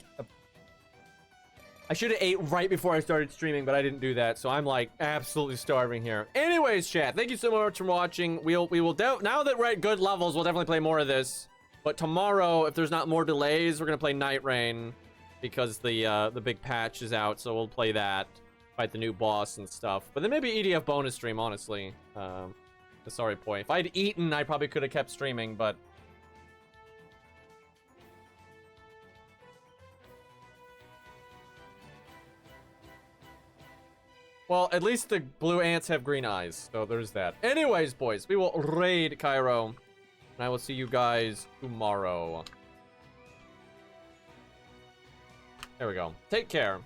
I should have ate right before I started streaming, but I didn't do that. So I'm like absolutely starving here. Anyways, chat, thank you so much for watching. We will now that we're at good levels, we'll definitely play more of this. But tomorrow, if there's not more delays, we're gonna play Night Rain because the big patch is out. So we'll play that, fight the new boss and stuff. But then maybe EDF bonus stream, honestly. Sorry, point. If I'd eaten, I probably could have kept streaming, but Well, at least the blue ants have green eyes, so there's that. Anyways, boys, we will raid Cairo, and I will see you guys tomorrow. There we go. Take care.